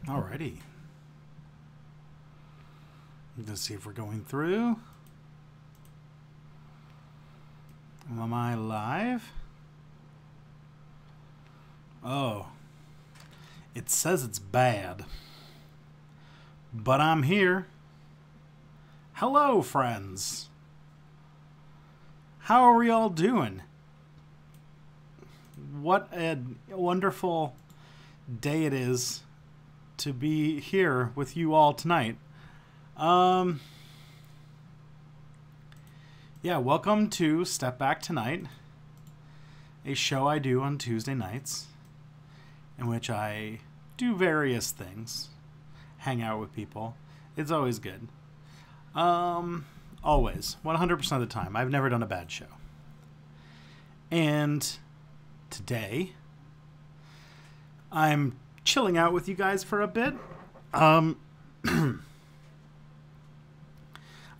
Alrighty. Let's see if we're going through. Am I live? Oh. It says it's bad. But I'm here. Hello, friends. How are we all doing? What a wonderful day it is to be here with you all tonight. Yeah, welcome to Step Back Tonight, a show I do on Tuesday nights in which I do various things, hang out with people. It's always good. Always, 100% of the time. I've never done a bad show. And today, I'm chilling out with you guys for a bit. I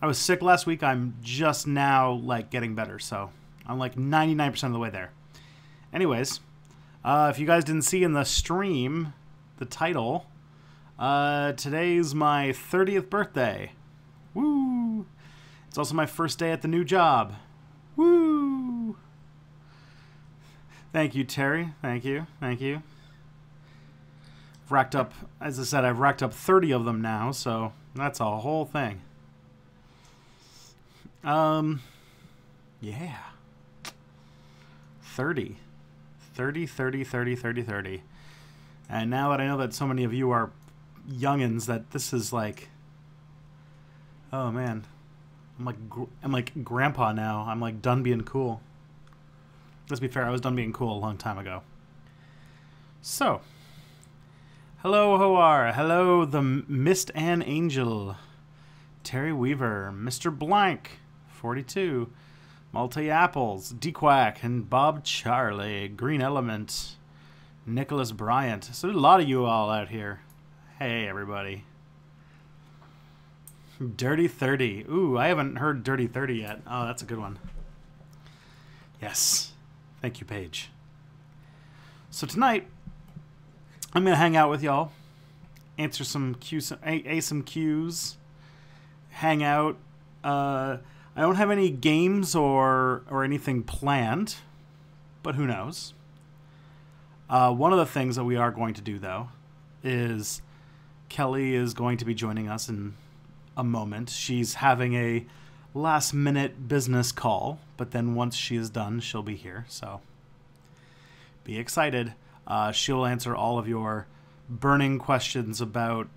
was sick last week. I'm just now getting better, so I'm 99% of the way there. Anyways, if you guys didn't see in the stream, the title, today's my 30th birthday. Woo! It's also my first day at the new job. Woo! Thank you, Terry. Thank you. Thank you. I've racked up, as I said, I've racked up 30 of them now, so that's a whole thing. Yeah. 30. 30, 30, 30, 30, 30. And now that I know that so many of you are youngins, that this is oh man. I'm like grandpa now. I'm done being cool. Let's be fair, I was done being cool a long time ago. So, hello, Hoar. Hello, the Mist and Angel. Terry Weaver, Mr. Blank, 42. Multi Apples, Dequack, and Bob Charlie, Green Element, Nicholas Bryant. So there's a lot of you all out here. Hey, everybody. Dirty 30. Ooh, I haven't heard Dirty 30 yet. Oh, that's a good one. Yes. Thank you, Paige. So tonight, I'm going to hang out with y'all, answer some Q's, some Q's, hang out. I don't have any games or anything planned, but who knows. One of the things that we are going to do, though, is Kelly is going to be joining us in a moment. She's having a last-minute business call, but then once she is done, she'll be here, so be excited. She'll answer all of your burning questions about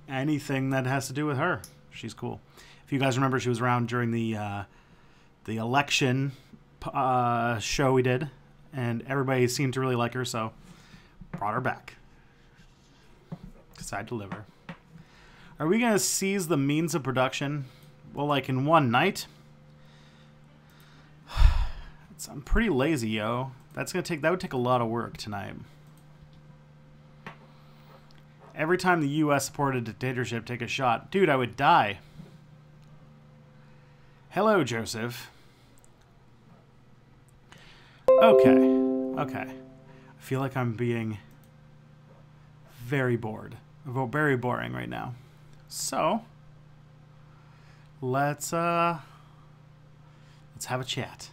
anything that has to do with her. She's cool. If you guys remember, she was around during the election show we did, and everybody seemed to really like her, so brought her back. Because I deliver. Are we going to seize the means of production? Well, in one night? I'm pretty lazy, yo. That would take a lot of work tonight. Every time the U.S. supported a dictatorship, take a shot. Dude, I would die. Hello, Joseph. Okay. I feel like I'm being very bored. Very boring right now. So, let's have a chat.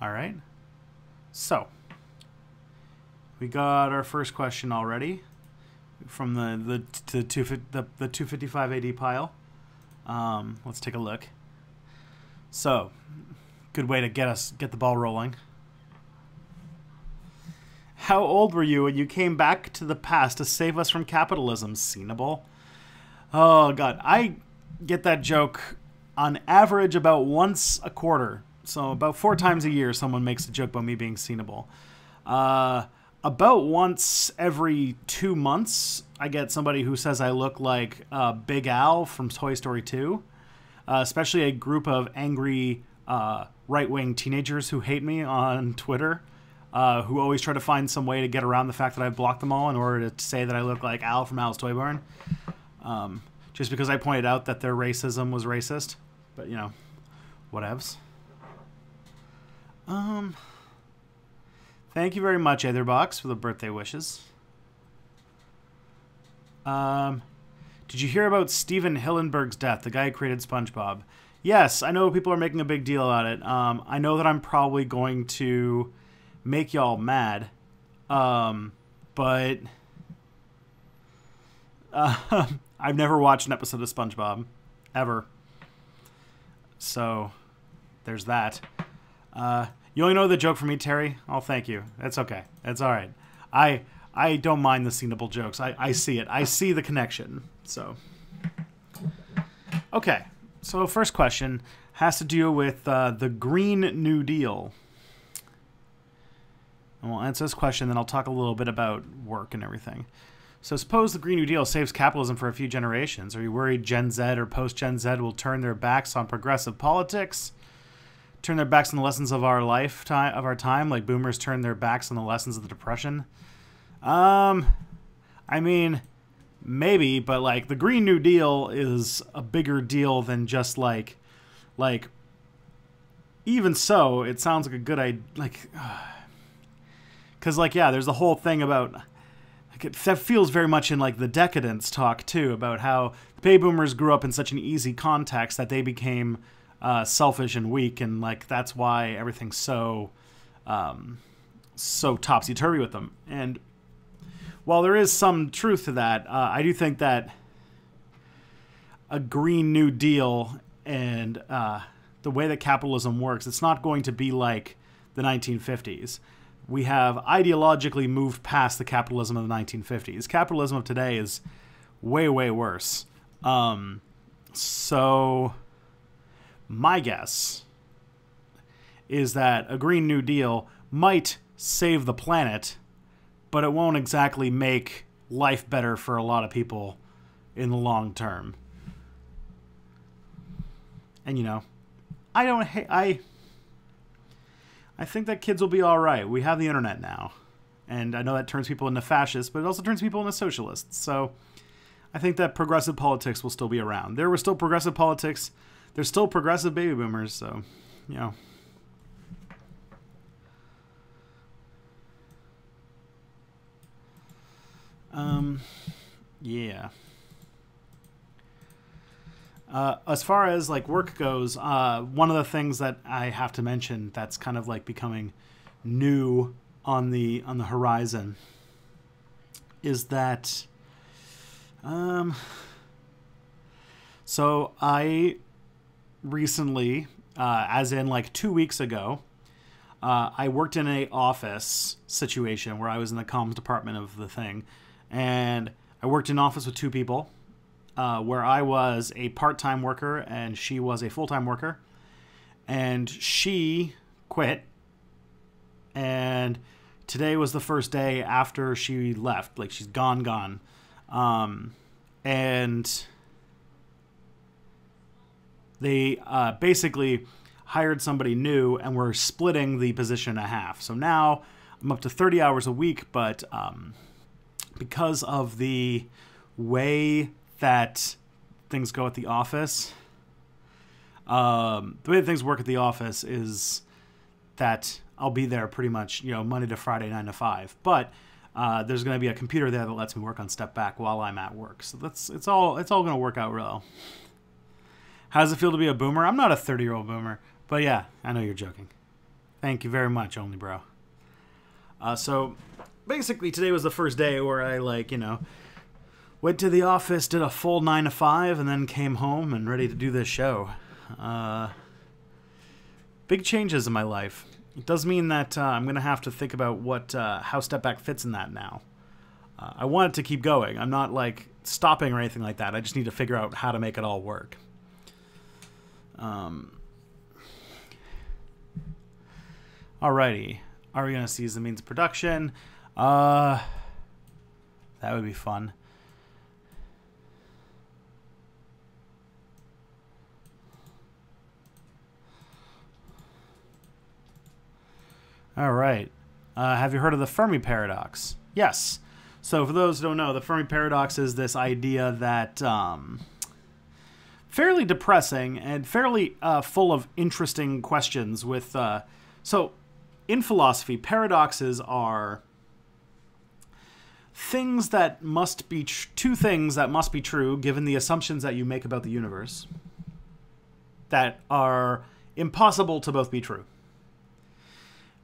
All right. So, we got our first question already from the 255 AD pile. Let's take a look. So, good way to get the ball rolling. How old were you when you came back to the past to save us from capitalism, Scenable? Oh, God. I get that joke on average about once a quarter. So about 4 times a year someone makes a joke about me being Scenable. About once every 2 months, I get somebody who says I look like Big Al from Toy Story 2. Especially a group of angry right-wing teenagers who hate me on Twitter. Who always try to find some way to get around the fact that I've blocked them all in order to say that I look like Al from Al's Toy Barn. Just because I pointed out that their racism was racist. But, whatevs. Thank you very much, Etherbox, for the birthday wishes. Did you hear about Steven Hillenburg's death, the guy who created SpongeBob? Yes, I know people are making a big deal about it. I know that I'm probably going to make y'all mad. But I've never watched an episode of SpongeBob. Ever. So, there's that. You only know the joke from me, Terry? Oh, thank you. That's okay. That's all right. I don't mind the sceneable jokes. I see it. I see the connection. So, okay. So, first question has to do with the Green New Deal. And we'll answer this question, then I'll talk a little bit about work and everything. So suppose the Green New Deal saves capitalism for a few generations. Are you worried Gen Z or post-Gen Z will turn their backs on progressive politics? Turn their backs on the lessons of our time, like boomers turned their backs on the lessons of the Depression? I mean, maybe, but like the Green New Deal is a bigger deal than just like even so, it sounds like a good idea. Because, like, yeah, there's the whole thing about, like, that feels very much in, like, the decadence talk, too, about how the baby boomers grew up in such an easy context that they became selfish and weak, and, like, that's why everything's so topsy-turvy with them. And while there is some truth to that, I do think that a Green New Deal and the way that capitalism works, it's not going to be like the 1950s. We have ideologically moved past the capitalism of the 1950s. Capitalism of today is way, way worse. So my guess is that a Green New Deal might save the planet, but it won't exactly make life better for a lot of people in the long term. And, you know, I think that kids will be all right. We have the internet now. And I know that turns people into fascists, but it also turns people into socialists. So I think that progressive politics will still be around. There was still progressive politics. There's still progressive baby boomers. So, you know. Yeah. As far as like work goes, one of the things that I have to mention that's kind of like becoming new on the horizon is that so I recently, as in like 2 weeks ago, I worked in an office situation where I was in the comms department of the thing, and I worked in an office with two people. Where I was a part-time worker and she was a full-time worker. And she quit. And today was the first day after she left. Like, she's gone. And they basically hired somebody new and we're splitting the position in half. So now I'm up to 30 hours a week, but because of the way that things go at the office. The way that things work at the office is that I'll be there pretty much, you know, Monday to Friday, 9 to 5. But there's going to be a computer there that lets me work on step back while I'm at work. So it's all going to work out well. How does it feel to be a boomer? I'm not a 30-year-old boomer, but yeah, I know you're joking. Thank you very much, only bro. So basically today was the first day where I, like, you know, went to the office, did a full 9 to 5, and then came home and ready to do this show. Big changes in my life. It does mean that I'm going to have to think about how Step Back fits in that now. I want it to keep going. I'm not, like, stopping or anything like that. I just need to figure out how to make it all work. Alrighty. Are we going to seize the means of production? That would be fun. All right. Have you heard of the Fermi paradox? Yes. So for those who don't know, the Fermi paradox is this idea that fairly depressing and fairly full of interesting questions with... so in philosophy, paradoxes are things that must be two things that must be true given the assumptions that you make about the universe that are impossible to both be true.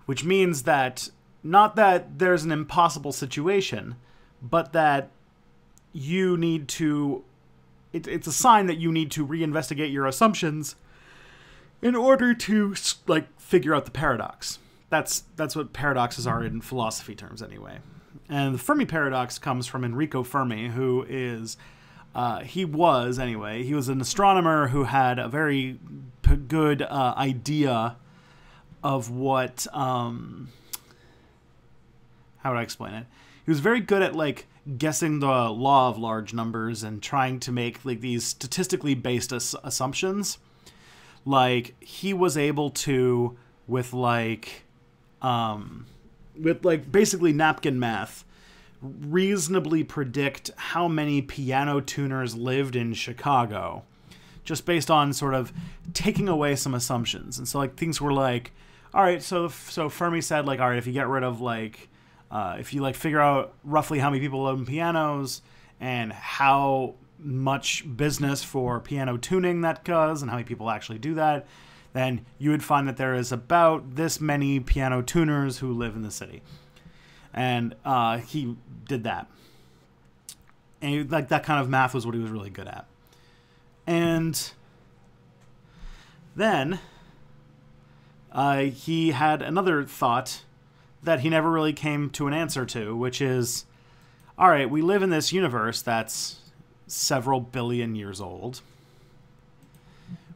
Which means that not that there's an impossible situation, but that you need to... It's a sign that you need to reinvestigate your assumptions in order to, like, figure out the paradox. That's what paradoxes are in philosophy terms, anyway. And the Fermi paradox comes from Enrico Fermi, who is... he was an astronomer who had a very good idea of what... how would I explain it? He was very good at, like, guessing the law of large numbers and trying to make, like, these statistically based assumptions. Like, he was able to, with basically napkin math, reasonably predict how many piano tuners lived in Chicago, just based on sort of taking away some assumptions. And so, like, things were like, all right, so Fermi said, like, all right, if you get rid of, like, if you, like, figure out roughly how many people own pianos and how much business for piano tuning that does and how many people actually do that, then you would find that there is about this many piano tuners who live in the city. And he did that. And like that kind of math was what he was really good at. And then he had another thought that he never really came to an answer to, which is, all right, we live in this universe that's several billion years old.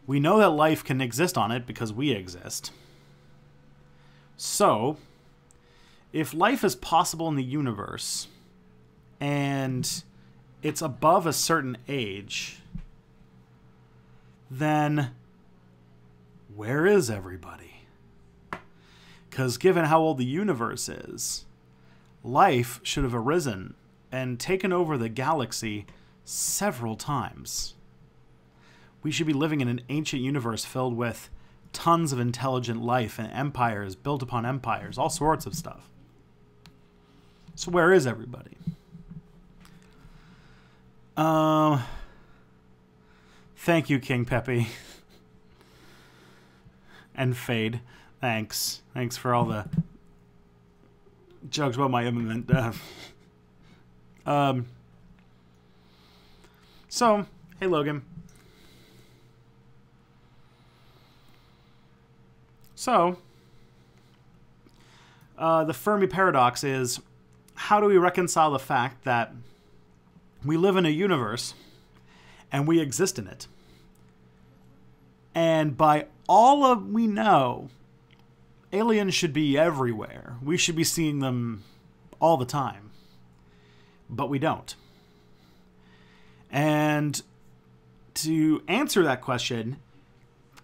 We know that life can exist on it because we exist. So, if life is possible in the universe and it's above a certain age, then where is everybody? Because given how old the universe is, life should have arisen and taken over the galaxy several times. We should be living in an ancient universe filled with tons of intelligent life and empires built upon empires, all sorts of stuff. So where is everybody? Thank you, King Pepe. And Fade. Thanks. Thanks for all the jokes about my imminent death. So, hey Logan. So, the Fermi paradox is, how do we reconcile the fact that we live in a universe and we exist in it? And by all we know, aliens should be everywhere. We should be seeing them all the time. But we don't. And to answer that question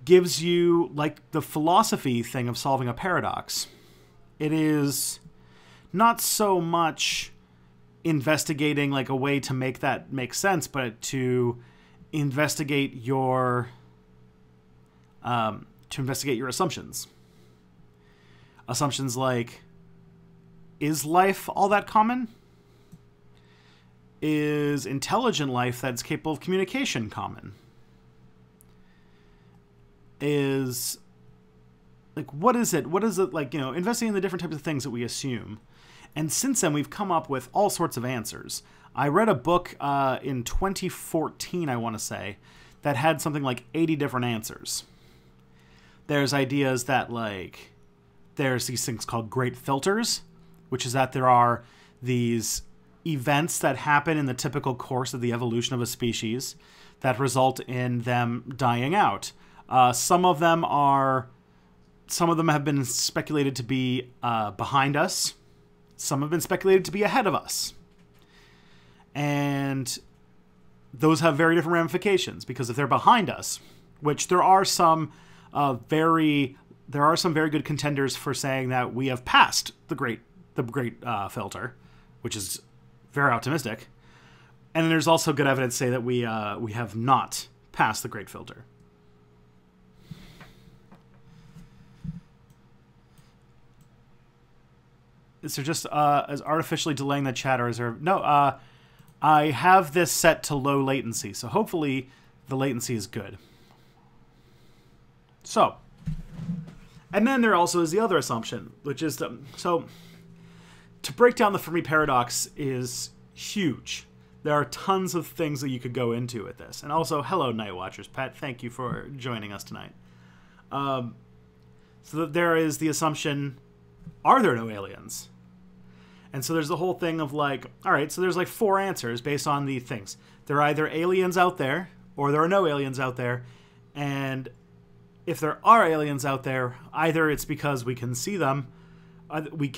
gives you, like, the philosophy thing of solving a paradox. It is not so much investigating, like, a way to make that make sense, but to investigate your assumptions. Assumptions like, is life all that common? Is intelligent life that's capable of communication common? Is, like, what is it? What is it, like, you know, investigating the different types of things that we assume. And since then, we've come up with all sorts of answers. I read a book in 2014, I want to say, that had something like 80 different answers. There's ideas that, like, there's these things called great filters, which is that there are these events that happen in the typical course of the evolution of a species that result in them dying out. Some of them have been speculated to be behind us. Some have been speculated to be ahead of us. And those have very different ramifications, because if they're behind us, which there are some very good contenders for saying that we have passed the great filter, which is very optimistic. And then there's also good evidence to say that we have not passed the great filter. is there just is artificially delaying the chat, or is there no? I have this set to low latency, so hopefully the latency is good. So, and then there also is the other assumption, which is so to break down the Fermi paradox is huge. There are tons of things that you could go into with this. And also, hello, Night Watchers. Pat, thank you for joining us tonight. So that there is the assumption, are there no aliens? And so there's the whole thing of like, all right, so there's like 4 answers based on the things. There are either aliens out there, or there are no aliens out there. And if there are aliens out there, either it's because we can see them, or we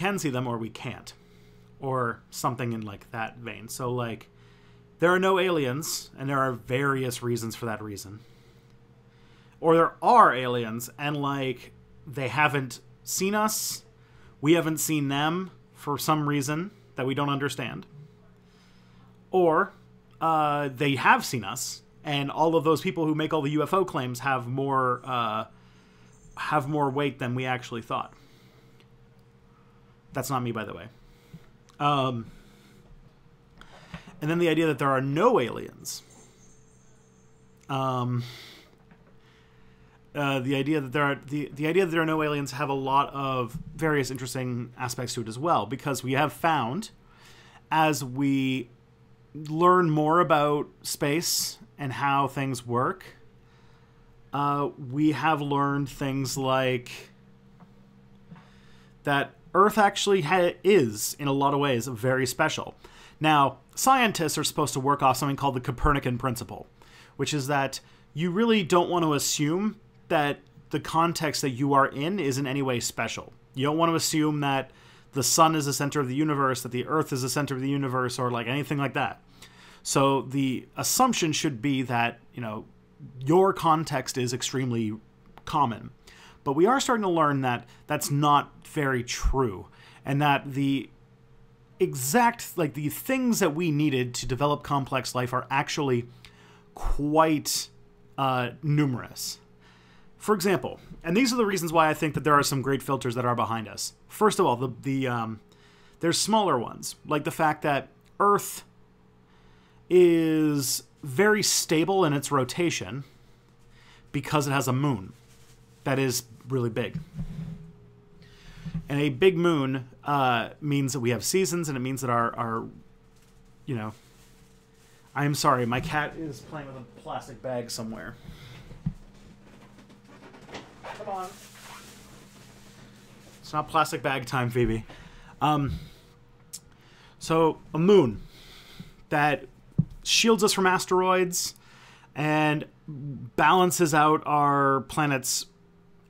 can't. Or something in like that vein. So like, there are no aliens, and there are various reasons for that reason. Or there are aliens, and like, they haven't seen us, we haven't seen them for some reason that we don't understand. Or they have seen us, and all of those people who make all the UFO claims have more weight than we actually thought. That's not me, by the way. And then the idea that there are no aliens. The idea that there are no aliens have a lot of various interesting aspects to it as well, because we have found, as we learn more about space and how things work, we have learned things like that Earth actually is, in a lot of ways, very special. Now, scientists are supposed to work off something called the Copernican principle, which is that you really don't want to assume that the context that you are in is in any way special. You don't want to assume that the sun is the center of the universe, that the Earth is the center of the universe, or like anything like that. So the assumption should be that, you know, your context is extremely common. But we are starting to learn that that's not very true, and that the exact, like, the things that we needed to develop complex life are actually quite numerous. For example, and these are the reasons why I think that there are some great filters that are behind us. First of all, there's smaller ones, like the fact that Earth is very stable in its rotation because it has a moon that is really big. And a big moon means that we have seasons, and it means that our you know... I'm sorry, my cat is playing with a plastic bag somewhere. Come on. It's not plastic bag time, Phoebe. So, a moon that shields us from asteroids and balances out our planet's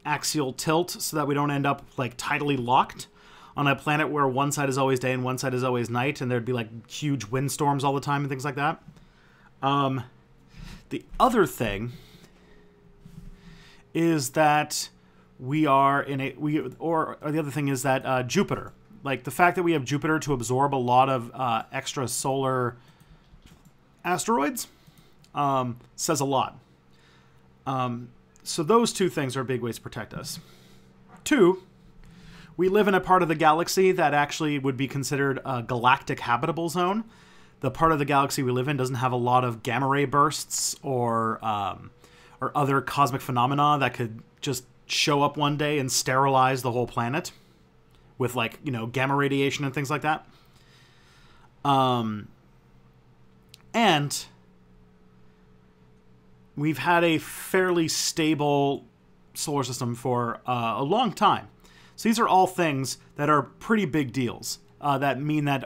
axial tilt so that we don't end up like tidally locked on a planet where one side is always day and one side is always night, and there'd be like huge windstorms all the time and things like that. The other thing is that we are in a or the other thing is that Jupiter, like the fact that we have Jupiter to absorb a lot of extra solar asteroids, says a lot. So those two things are big ways to protect us. 2, we live in a part of the galaxy that actually would be considered a galactic habitable zone. The part of the galaxy we live in doesn't have a lot of gamma ray bursts or other cosmic phenomena that could just show up one day and sterilize the whole planet with, like, you know, gamma radiation and things like that. And we've had a fairly stable solar system for a long time. So these are all things that are pretty big deals. That mean that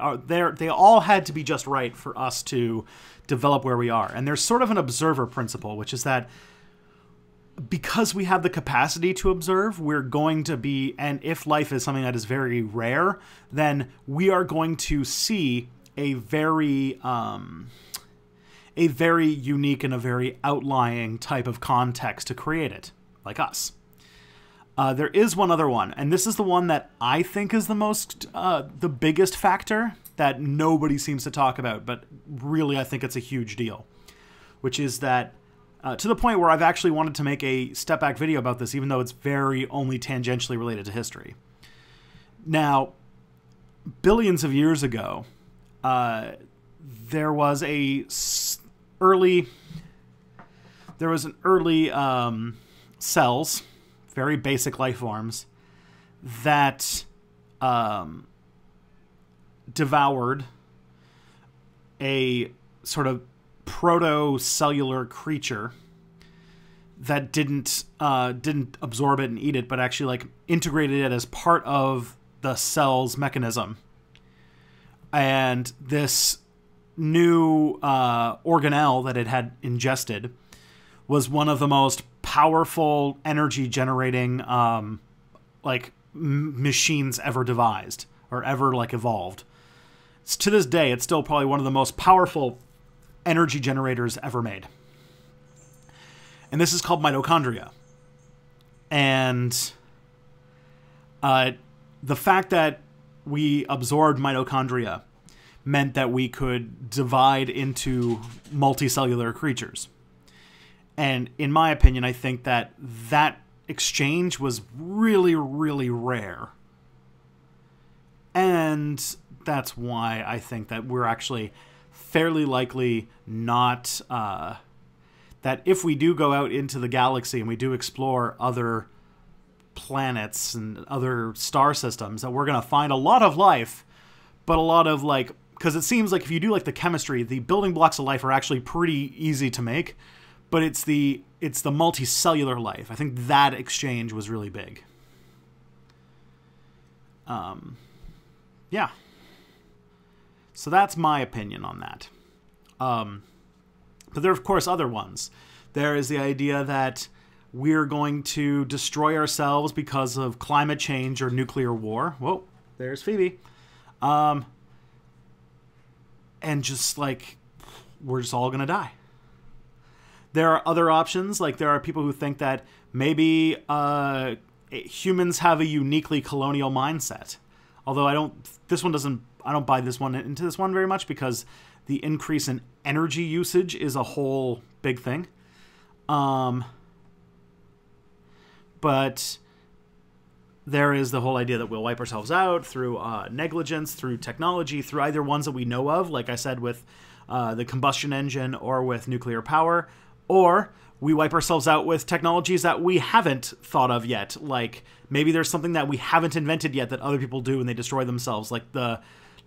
they all had to be just right for us to develop where we are. And there's sort of an observer principle, which is that because we have the capacity to observe, we're going to be, and if life is something that is very rare, then we are going to see a very unique and a very outlying type of context to create it, like us. There is one other one, and this is the one that I think is the biggest factor that nobody seems to talk about, but really I think it's a huge deal, which is that to the point where I've actually wanted to make a step back video about this, even though it's very only tangentially related to history. Now, billions of years ago, there was early cells, very basic life forms, that devoured a sort of proto-cellular creature that didn't absorb it and eat it, but actually like integrated it as part of the cell's mechanism. And this new organelle that it had ingested was one of the most powerful energy generating machines ever devised or ever like evolved. To this day, it's still probably one of the most powerful energy generators ever made. And this is called mitochondria. And the fact that we absorbed mitochondria meant that we could divide into multicellular creatures. And in my opinion, I think that that exchange was really, really rare. And that's why I think that we're actually fairly likely not... that if we do go out into the galaxy and we do explore other planets and other star systems, that we're going to find a lot of life, but a lot of like... Because it seems like if you do like the chemistry, the building blocks of life are actually pretty easy to make, but it's the multicellular life. I think that exchange was really big. Yeah. So that's my opinion on that. But there are, of course, other ones. There is the idea that we're going to destroy ourselves because of climate change or nuclear war. Whoa, there's Phoebe. And just like, we're just all going to die. There are other options. Like there are people who think that maybe humans have a uniquely colonial mindset. Although I don't buy this one into this one very much, because the increase in energy usage is a whole big thing. But there is the whole idea that we'll wipe ourselves out through negligence, through technology, through either ones that we know of, like I said, with the combustion engine or with nuclear power, or we wipe ourselves out with technologies that we haven't thought of yet. Like maybe there's something that we haven't invented yet that other people do and they destroy themselves, like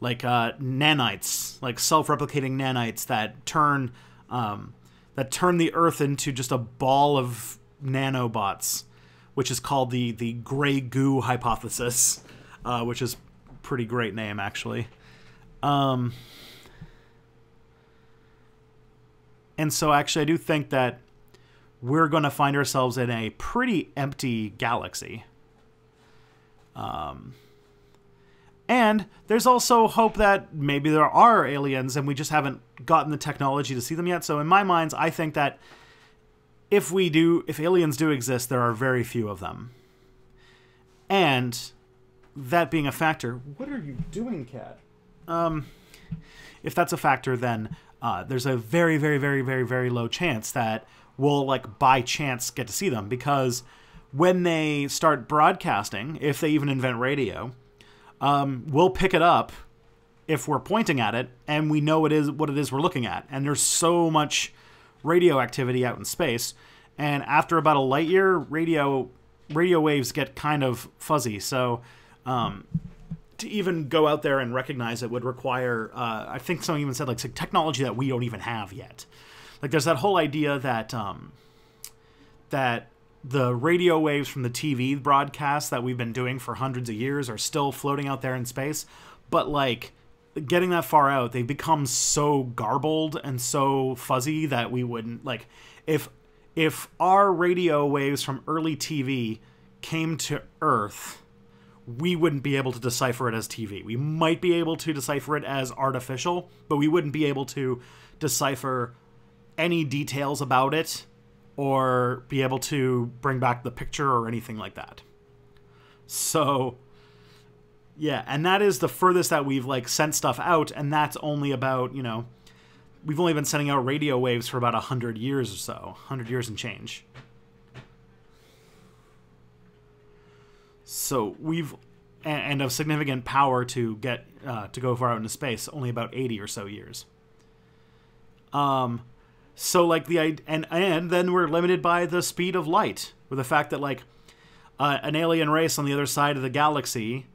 nanites, like self-replicating nanites that turn the Earth into just a ball of nanobots, which is called the gray goo hypothesis, which is a pretty great name, actually. And so actually I do think that we're going to find ourselves in a pretty empty galaxy. And there's also hope that maybe there are aliens and we just haven't gotten the technology to see them yet. So in my mind, I think that if aliens do exist, there are very few of them. And that being a factor, what are you doing, cat? If that's a factor, then there's a very, very, very, very, very low chance that we'll, like, by chance get to see them. Because when they start broadcasting, if they even invent radio, we'll pick it up if we're pointing at it, and we know what it is we're looking at. And there's so much radio activity out in space, and after about a light year, radio waves get kind of fuzzy. So to even go out there and recognize it would require, I think someone even said, like, technology that we don't even have yet. Like, there's that whole idea that that the radio waves from the TV broadcasts that we've been doing for hundreds of years are still floating out there in space, but, like, getting that far out, they've become so garbled and so fuzzy that we wouldn't, like, if our radio waves from early TV came to Earth, we wouldn't be able to decipher it as TV. We might be able to decipher it as artificial, but we wouldn't be able to decipher any details about it or be able to bring back the picture or anything like that. So yeah, and that is the furthest that we've, like, sent stuff out, and that's only about, we've only been sending out radio waves for about 100 years or so. 100 years and change. So we've and of significant power to get to go far out into space, only about 80 or so years. So like and then we're limited by the speed of light, with the fact that like an alien race on the other side of the galaxy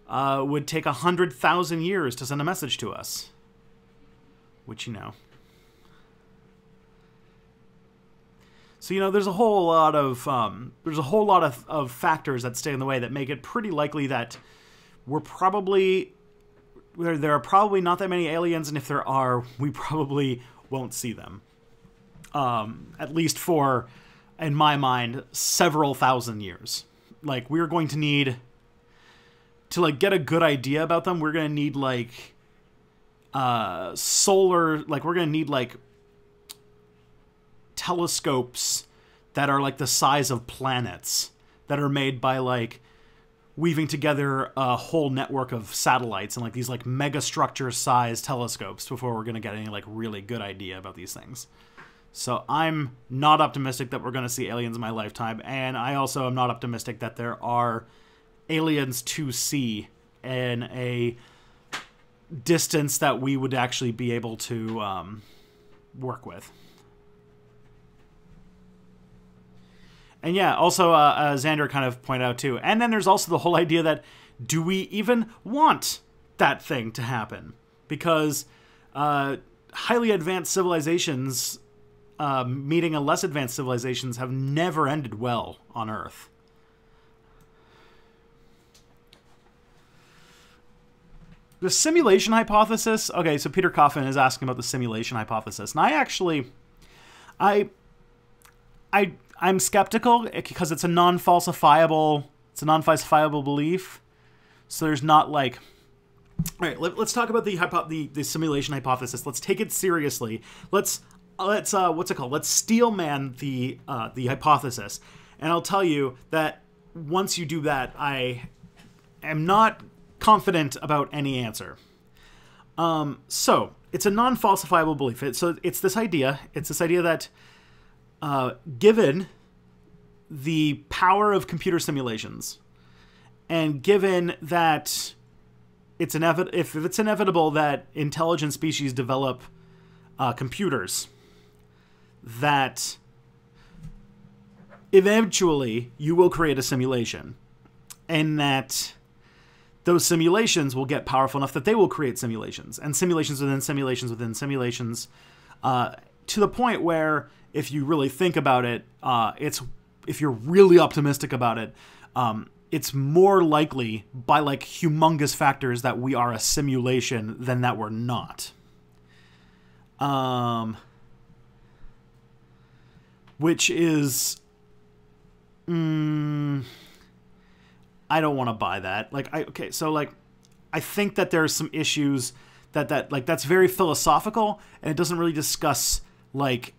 would take 100,000 years to send a message to us, which, you know. So, you know, there's a whole lot of factors that stay in the way that make it pretty likely that there are probably not that many aliens, and if there are, we probably won't see them. At least for, in my mind, several thousand years. Like, we're going to need to, like, get a good idea about them. We're going to need, like, we're going to need, like, telescopes that are, like, the size of planets, that are made by, like, weaving together a whole network of satellites and, like, these, like, megastructure-sized telescopes before we're going to get any, like, really good idea about these things. So I'm not optimistic that we're going to see aliens in my lifetime, and I also am not optimistic that there are aliens to see in a distance that we would actually be able to work with. And yeah, also Xander kind of pointed out too, and then there's also the whole idea that, do we even want that thing to happen? Because highly advanced civilizations meeting a less advanced civilizations have never ended well on Earth. The simulation hypothesis. Okay, so Peter Coffin is asking about the simulation hypothesis, and I actually, I'm skeptical because it's a non-falsifiable belief. So there's not like, all right, let's talk about the simulation hypothesis. Let's take it seriously. Let's what's it called? Let's steelman the hypothesis. And I'll tell you that once you do that, I am not confident about any answer. So it's a non-falsifiable belief. It's this idea that given the power of computer simulations, and given that if it's inevitable that intelligent species develop computers, that eventually you will create a simulation, and that those simulations will get powerful enough that they will create simulations, and simulations within simulations within simulations, to the point where, if you really think about it, if you're really optimistic about it, it's more likely by like humongous factors that we are a simulation than that we're not. Which is, I don't want to buy that. I think that there's some issues that's very philosophical, and it doesn't really discuss like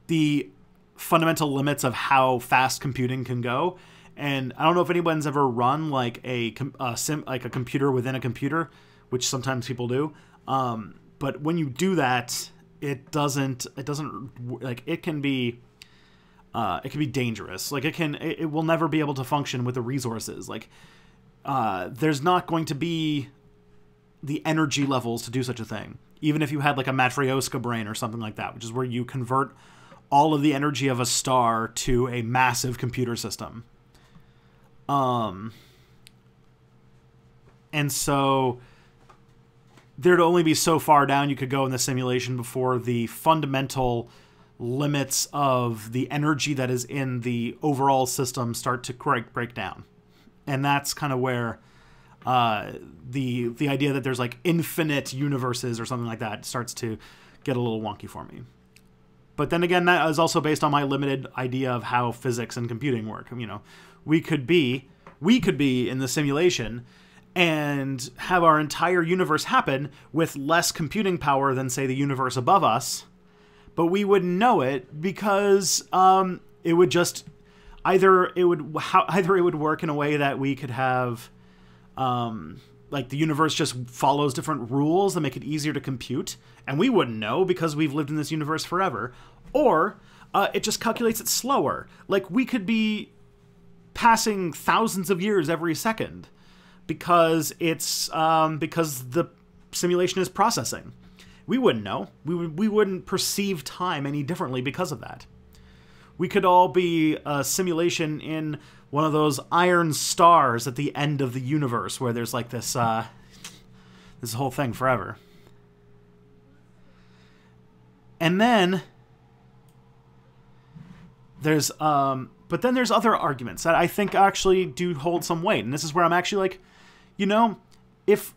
the fundamental limits of how fast computing can go. And I don't know if anyone's ever run like a computer within a computer, which sometimes people do. But when you do that, it can be dangerous. Like it will never be able to function with the resources. Like there's not going to be the energy levels to do such a thing. Even if you had like a Matryoshka brain or something like that, which is where you convert all of the energy of a star to a massive computer system. And so there'd only be so far down you could go in the simulation before the fundamental limits of the energy that is in the overall system start to break down. And that's kind of where the idea that there's like infinite universes or something like that starts to get a little wonky for me. But then again, that is also based on my limited idea of how physics and computing work. You know, we could be in the simulation and have our entire universe happen with less computing power than, say, the universe above us, but we wouldn't know it because it would just either it would work in a way that we could have like the universe just follows different rules that make it easier to compute, and we wouldn't know because we've lived in this universe forever, or it just calculates it slower. Like we could be passing thousands of years every second, because it's because the simulation is processing. We wouldn't know. We wouldn't perceive time any differently because of that. We could all be a simulation in one of those iron stars at the end of the universe where there's like this this whole thing forever. And then there's but then there's other arguments that I think actually do hold some weight. And this is where I'm actually like, you know, if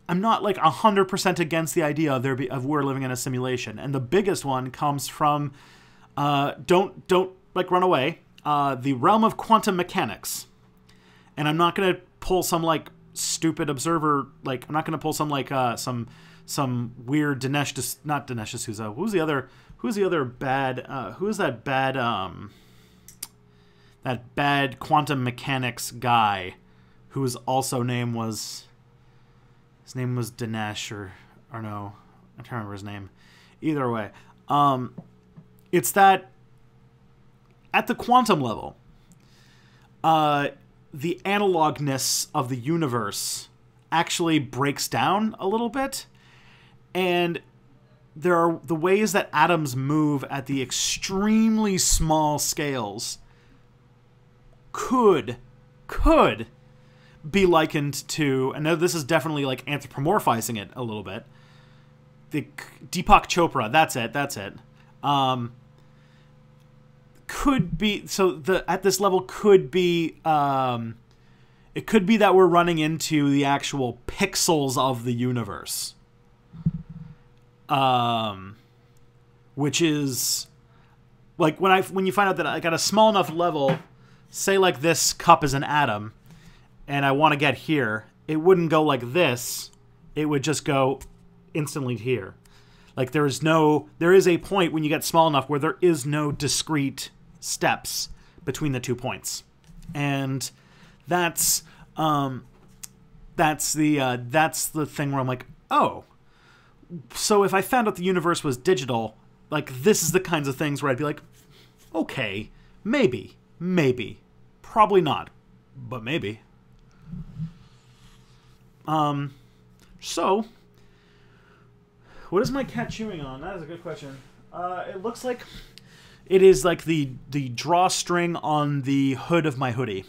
I'm not like 100% against the idea of we're living in a simulation. And the biggest one comes from don't like run away. The realm of quantum mechanics. And I'm not going to pull some like stupid observer, like I'm not going to pull some like some weird not Dinesh D'Souza. Who's the other bad who is that bad quantum mechanics guy whose also name was Dinesh or no, I can't remember his name. Either way, it's that at the quantum level, the analogness of the universe actually breaks down a little bit, and there are the ways that atoms move at the extremely small scales could be likened to, and this is definitely like anthropomorphizing it a little bit. The Deepak Chopra, that's it. Could be, so at this level could be, it could be that we're running into the actual pixels of the universe. Which is like when you find out that I got a small enough level, say like this cup is an atom, and I want to get here, it wouldn't go like this. It would just go instantly here. Like there is a point when you get small enough where there is no discrete steps between the 2 points, and that's the thing where I'm like, oh, so if I found out the universe was digital, like this is the kinds of things where I'd be like, okay, maybe, probably not, but maybe. So, what is my cat chewing on? That is a good question. It looks like it is like the drawstring on the hood of my hoodie.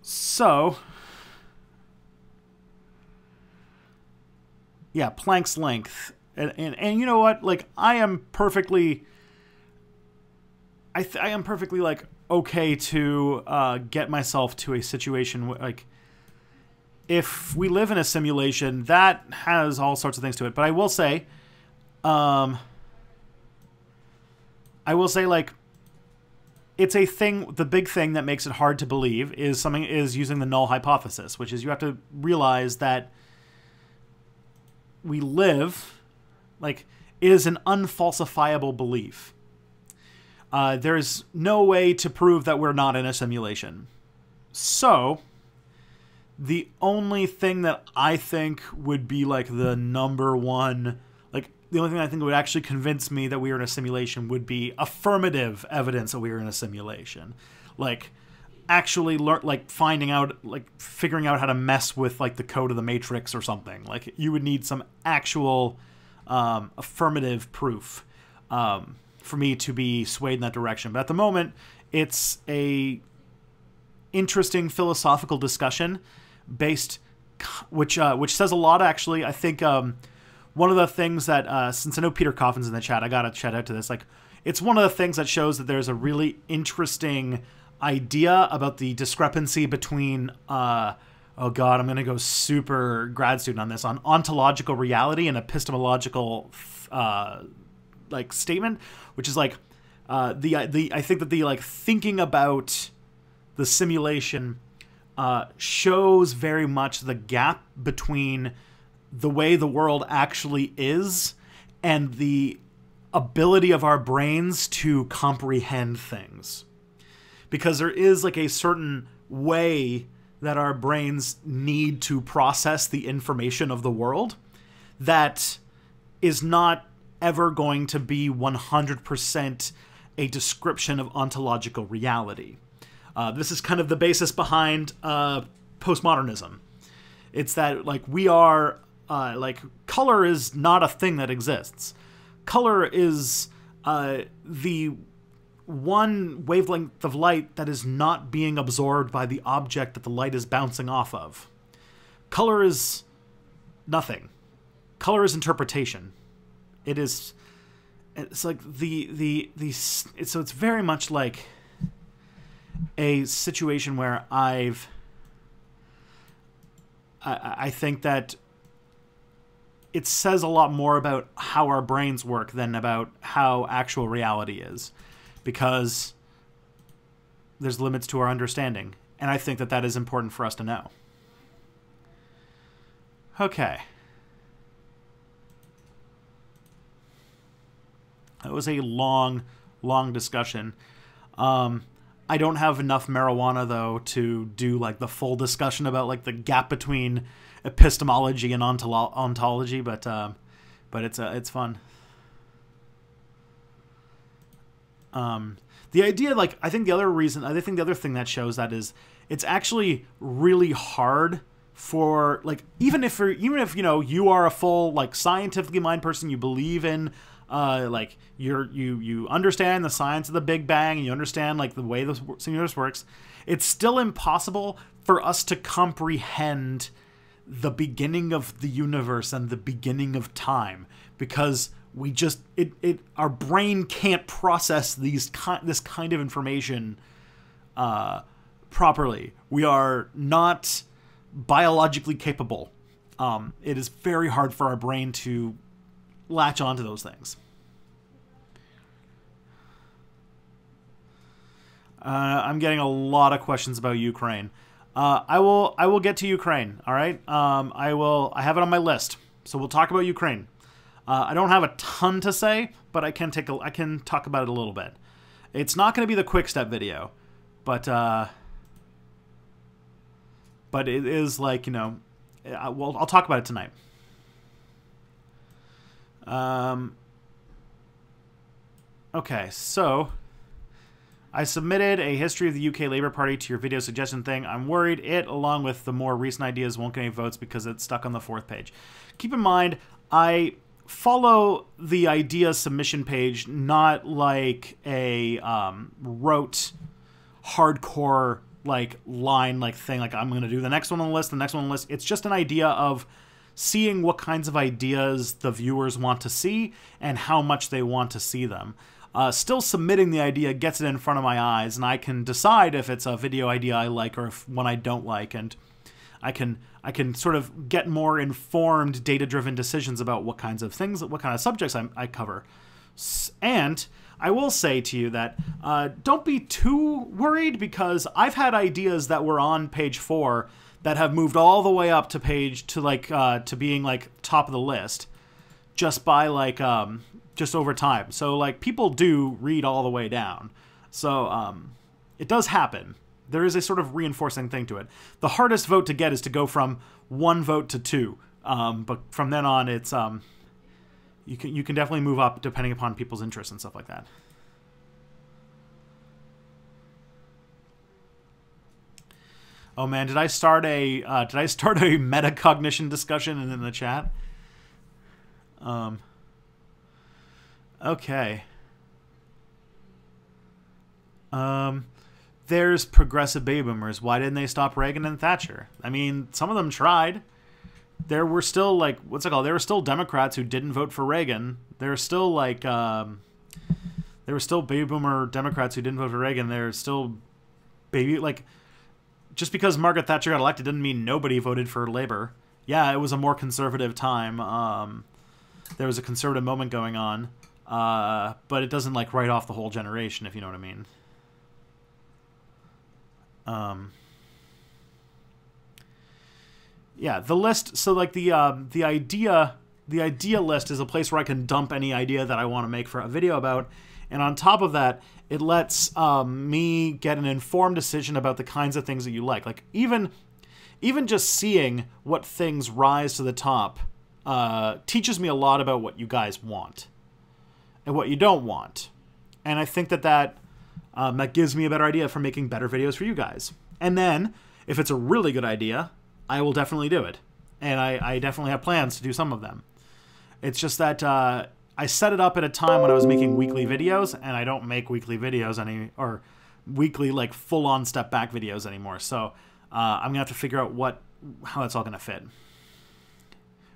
So, yeah, Planck's length. And you know what? Like, I am perfectly like okay to get myself to a situation where, like, if we live in a simulation, that has all sorts of things to it. But I will say, like, it's a thing. The big thing that makes it hard to believe is using the null hypothesis, which is you have to realize that we live, like, it is an unfalsifiable belief. There is no way to prove that we're not in a simulation. So, the only thing that I think would be, like, the number one, like, the only thing I think would actually convince me that we are in a simulation would be affirmative evidence that we are in a simulation. Like, actually figuring out how to mess with, like, the code of the Matrix or something. Like, you would need some actual affirmative proof for me to be swayed in that direction. But at the moment, it's a interesting philosophical discussion which says a lot, actually. I think one of the things that, since I know Peter Coffin's in the chat, I gotta shout out to this. Like, it's one of the things that shows that there's a really interesting idea about the discrepancy between, oh god, I'm gonna go super grad student on this, on ontological reality and epistemological like statement, which is like I think that the like thinking about the simulation shows very much the gap between the way the world actually is and the ability of our brains to comprehend things. Because there is like a certain way that our brains need to process the information of the world that is not ever going to be 100% a description of ontological reality. This is kind of the basis behind postmodernism. It's that, like, we are, like, color is not a thing that exists. Color is the one wavelength of light that is not being absorbed by the object that the light is bouncing off of. Color is nothing. Color is interpretation. It's like so it's very much like a situation where I think that it says a lot more about how our brains work than about how actual reality is, because there's limits to our understanding, and I think that that is important for us to know. Okay. That was a long, long discussion. I don't have enough marijuana, though, to do, like, the full discussion about, like, the gap between epistemology and ontology, but it's fun. The idea, like, I think the other thing that shows that is it's actually really hard for, like, even if you know you are a full, like, scientifically minded person, you believe in like you understand the science of the Big Bang, and you understand, like, the way the universe works, it's still impossible for us to comprehend the beginning of the universe and the beginning of time, because we just our brain can't process this kind of information properly. We are not biologically capable. It is very hard for our brain to latch onto those things. I'm getting a lot of questions about Ukraine. I will get to Ukraine. All right. I have it on my list, so we'll talk about Ukraine. I don't have a ton to say, but I can talk about it a little bit. It's not going to be the quick step video, but it is, like, you know, I'll talk about it tonight. Okay, so I submitted a history of the UK Labour Party to your video suggestion thing. I'm worried it, along with the more recent ideas, won't get any votes because it's stuck on the 4th page. Keep in mind, I follow the idea submission page not like a rote, hardcore, like, line, like, thing, like, I'm going to do the next one on the list, the next one on the list. It's just an idea of seeing what kinds of ideas the viewers want to see and how much they want to see them. Still submitting the idea gets it in front of my eyes, and I can decide if it's a video idea I like or if one I don't like, and I can sort of get more informed, data-driven decisions about what kinds of things, what kind of subjects I cover. And I will say to you that don't be too worried, because I've had ideas that were on page 4 that have moved all the way up to to being, like, top of the list just by, like, just over time. So, like, people do read all the way down. So it does happen. There is a sort of reinforcing thing to it. The hardest vote to get is to go from 1 vote to 2. But from then on, it's you can definitely move up depending upon people's interests and stuff like that. Oh man, did I start a metacognition discussion in the chat? Okay. There's progressive baby boomers. Why didn't they stop Reagan and Thatcher? I mean, some of them tried. There were still, like, what's it called? There were still Democrats who didn't vote for Reagan. There were still, like, there were still baby boomer Democrats who didn't vote for Reagan. There's still just because Margaret Thatcher got elected didn't mean nobody voted for Labour. Yeah, it was a more conservative time. There was a conservative moment going on. But it doesn't, like, write off the whole generation, if you know what I mean. Yeah, the list, so, like, the idea list is a place where I can dump any idea that I want to make for a video about, and on top of that, it lets me get an informed decision about the kinds of things that you like. Like, even just seeing what things rise to the top teaches me a lot about what you guys want and what you don't want. And I think that gives me a better idea for making better videos for you guys. And then, if it's a really good idea, I will definitely do it. And I definitely have plans to do some of them. It's just that I set it up at a time when I was making weekly videos, and I don't make weekly videos or weekly, like, full-on step-back videos anymore. So I'm going to have to figure out how that's all going to fit.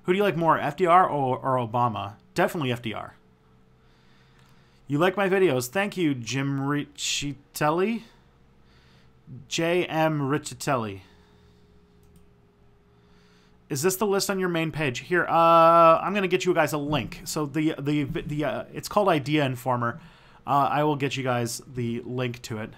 Who do you like more, FDR or Obama? Definitely FDR. You like my videos. Thank you, Jim Riccitelli. J.M. Riccitelli. Is this the list on your main page? Here, I'm going to get you guys a link. So it's called Idea Informer. I will get you guys the link to it.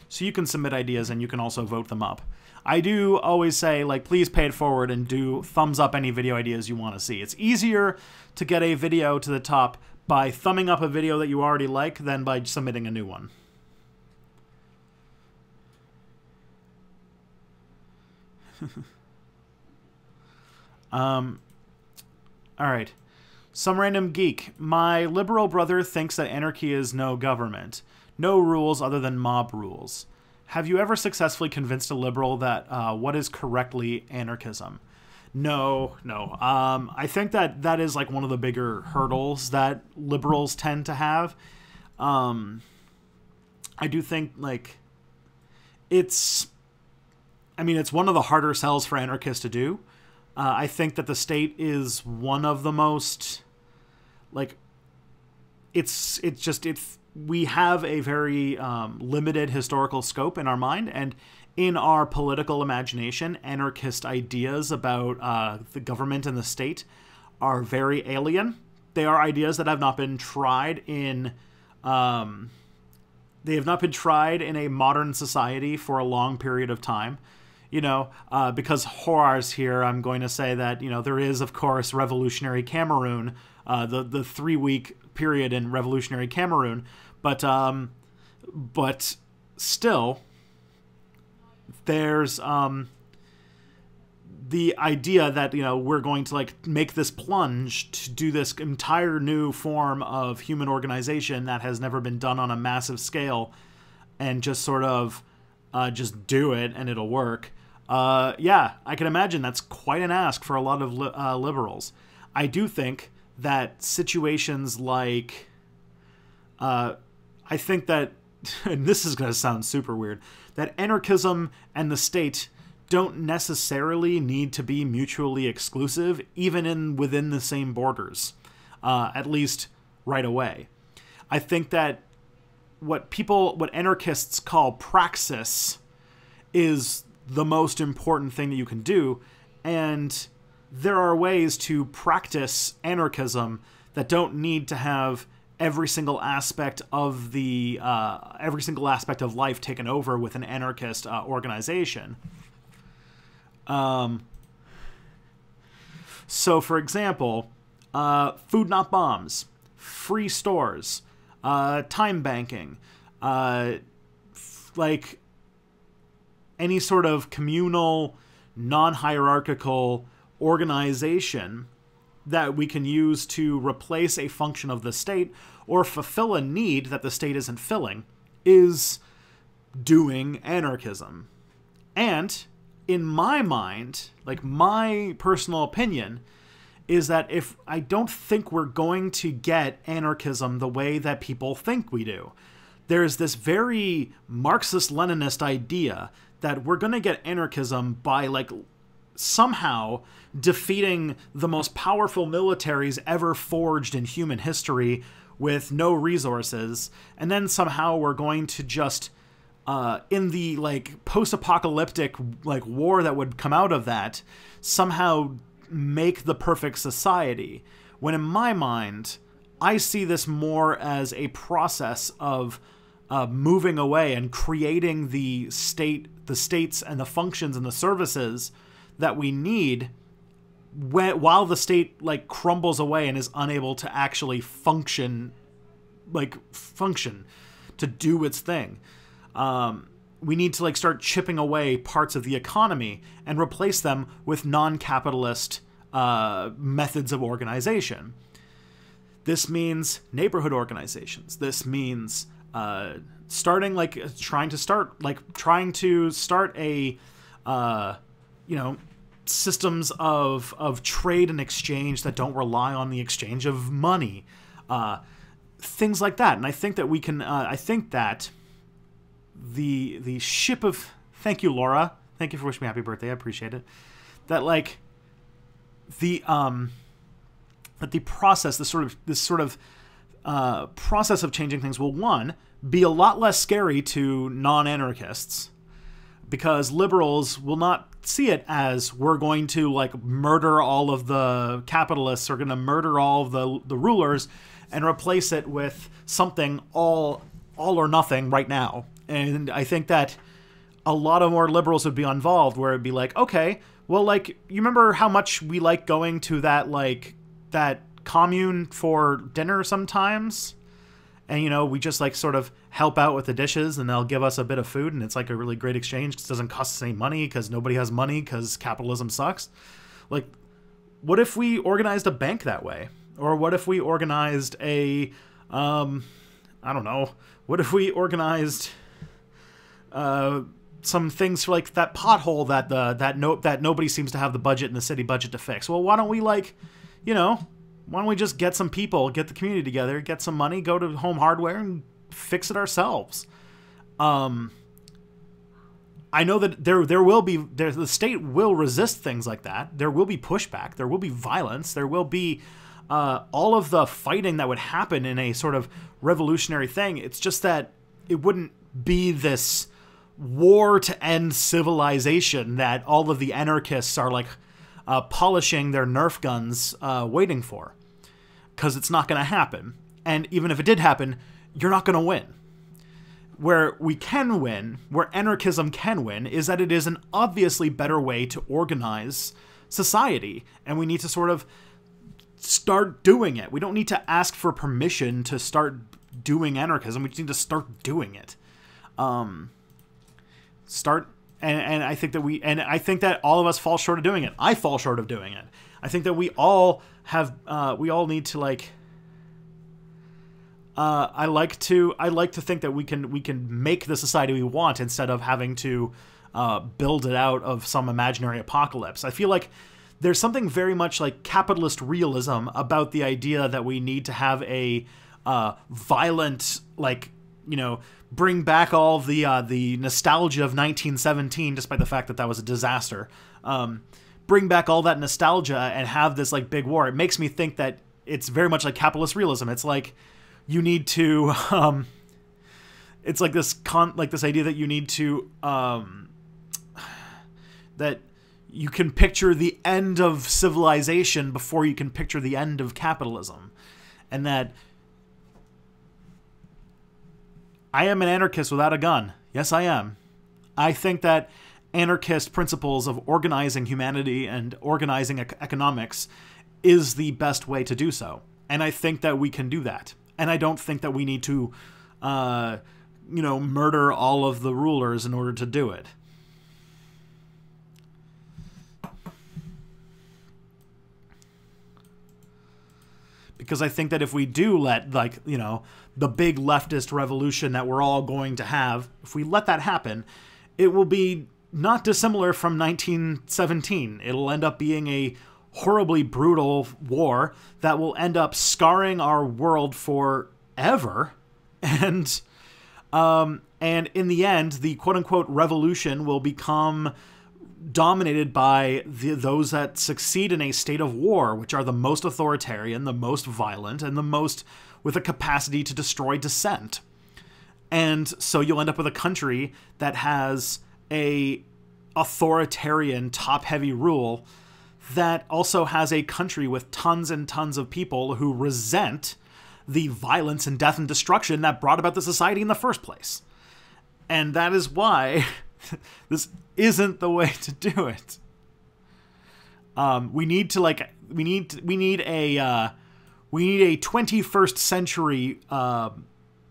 So you can submit ideas and you can also vote them up. I do always say, like, please pay it forward and do thumbs up any video ideas you want to see. It's easier to get a video to the top by thumbing up a video that you already like than by submitting a new one. All right. Some random geek. My liberal brother thinks that anarchy is no government. No rules other than mob rules. Have you ever successfully convinced a liberal that what is correctly anarchism? No. I think that is like one of the bigger hurdles that liberals tend to have. I do think like it's one of the harder sells for anarchists to do. I think that the state is one of the most like we have a very limited historical scope in our mind, and in our political imagination, anarchist ideas about the government and the state are very alien. They are ideas that have not been tried in a modern society for a long period of time. You know, because horrors here, I'm going to say that, you know, there is, of course, Revolutionary Cameroon, the 3-week period in Revolutionary Cameroon, but still, there's the idea that, you know, we're going to, like, make this plunge to do this entire new form of human organization that has never been done on a massive scale and just sort of just do it and it'll work. Yeah, I can imagine that's quite an ask for a lot of liberals. I do think that situations like, I think that, and this is going to sound super weird, that anarchism and the state don't necessarily need to be mutually exclusive, even within the same borders, at least right away. I think that what anarchists call praxis is the most important thing that you can do, and there are ways to practice anarchism that don't need to have every single aspect of life taken over with an anarchist organization. So, for example, food not bombs, free stores, time banking, like any sort of communal, non-hierarchical organization that we can use to replace a function of the state or fulfill a need that the state isn't filling is doing anarchism. And in my mind, like my personal opinion, is that I don't think we're going to get anarchism the way that people think we do. There's this very Marxist-Leninist idea that we're going to get anarchism by, like, somehow defeating the most powerful militaries ever forged in human history with no resources, and then somehow we're going to just, in the, like, post-apocalyptic, like, war that would come out of that, somehow make the perfect society. When in my mind, I see this more as a process of moving away and creating the states and the functions and the services that we need while the state, like, crumbles away and is unable to actually function to do its thing. We need to, like, start chipping away parts of the economy and replace them with non-capitalist methods of organization. This means neighborhood organizations. This means trying to start a systems of trade and exchange that don't rely on the exchange of money, things like that. And I think that we can. I think that the ship of. Thank you, Laura. Thank you for wishing me happy birthday. I appreciate it. That the process, this sort of process of changing things will, one, be a lot less scary to non-anarchists, because liberals will not see it as we're going to murder all of the capitalists, or going to murder all of the rulers, and replace it with something all or nothing right now. And I think that a lot of more liberals would be involved, where it'd be like, okay, well, you remember how much we like going to that commune for dinner sometimes? And, we just sort of help out with the dishes, and they'll give us a bit of food, and it's a really great exchange because it doesn't cost us any money, because nobody has money, because capitalism sucks. What if we organized a bank that way? Or what if we organized a, I don't know, what if we organized some things for that pothole that nobody seems to have the budget in the city budget to fix? Well, why don't we why don't we just get some people, get the community together, get some money, go to Home Hardware and fix it ourselves? I know that the state will resist things like that. There will be pushback. There will be violence. There will be all of the fighting that would happen in a sort of revolutionary thing. It's just that it wouldn't be this war to end civilization that all of the anarchists are polishing their Nerf guns waiting for, because it's not going to happen. And even if it did happen, you're not going to win. Where we can win, where anarchism can win, is that it is an obviously better way to organize society, and we need to sort of start doing it. We don't need to ask for permission to start doing anarchism. We just need to start doing it. I think that all of us fall short of doing it. I fall short of doing it. I think that we all need to I like to think that we can make the society we want, instead of having to build it out of some imaginary apocalypse. I feel like there's something very much like capitalist realism about the idea that we need to have a violent, bring back all the nostalgia of 1917, despite the fact that was a disaster. Bring back all that nostalgia and have this big war. It makes me think that it's very much like capitalist realism. It's you need to it's this idea that you need to that you can picture the end of civilization before you can picture the end of capitalism. And that I am an anarchist without a gun. Yes, I am. I think that anarchist principles of organizing humanity and organizing economics is the best way to do so. And I think that we can do that. And I don't think that we need to, murder all of the rulers in order to do it. Because I think that if we do let, the big leftist revolution that we're all going to have, if we let that happen, it will be not dissimilar from 1917. It'll end up being a horribly brutal war that will end up scarring our world forever. And in the end, the quote-unquote revolution will become dominated by those that succeed in a state of war, which are the most authoritarian, the most violent, and the most with a capacity to destroy dissent. And so you'll end up with a country that has a authoritarian, top-heavy rule that also has a country with tons and tons of people who resent the violence and death and destruction that brought about the society in the first place. And that is why this isn't the way to do it. We need a 21st century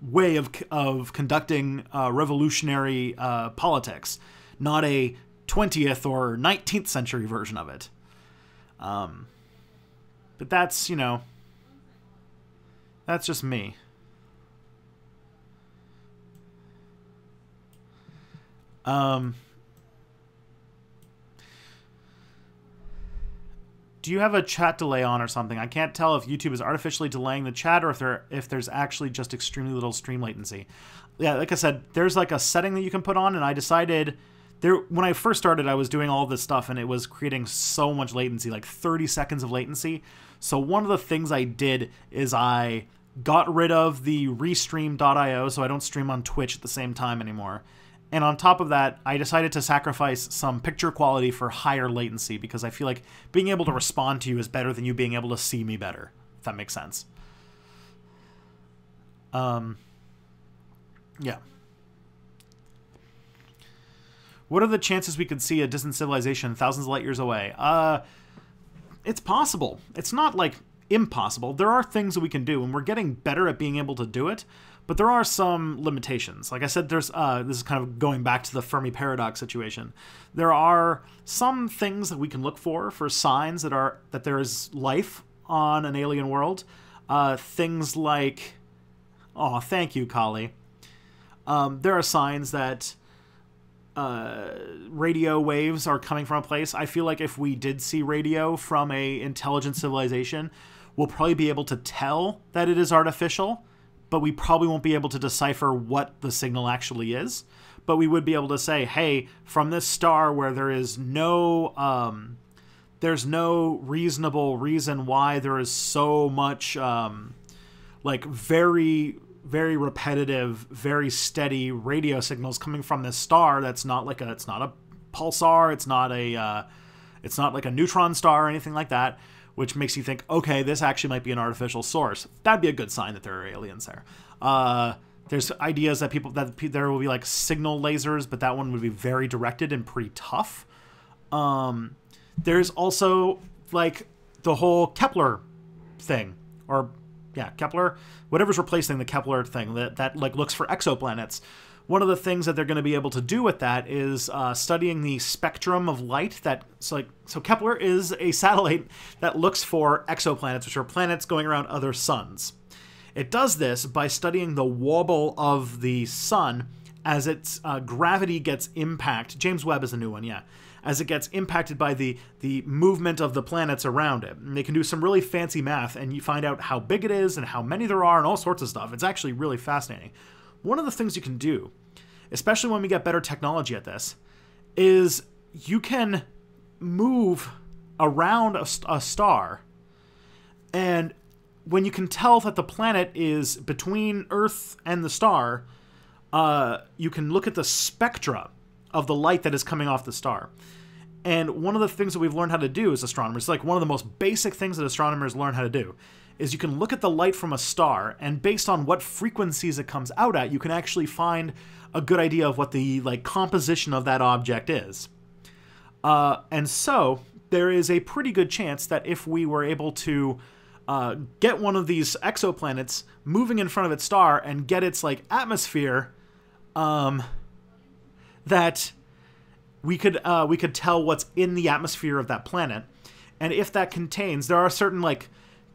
way of conducting revolutionary politics, not a 20th or 19th century version of it. But that's, you know, that's just me. Do you have a chat delay on or something? I can't tell if YouTube is artificially delaying the chat or if there's actually just extremely little stream latency. Yeah, like I said, there's like a setting that you can put on, and I decided when I first started, I was doing all this stuff, and it was creating so much latency, like 30 seconds of latency. So one of the things I did is I got rid of the restream.io, so I don't stream on Twitch at the same time anymore. And on top of that, I decided to sacrifice some picture quality for higher latency because I feel like being able to respond to you is better than you being able to see me better, if that makes sense. Yeah. What are the chances we could see a distant civilization thousands of light years away? It's possible. It's not, like, impossible. There are things that we can do, and we're getting better at being able to do it. But there are some limitations. Like I said, there's this is kind of going back to the Fermi paradox situation. There are some things that we can look for signs that there is life on an alien world. Things like, oh, thank you, Kali. There are signs that radio waves are coming from a place. I feel like if we did see radio from a intelligent civilization, we'll probably be able to tell that it is artificial, but we probably won't be able to decipher what the signal actually is. But we would be able to say, hey, from this star where there's no reasonable reason why there is so much like very, very repetitive, very steady radio signals coming from this star. It's not a pulsar. It's not like a neutron star or anything like that, which makes you think, okay, this actually might be an artificial source. That'd be a good sign that there are aliens there. There's ideas that there will be like signal lasers, but that one would be very directed and pretty tough. There's also like the whole Kepler thing, Kepler, whatever's replacing the Kepler thing that like looks for exoplanets. One of the things that they're going to be able to do with that is studying the spectrum of light. So Kepler is a satellite that looks for exoplanets, which are planets going around other suns. It does this by studying the wobble of the sun as its gravity gets impacted. James Webb is a new one, yeah. As it gets impacted by the movement of the planets around it. And they can do some really fancy math, and you find out how big it is and how many there are and all sorts of stuff. It's actually really fascinating. One of the things you can do, especially when we get better technology at this, is you can move around a star, and when you can tell that the planet is between Earth and the star, you can look at the spectra of the light that is coming off the star. And one of the things that we've learned how to do as astronomers, like one of the most basic things that astronomers learn how to do, is you can look at the light from a star, and based on what frequencies it comes out at, you can actually find a good idea of what the composition of that object is. And so there is a pretty good chance that if we were able to get one of these exoplanets moving in front of its star and get its atmosphere, that we could tell what's in the atmosphere of that planet. And if that contains, there are certain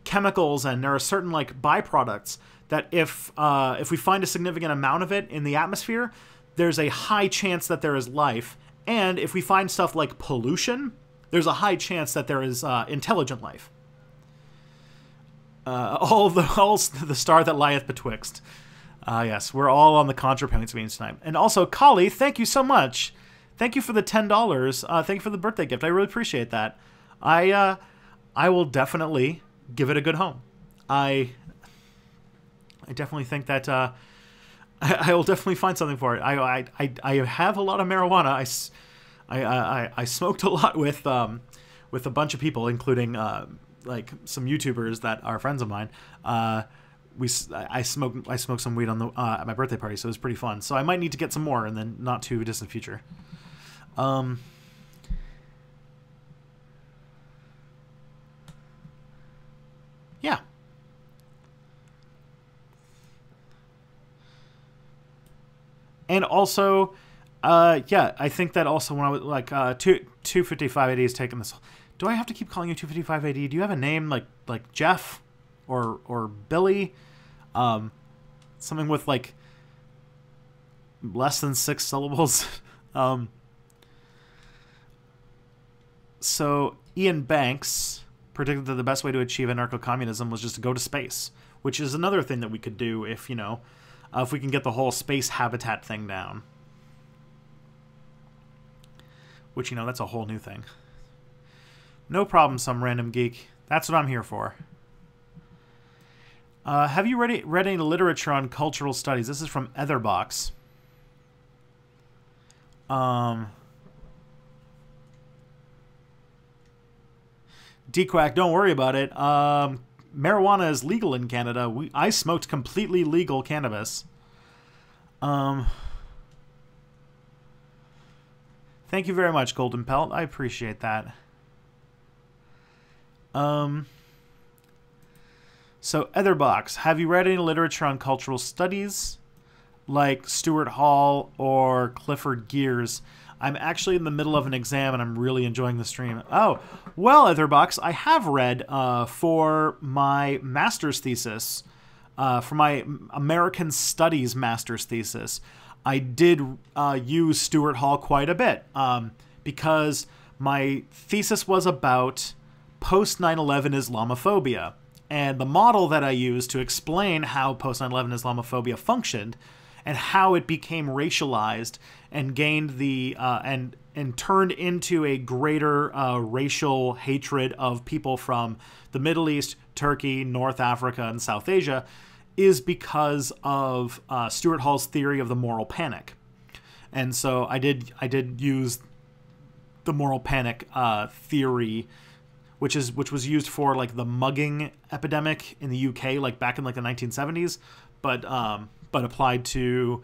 chemicals and there are certain byproducts that if we find a significant amount of it in the atmosphere, there's a high chance that there is life. And if we find stuff like pollution, there's a high chance that there is intelligent life. All the star that lieth betwixt. Yes, we're all on the ContraPoints means tonight. And also, Kali, thank you so much. Thank you for the $10. Thank you for the birthday gift. I really appreciate that. I will definitely give it a good home. I definitely think that I will definitely find something for it. I have a lot of marijuana. I smoked a lot with a bunch of people, including some YouTubers that are friends of mine. I smoked some weed on at my birthday party, so it was pretty fun. So I might need to get some more in the not too distant future. Yeah. And also, I think that also when I was 255 AD is taking this Do I have to keep calling you 255 AD? Do you have a name like Jeff or Billy? Something with like less than 6 syllables. So Ian Banks predicted that the best way to achieve anarcho-communism was just to go to space, which is another thing that we could do if, you know, if we can get the whole space habitat thing down. Which, you know, that's a whole new thing. No problem, some random geek. That's what I'm here for. Have you read any literature on cultural studies? This is from Etherbox. D-Quack, don't worry about it. Marijuana is legal in Canada. I smoked completely legal cannabis. Thank you very much, Golden Pelt. I appreciate that. So, Etherbox, have you read any literature on cultural studies? Like Stuart Hall or Clifford Geer's? I'm actually in the middle of an exam and I'm really enjoying the stream. Oh, well, Etherbox, I have read for my master's thesis, for my American Studies master's thesis, I did use Stuart Hall quite a bit because my thesis was about post-9/11 Islamophobia. And the model that I used to explain how post-9/11 Islamophobia functioned and how it became racialized and gained the and turned into a greater racial hatred of people from the Middle East, Turkey, North Africa, and South Asia is because of Stuart Hall's theory of the moral panic. And so I did use the moral panic theory, which was used for like the mugging epidemic in the UK, like back in like the 1970s, but applied to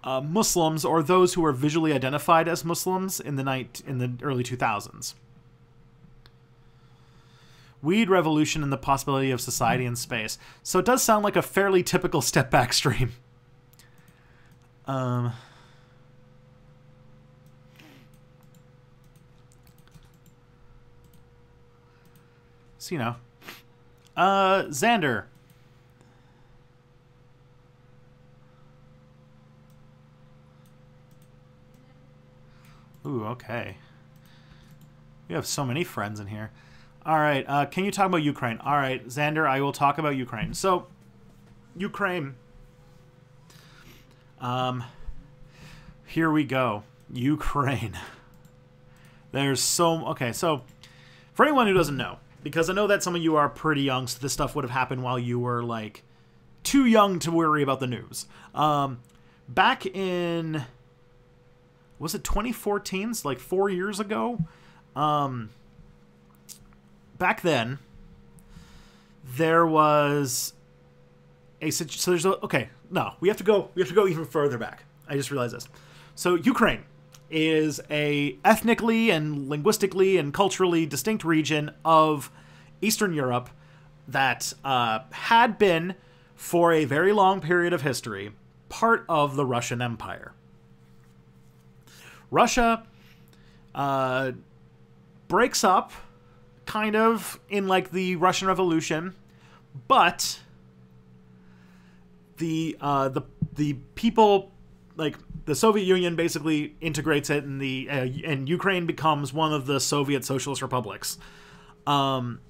Muslims or those who were visually identified as Muslims in the early 2000s. Weed revolution and the possibility of society in space. So it does sound like a fairly typical Step Back stream. So, you know. Xander. Ooh, okay. You have so many friends in here. All right, can you talk about Ukraine? All right, Xander, I will talk about Ukraine. So, Ukraine. Here we go. Ukraine. There's so... Okay, so, for anyone who doesn't know, because I know that some of you are pretty young, so this stuff would have happened while you were, like, too young to worry about the news. Back in... Was it 2014? It's like 4 years ago? Back then, there was a... So there's a... Okay, no. We have to go even further back. I just realized this. So Ukraine is a ethnically and linguistically and culturally distinct region of Eastern Europe that had been, for a very long period of history, part of the Russian Empire. Russia breaks up, kind of, in like the Russian Revolution, but the people, like the Soviet Union, basically integrates it, and and Ukraine becomes one of the Soviet Socialist republics. And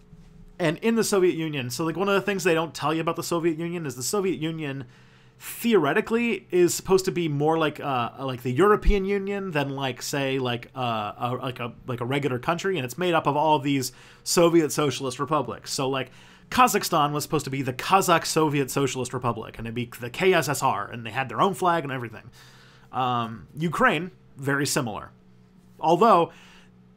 in the Soviet Union, so like one of the things they don't tell you about the Soviet Union is the Soviet Union theoretically is supposed to be more like the European Union than like say like a regular country, and it's made up of all of these Soviet Socialist republics. So like Kazakhstan was supposed to be the Kazakh Soviet Socialist Republic, and it'd be the KSSR, and they had their own flag and everything. Ukraine, very similar. Although,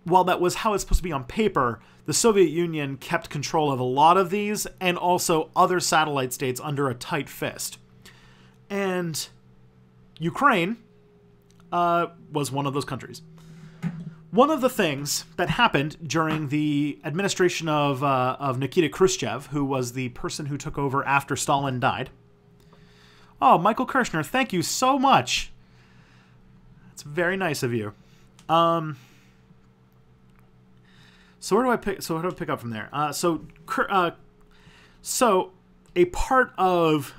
while that was how it's supposed to be on paper, the Soviet Union kept control of a lot of these and also other satellite states under a tight fist. And Ukraine was one of those countries. One of the things that happened during the administration of Nikita Khrushchev, who was the person who took over after Stalin died. Oh, Michael Kirshner, thank you so much. That's very nice of you. So where do I pick? So how do I pick up from there? So a part of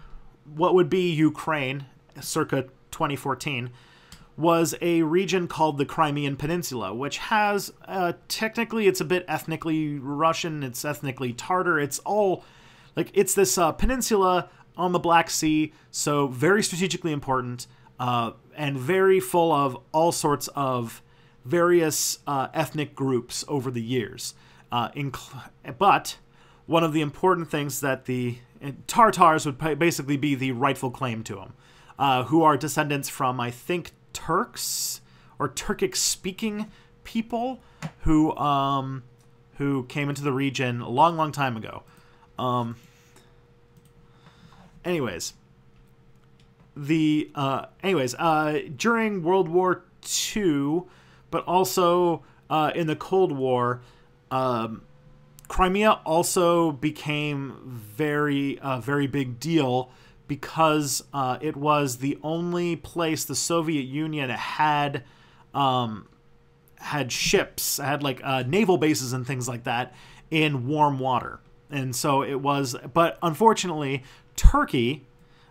what would be Ukraine, circa 2014, was a region called the Crimean Peninsula, which has technically it's a bit ethnically Russian, it's ethnically Tatar, it's all like it's this peninsula on the Black Sea, so very strategically important and very full of all sorts of various ethnic groups over the years. But one of the important things that the Tartars would basically be the rightful claim to them, who are descendants from, I think, Turks or Turkic-speaking people who came into the region a long, long time ago. During World War II, but also in the Cold War, Crimea also became very big deal because it was the only place the Soviet Union had ships, had like naval bases and things like that in warm water. And so it was, but unfortunately, Turkey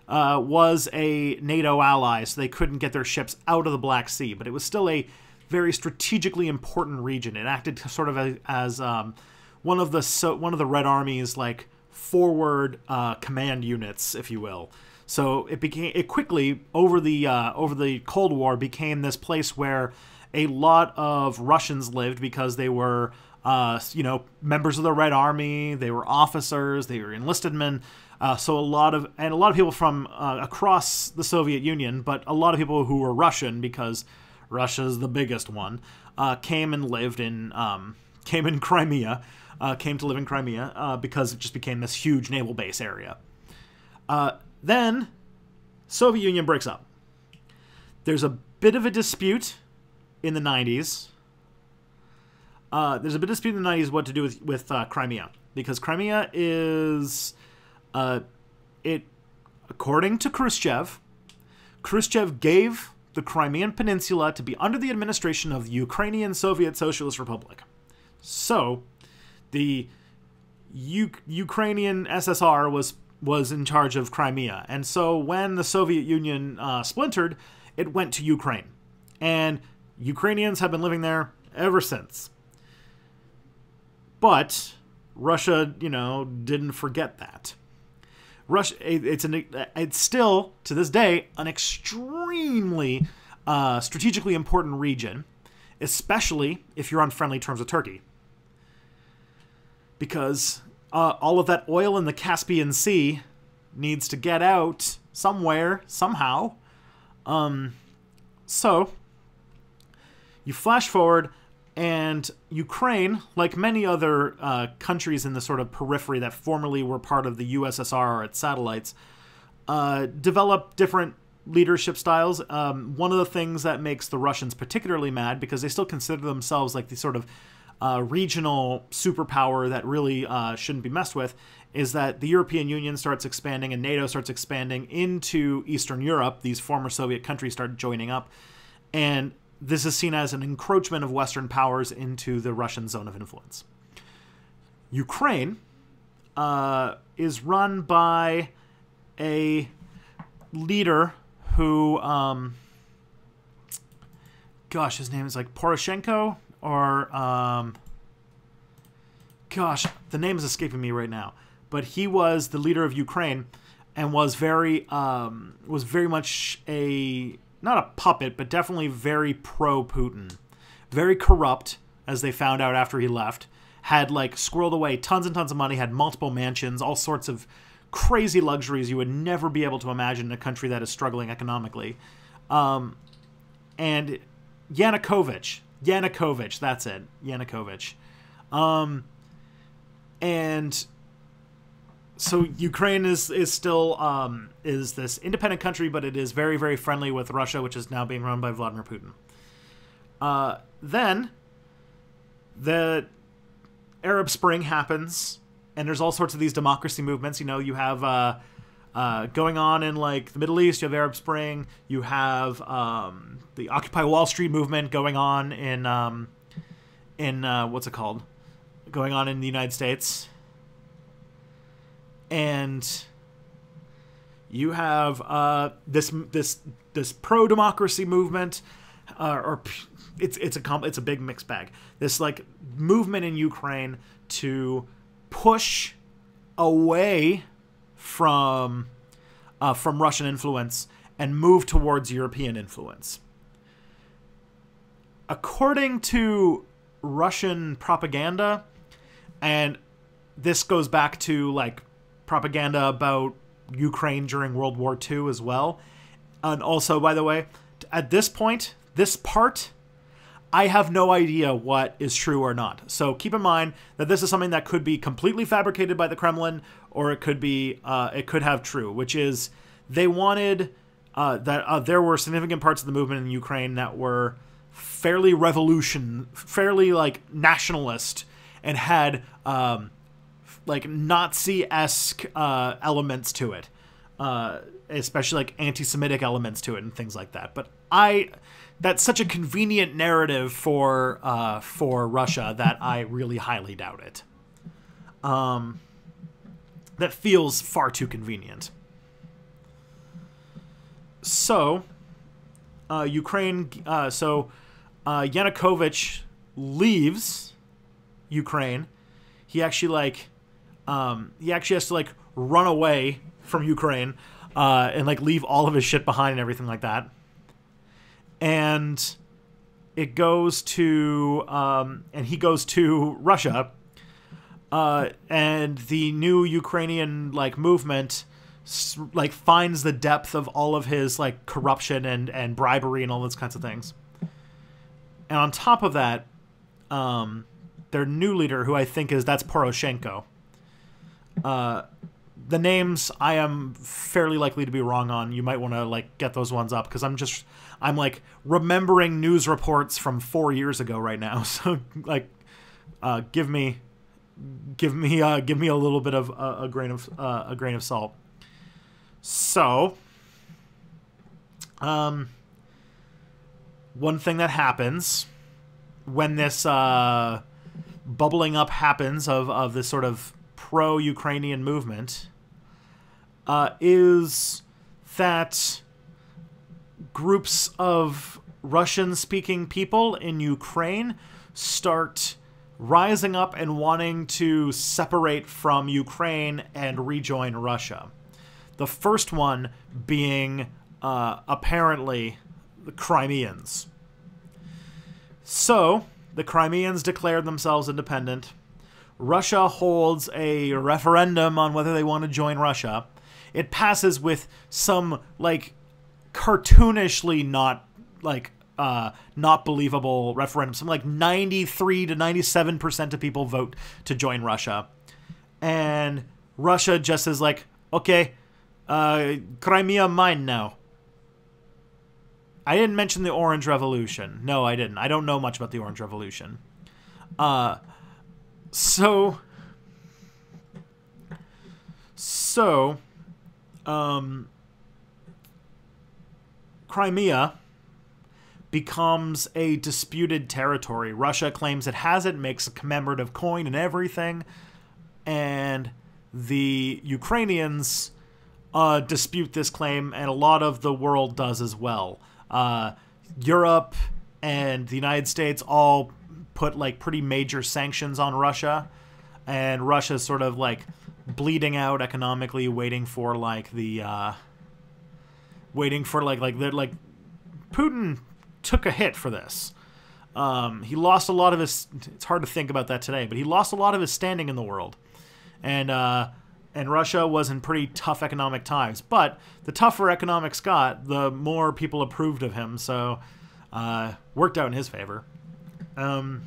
was a NATO ally, so they couldn't get their ships out of the Black Sea. But it was still a very strategically important region. It acted sort of as one of the Red Army's like forward command units, if you will. So it quickly over the Cold War became this place where a lot of Russians lived because they were members of the Red Army, they were officers, they were enlisted men. So a lot of people from across the Soviet Union, but a lot of people who were Russian, because Russia's the biggest one, came to live in Crimea, because it just became this huge naval base area. Then Soviet Union breaks up. There's a bit of a dispute in the 90s. What to do with Crimea, because Crimea is according to Khrushchev gave the Crimean Peninsula to be under the administration of the Ukrainian Soviet Socialist Republic. So the Ukrainian SSR was in charge of Crimea, and so when the Soviet Union splintered, it went to Ukraine, and Ukrainians have been living there ever since. But Russia, didn't forget that. Russia, it's still, to this day, an extremely strategically important region, especially if you're on friendly terms with Turkey. Because all of that oil in the Caspian Sea needs to get out somewhere, somehow. So, you flash forward, and Ukraine, like many other countries in the sort of periphery that formerly were part of the USSR or its satellites, developed different leadership styles. One of the things that makes the Russians particularly mad, because they still consider themselves like the sort of regional superpower that really shouldn't be messed with, is that the European Union starts expanding and NATO starts expanding into Eastern Europe. These former Soviet countries start joining up, and this is seen as an encroachment of Western powers into the Russian zone of influence. Ukraine is run by a leader who, his name is like Poroshenko, or, the name is escaping me right now. But he was the leader of Ukraine and was very much not a puppet, but definitely very pro-Putin. Very corrupt, as they found out after he left. Had, like, squirreled away tons and tons of money, had multiple mansions, all sorts of crazy luxuries you would never be able to imagine in a country that is struggling economically. And Yanukovych, that's it. Yanukovych. And so Ukraine is still is this independent country, but it is very, very friendly with Russia, which is now being run by Vladimir Putin. Then the Arab Spring happens, and there's all sorts of these democracy movements. You have going on in like the Middle East. You have Arab Spring. You have the Occupy Wall Street movement going on in what's it called? going on in the United States. And you have this pro-democracy movement, it's a big mixed bag. This like movement in Ukraine to push away from Russian influence and move towards European influence. According to Russian propaganda, and this goes back to like propaganda about Ukraine during World War II as well. And also, by the way, at this point, this part, I have no idea what is true or not. So keep in mind that this is something that could be completely fabricated by the Kremlin, or it could be, it could have true, which is they wanted that there were significant parts of the movement in Ukraine that were fairly like nationalist, and had like Nazi-esque elements to it, especially like anti-Semitic elements to it and things like that. But that's such a convenient narrative for Russia that I really highly doubt it. That feels far too convenient. So, Ukraine. Yanukovych leaves Ukraine. He actually has to like run away from Ukraine and like leave all of his shit behind and everything like that. And it goes to and he goes to Russia, and the new Ukrainian like movement like finds the depth of all of his like corruption and bribery and all those kinds of things. And on top of that, their new leader, who I think that's Poroshenko. The names I am fairly likely to be wrong on. You might want to like get those ones up, because I'm like remembering news reports from 4 years ago right now. So like, give me a little bit of a grain of salt. So, one thing that happens when this bubbling up happens of this sort of pro-Ukrainian movement is that groups of Russian-speaking people in Ukraine start rising up and wanting to separate from Ukraine and rejoin Russia. The first one being apparently the Crimeans. So, the Crimeans declared themselves independent. Russia holds a referendum on whether they want to join Russia. It passes with some, like, cartoonishly not believable referendum. Some, like, 93 to 97% of people vote to join Russia. And Russia just is like, okay, Crimea mine now. I didn't mention the Orange Revolution. No, I didn't. I don't know much about the Orange Revolution. So, Crimea becomes a disputed territory. Russia claims it has it, makes a commemorative coin and everything, and the Ukrainians dispute this claim, and a lot of the world does as well. Europe and the United States all put like pretty major sanctions on Russia, and Russia's sort of like bleeding out economically, waiting for Putin took a hit for this. He lost a lot of his. It's hard to think about that today, but he lost a lot of his standing in the world, and Russia was in pretty tough economic times. But the tougher economics got, the more people approved of him, so worked out in his favor. And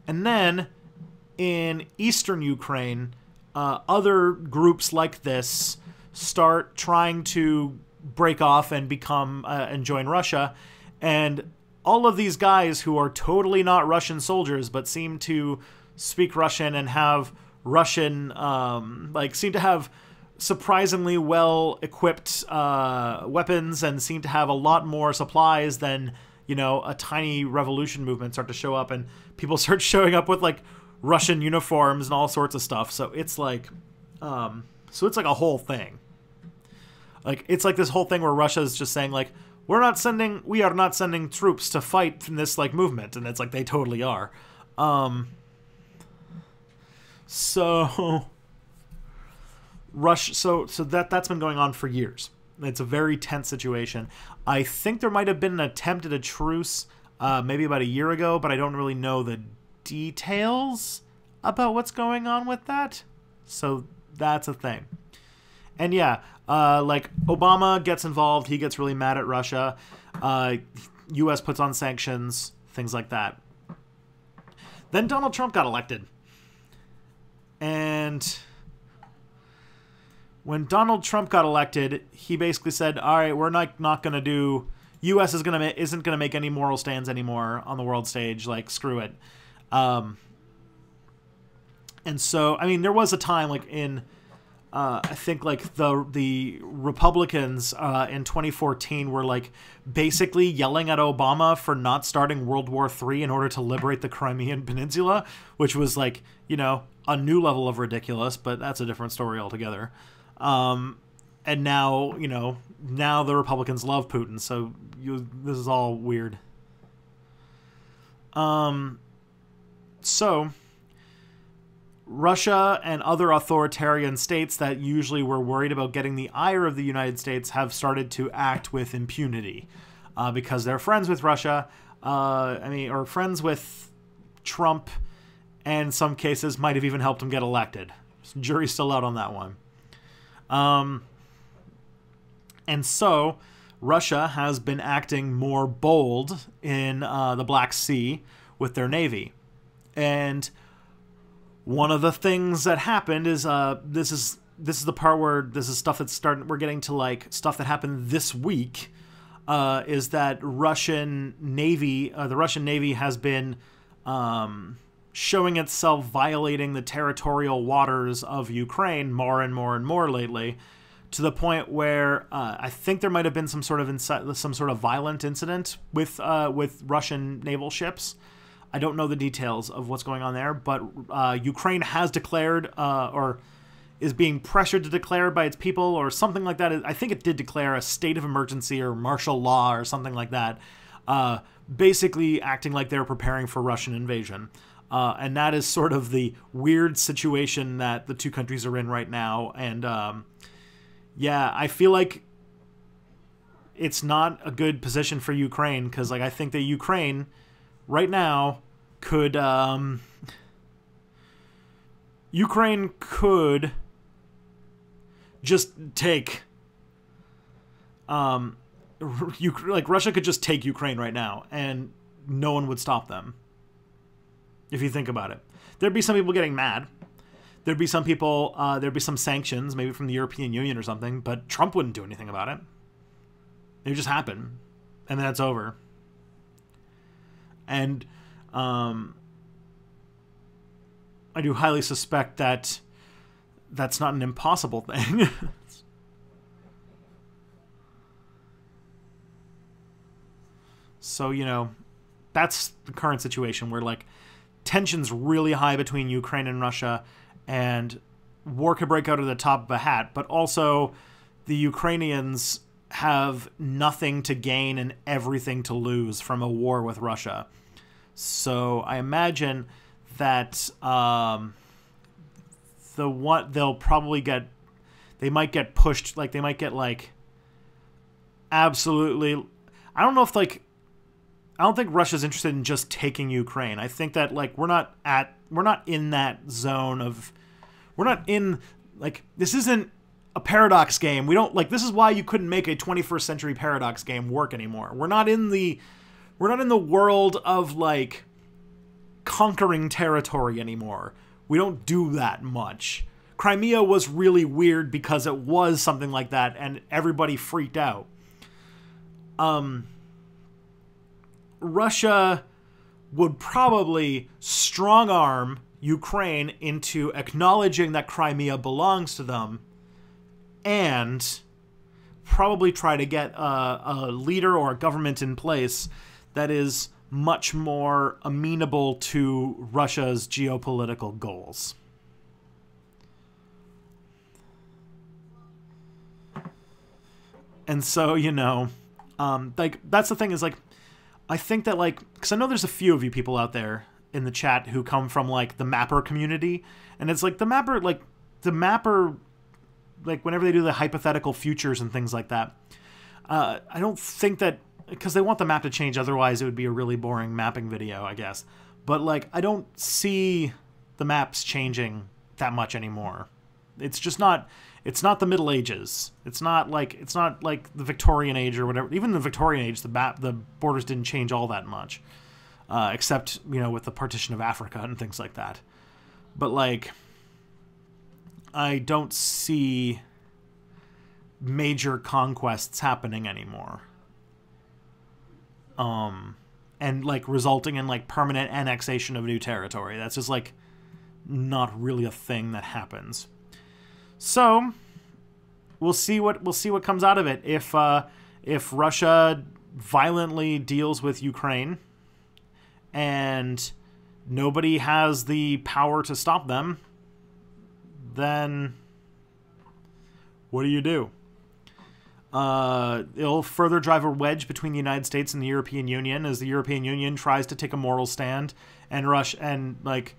then in eastern Ukraine, other groups like this start trying to break off and become and join Russia, and all of these guys who are totally not Russian soldiers but seem to speak Russian and have Russian seem to have surprisingly well equipped weapons and seem to have a lot more supplies than you know, a tiny revolution movement start to show up, and people start showing up with like Russian uniforms and all sorts of stuff. So it's like, a whole thing. Like, it's like this whole thing where Russia's just saying like, we are not sending troops to fight in this like movement, and it's like they totally are. So that's been going on for years. It's a very tense situation. I think there might have been an attempt at a truce maybe about a year ago, but I don't really know the details about what's going on with that. So that's a thing. And yeah, like Obama gets involved. He gets really mad at Russia. U.S. puts on sanctions, things like that. Then Donald Trump got elected. And when Donald Trump got elected, he basically said, all right, we're not going to do... U.S. isn't going to make any moral stands anymore on the world stage. Like, screw it. And so, I mean, there was a time, like, in... I think like the Republicans in 2014 were like basically yelling at Obama for not starting World War III in order to liberate the Crimean Peninsula, which was like, you know, a new level of ridiculous, but that's a different story altogether. And now, you know, now the Republicans love Putin, so this is all weird. So Russia and other authoritarian states that usually were worried about getting the ire of the United States have started to act with impunity because they're friends with Russia, or friends with Trump, and in some cases might have even helped him get elected. Jury's still out on that one. And so Russia has been acting more bold in the Black Sea with their navy. And one of the things that happened is this is the part where this is stuff that's starting. We're getting to like stuff that happened this week. Is that the Russian Navy has been showing itself violating the territorial waters of Ukraine more and more and more lately, to the point where I think there might have been some sort of violent incident with Russian naval ships. I don't know the details of what's going on there, but Ukraine has declared or is being pressured to declare by its people or something like that. I think it did declare a state of emergency or martial law or something like that, basically acting like they're preparing for Russian invasion. And that is sort of the weird situation that the two countries are in right now. And yeah, I feel like it's not a good position for Ukraine because like I think that Ukraine right now could Ukraine could just take like Russia could just take Ukraine right now and no one would stop them. If you think about it, there'd be some people getting mad. There'd be some people, there'd be some sanctions, maybe from the European Union or something, but Trump wouldn't do anything about it. It would just happen, and then it's over. And I do highly suspect that that's not an impossible thing. So, you know, that's the current situation where, like, tension's really high between Ukraine and Russia, and war could break out of the top of a hat, but also the Ukrainians have nothing to gain and everything to lose from a war with Russia. So I imagine that they might get pushed, like they might get like absolutely. I don't think Russia's interested in just taking Ukraine. I think that like we're not in that zone of, we're not in, like, this isn't a Paradox game. We don't, like, this is why you couldn't make a 21st century Paradox game work anymore. We're not in the world of like conquering territory anymore. We don't do that much. Crimea was really weird because it was something like that and everybody freaked out. Russia would probably strong-arm Ukraine into acknowledging that Crimea belongs to them and probably try to get a leader or a government in place that is much more amenable to Russia's geopolitical goals. And so, you know, like, that's the thing is, like, I think that, like, because I know there's a few of you people out there in the chat who come from, like, the mapper community, and it's like the mapper, like, whenever they do the hypothetical futures and things like that, I don't think that, because they want the map to change, otherwise it would be a really boring mapping video, I guess. But, like, I don't see the maps changing that much anymore. It's just not, it's not the Middle Ages. It's not like the Victorian Age or whatever. Even the Victorian Age, the borders didn't change all that much, except, you know, with the partition of Africa and things like that. But, like, I don't see major conquests happening anymore. And, like, resulting in, like, permanent annexation of new territory. That's just, like, not really a thing that happens. So, we'll see what comes out of it. If Russia violently deals with Ukraine and nobody has the power to stop them, then what do? It'll further drive a wedge between the United States and the European Union as the European Union tries to take a moral stand, and like,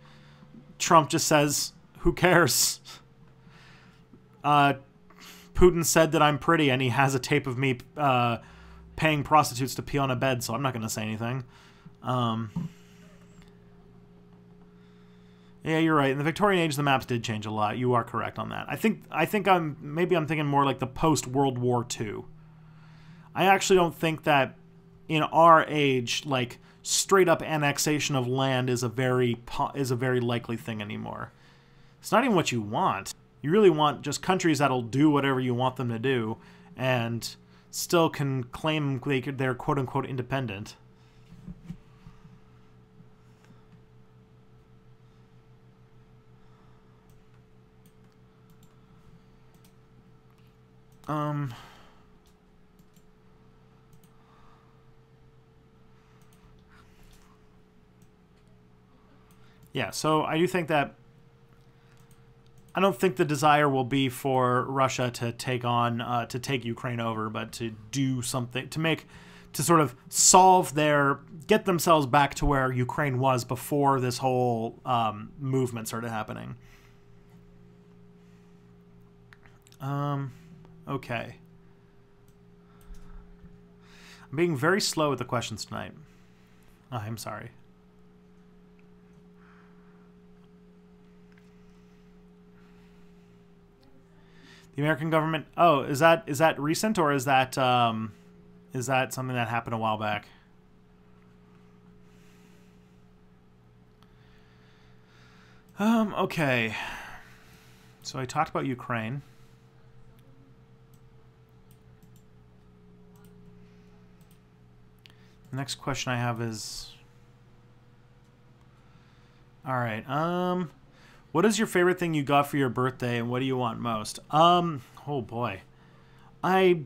Trump just says, "Who cares?" Putin said that I'm pretty, and he has a tape of me paying prostitutes to pee on a bed, so I'm not going to say anything. Yeah, you're right. In the Victorian Age, the maps did change a lot. You are correct on that. I think I'm thinking more like the post-World War II. I actually don't think that in our age, like, straight-up annexation of land is a very likely thing anymore. It's not even what you want. You really want just countries that'll do whatever you want them to do and still can claim they're quote-unquote independent. Yeah, so I do think that I don't think the desire will be for Russia to take Ukraine over, but to do something to sort of get themselves back to where Ukraine was before this whole movement started happening. Okay. I'm being very slow with the questions tonight. I'm sorry. The American government. Oh, is that recent, or is that something that happened a while back? Okay. So I talked about Ukraine. The next question I have is, all right. What is your favorite thing you got for your birthday, and what do you want most? Oh boy. I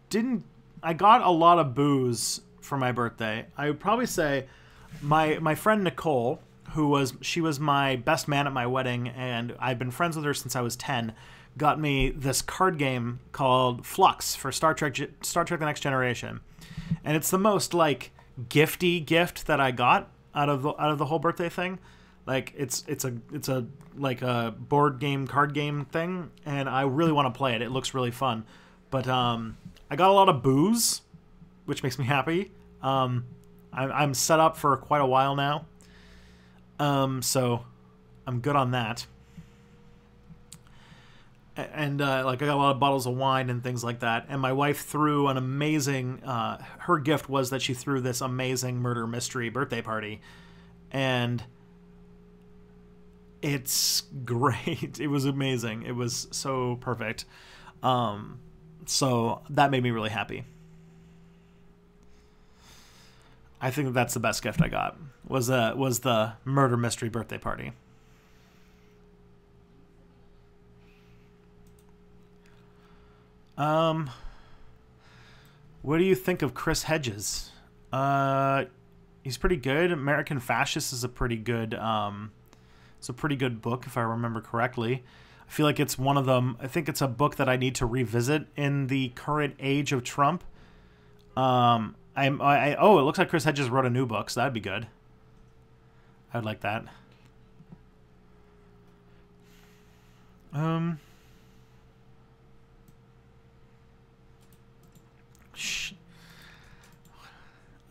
got a lot of booze for my birthday. I would probably say my friend Nicole, she was my best man at my wedding, and I've been friends with her since I was 10, got me this card game called Flux for Star Trek The Next Generation. And it's the most, like, gifty gift that I got out of the whole birthday thing. Like, it's a board game, card game thing, and I really want to play it. It looks really fun. But I got a lot of booze, which makes me happy. I'm set up for quite a while now. So I'm good on that. And like, I got a lot of bottles of wine and things like that. And my wife threw an amazing, her gift was that she threw this amazing murder mystery birthday party. And it's great. It was amazing. It was so perfect. So that made me really happy. I think that's the best gift I got, was the murder mystery birthday party. What do you think of Chris Hedges? He's pretty good. American Fascist is a pretty good book, if I remember correctly. I feel like it's one of them. I think it's a book that I need to revisit in the current age of Trump. Oh, it looks like Chris Hedges wrote a new book, so that'd be good. I'd like that. All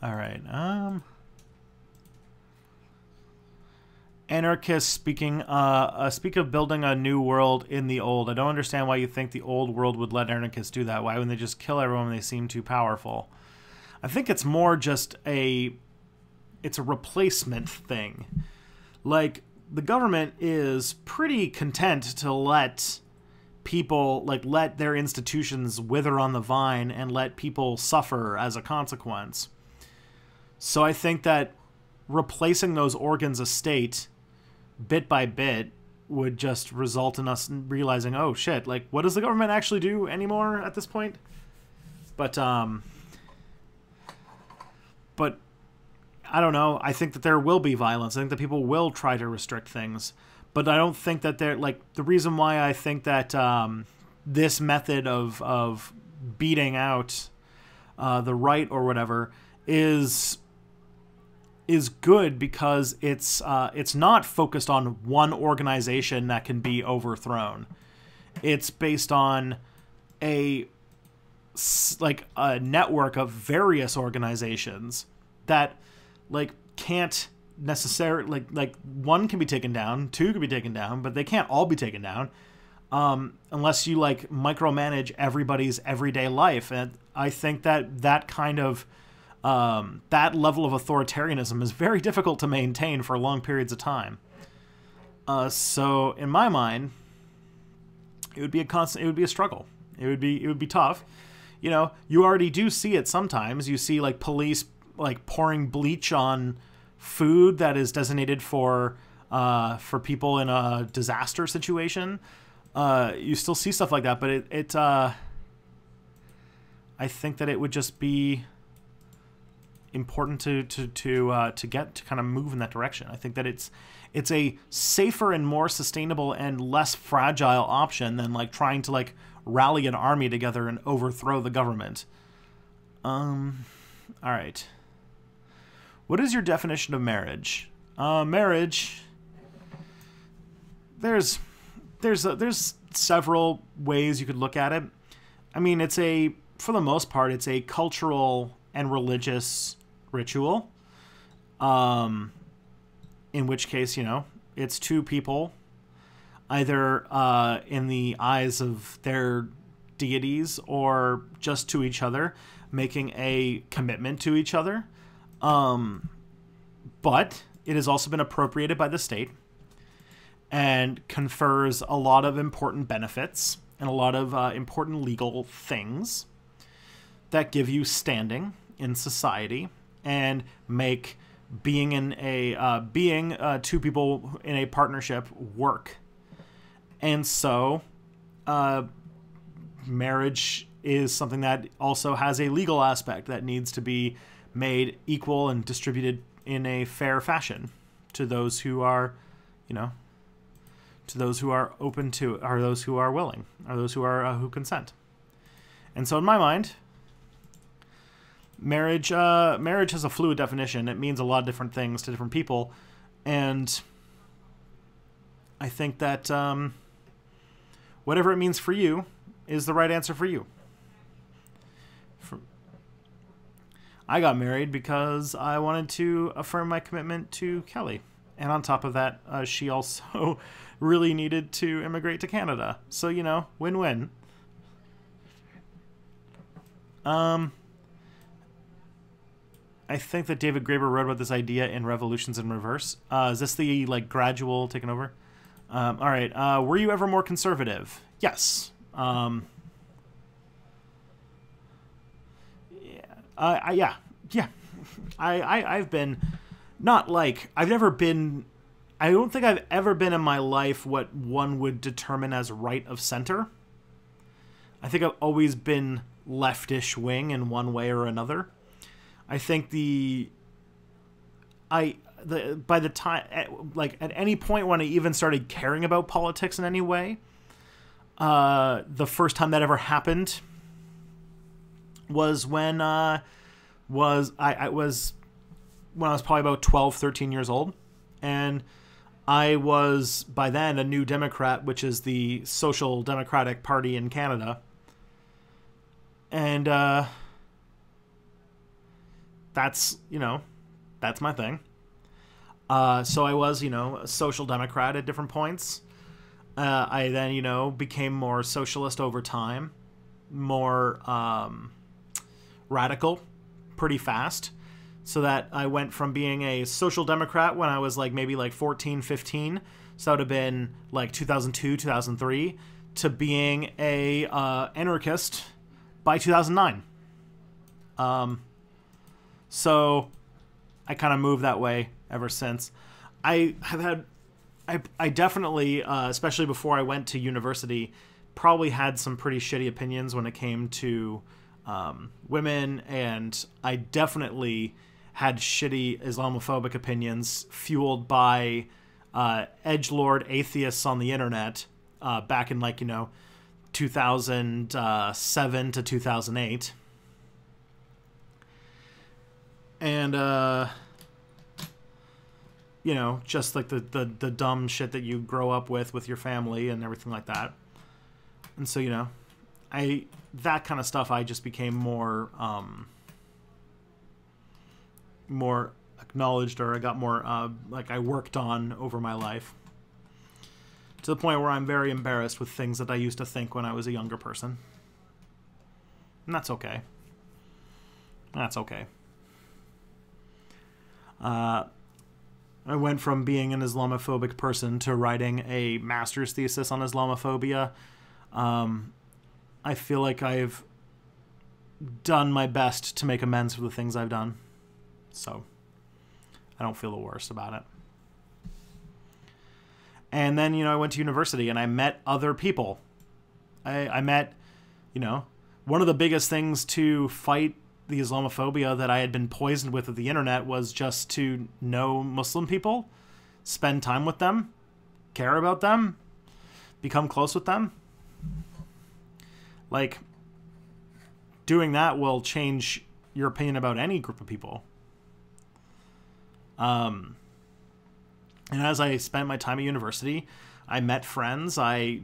right. Anarchists speak of building a new world in the old. I don't understand why you think the old world would let anarchists do that. Why wouldn't they just kill everyone when they seem too powerful? I think it's more just it's a replacement thing. Like, the government is pretty content to let people, let their institutions wither on the vine and let people suffer as a consequence. So I think that replacing those organs of state bit by bit would just result in us realizing, oh shit, what does the government actually do anymore at this point? But I don't know. I think that there will be violence. I think that people will try to restrict things. But I don't think that they're, the reason why I think that this method of beating out the right or whatever is good because it's not focused on one organization that can be overthrown. It's based on a network of various organizations that can't necessarily one can be taken down, two can be taken down, but they can't all be taken down unless you micromanage everybody's everyday life. And I think that kind of that level of authoritarianism is very difficult to maintain for long periods of time. So in my mind, it would be a struggle. It would be tough. You know, you already do see it sometimes. You see police pouring bleach on food that is designated for people in a disaster situation. You still see stuff like that, but I think that it would just be important to get to kind of move in that direction. I think that it's a safer and more sustainable and less fragile option than trying to rally an army together and overthrow the government. All right. What is your definition of marriage? Marriage. There's several ways you could look at it. I mean, for the most part, it's a cultural and religious ritual. In which case, it's two people, either in the eyes of their deities or just to each other, making a commitment to each other. But it has also been appropriated by the state and confers a lot of important benefits and a lot of important legal things that give you standing in society and make being two people in a partnership work. And so marriage is something that also has a legal aspect that needs to be made equal and distributed in a fair fashion to those who are, to those who are open to, or those who are willing, or those who consent. And so in my mind, marriage has a fluid definition. It means a lot of different things to different people. And I think that whatever it means for you is the right answer for you. I got married because I wanted to affirm my commitment to Kelly. And on top of that, she also really needed to immigrate to Canada. So, win-win. I think that David Graeber wrote about this idea in Revolutions in Reverse. Is this the, gradual taking over? All right. Were you ever more conservative? Yes. Yeah. I've been I've never been, I don't think I've ever been in my life what one would determine as right of center. I think I've always been leftish wing in one way or another. I think by the time, at any point when I even started caring about politics in any way, the first time that ever happened was when I was probably about 12, 13 years old, and I was by then a New Democrat, which is the Social Democratic Party in Canada, and that's my thing. So I was, a social democrat at different points. I then, became more socialist over time, more radical pretty fast. So that I went from being a social democrat when I was maybe 14, 15. So that would have been 2002, 2003, to being a anarchist by 2009. So I kind of moved that way ever since. I definitely, especially before I went to university, probably had some pretty shitty opinions when it came to women, and I definitely had shitty Islamophobic opinions fueled by edgelord atheists on the internet back in 2007 to 2008. And just the dumb shit that you grow up with your family and everything like that. And so that kind of stuff, I just became more acknowledged, or I got more I worked on over my life, to the point where I'm very embarrassed with things that I used to think when I was a younger person. And that's okay. I went from being an Islamophobic person to writing a master's thesis on Islamophobia. I feel like I've done my best to make amends for the things I've done. So I don't feel the worst about it. And then, I went to university and I met other people. I met, one of the biggest things to fight the Islamophobia that I had been poisoned with the internet was just to know Muslim people, spend time with them, care about them, become close with them. Doing that will change your opinion about any group of people. And as I spent my time at university, I met friends. I,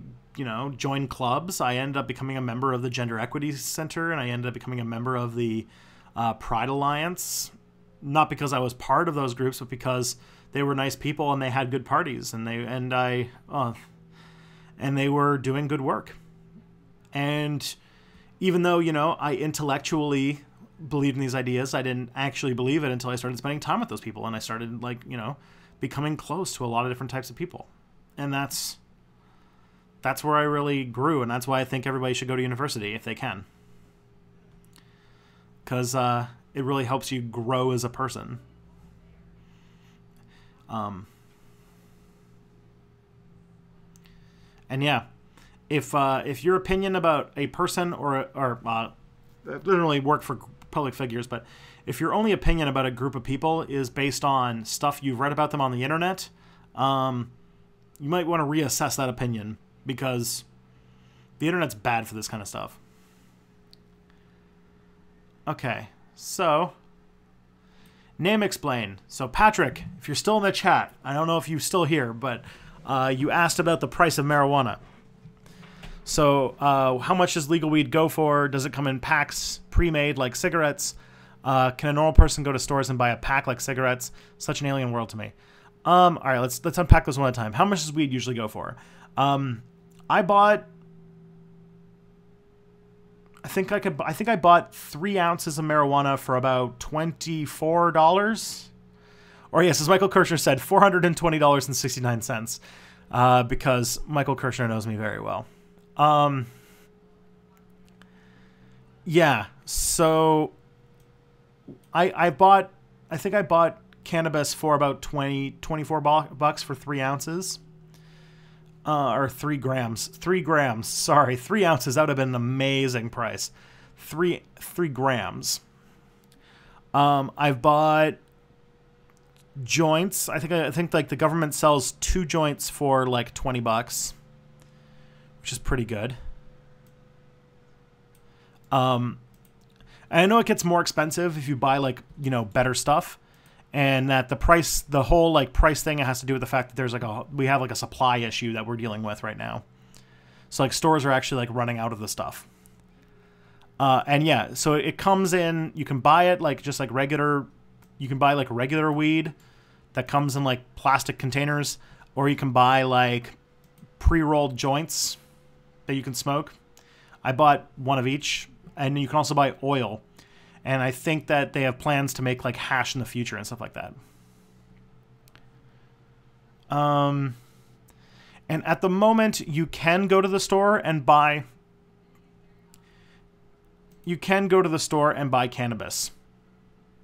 joined clubs. I ended up becoming a member of the Gender Equity Center, and I ended up becoming a member of the Pride Alliance. Not because I was part of those groups, but because they were nice people and they had good parties, and they were doing good work. And even though, I intellectually believed in these ideas, I didn't actually believe it until I started spending time with those people, and I started becoming close to a lot of different types of people. And that's where I really grew, and that's why I think everybody should go to university if they can. Because it really helps you grow as a person. And yeah, if your opinion about a person or literally work for public figures, but if your only opinion about a group of people is based on stuff you've read about them on the internet, you might want to reassess that opinion, because the internet's bad for this kind of stuff. Okay, so name explain. So Patrick, if you're still in the chat, I don't know if you're still here, but you asked about the price of marijuana. So how much does legal weed go for? Does it come in packs, pre-made like cigarettes? Can a normal person go to stores and buy a pack like cigarettes? Such an alien world to me. All right, let's unpack this one at a time. How much does weed usually go for? I think I bought 3 ounces of marijuana for about $24. Or yes, as Michael Kirshner said, $420.69. Because Michael Kirshner knows me very well. Yeah, so I think I bought cannabis for about $24 for 3 ounces. Or 3 grams. 3 grams. Sorry, 3 ounces. That would have been an amazing price. 3 grams. I've bought joints. I think like the government sells 2 joints for like $20, which is pretty good. And I know it gets more expensive if you buy like, you know, better stuff, and that the whole like price thing has to do with the fact that there's like we have like a supply issue that we're dealing with right now. So like stores are actually like running out of the stuff. And yeah, so it comes in, you can buy it like just like regular, you can buy like regular weed that comes in like plastic containers, or you can buy like pre-rolled joints that you can smoke. I bought one of each, and you can also buy oil. And I think that they have plans to make like hash in the future and stuff like that. And at the moment, you can go to the store and buy cannabis.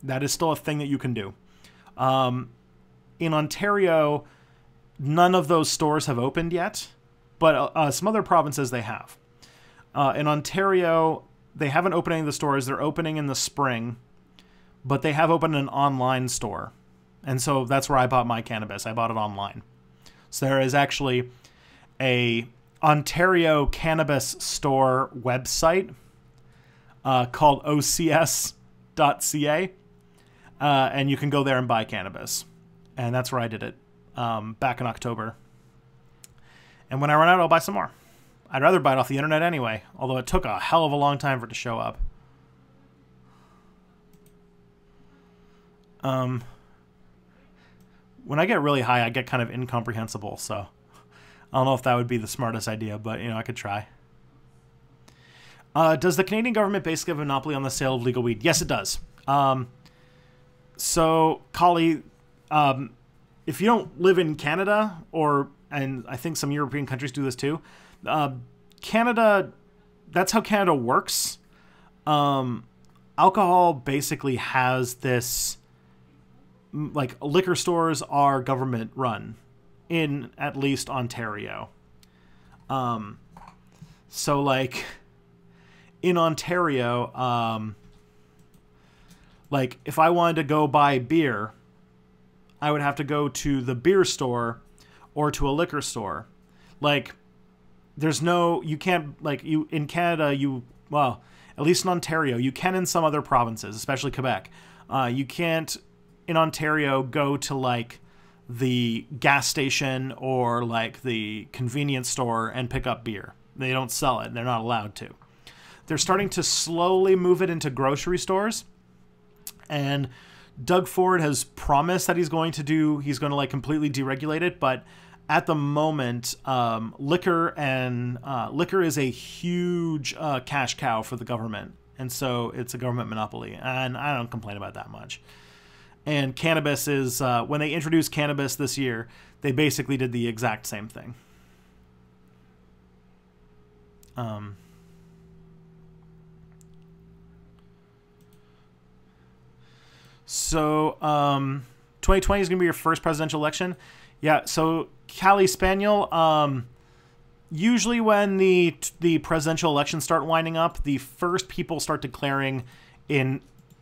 That is still a thing that you can do. In Ontario, none of those stores have opened yet, but some other provinces they have. In Ontario, they haven't opened any of the stores. They're opening in the spring, but they have opened an online store. And so that's where I bought my cannabis. I bought it online. So there is actually a Ontario cannabis store website called ocs.ca, and you can go there and buy cannabis. And that's where I did it back in October. And when I run out, I'll buy some more. I'd rather buy it off the internet anyway, although it took a hell of a long time for it to show up. When I get really high, I get kind of incomprehensible, so I don't know if that would be the smartest idea, but, you know, I could try. Does the Canadian government basically have a monopoly on the sale of legal weed? Yes, it does. So, Kali, if you don't live in Canada, and I think some European countries do this too, Canada, that's how Canada works. Alcohol basically has this, like, liquor stores are government run in at least Ontario. So like in Ontario, like if I wanted to go buy beer, I would have to go to the beer store or to a liquor store. Like, there's no, you can't, like, you, in Canada, well, at least in Ontario, you can in some other provinces, especially Quebec. You can't, in Ontario, go to, like, the gas station or, like, the convenience store and pick up beer. They don't sell it. They're not allowed to. They're starting to slowly move it into grocery stores. And Doug Ford has promised that he's going to, like, completely deregulate it, but at the moment, liquor is a huge cash cow for the government, and so it's a government monopoly, and I don't complain about that much. And cannabis is, when they introduced cannabis this year, they basically did the exact same thing. So 2020 is going to be your first presidential election. Yeah, so Callie Spaniel, usually when the presidential elections start winding up, the first people start declaring in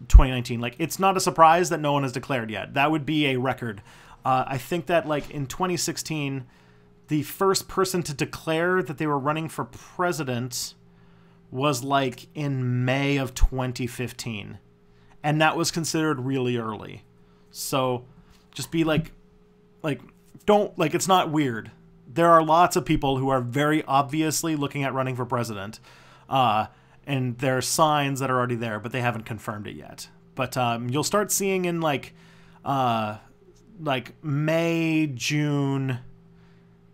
2019. Like, it's not a surprise that no one has declared yet. That would be a record. I think that, like, in 2016, the first person to declare that they were running for president was, like, in May of 2015. And that was considered really early. So just be like, don't, like, it's not weird. There are lots of people who are very obviously looking at running for president. And there are signs that are already there, but they haven't confirmed it yet. But you'll start seeing in, like May, June,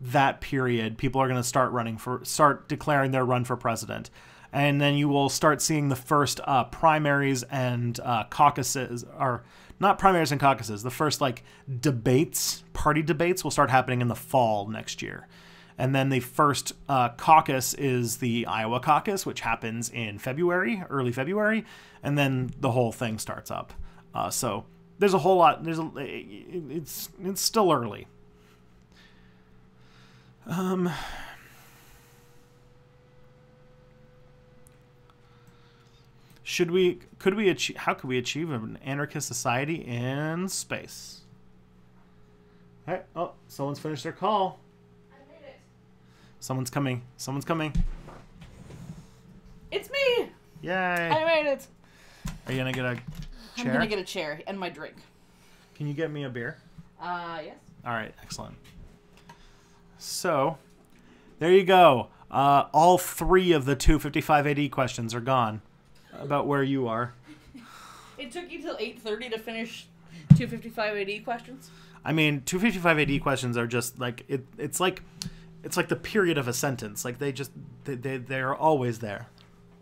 that period, people are going to start declaring their run for president. And then you will start seeing the first primaries and caucuses, or not primaries and caucuses, the first, like, debates, party debates will start happening in the fall next year. And then the first caucus is the Iowa caucus, which happens in February, early February, and then the whole thing starts up. So there's a whole lot. It's still early. how could we achieve an anarchist society in space? All right. Oh, someone's finished their call. I made it. Someone's coming. Someone's coming. It's me. Yay. I made it. Are you going to get a chair? I'm going to get a chair and my drink. Can you get me a beer? Yes. All right. Excellent. So, there you go. All 3 of the 255 AD questions are gone about where you are. It took you till 8:30 to finish 255 AD questions? I mean, 255 AD questions are just like it's like the period of a sentence. Like they're always there.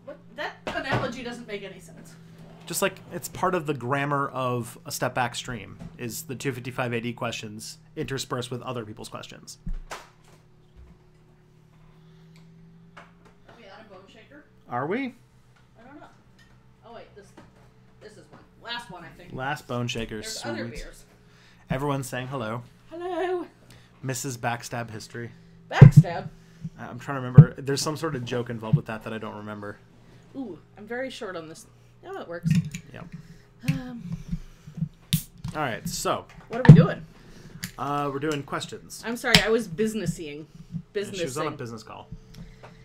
What? That analogy doesn't make any sense. Just like it's part of the grammar of a step back stream is the 255 AD questions interspersed with other people's questions. Are we out of bone shaker? Are we? I don't know. Oh wait, this is one. Last one, I think. Last bone shakers. There's Sweet. other beers. Everyone's saying hello. Hello. Mrs. Backstab History. Backstab. I'm trying to remember. There's some sort of joke involved with that I don't remember. Ooh, I'm very short on this. Oh, it works. Yep. All right, so. What are we doing? We're doing questions. I'm sorry, I was businessing. She was on a business call.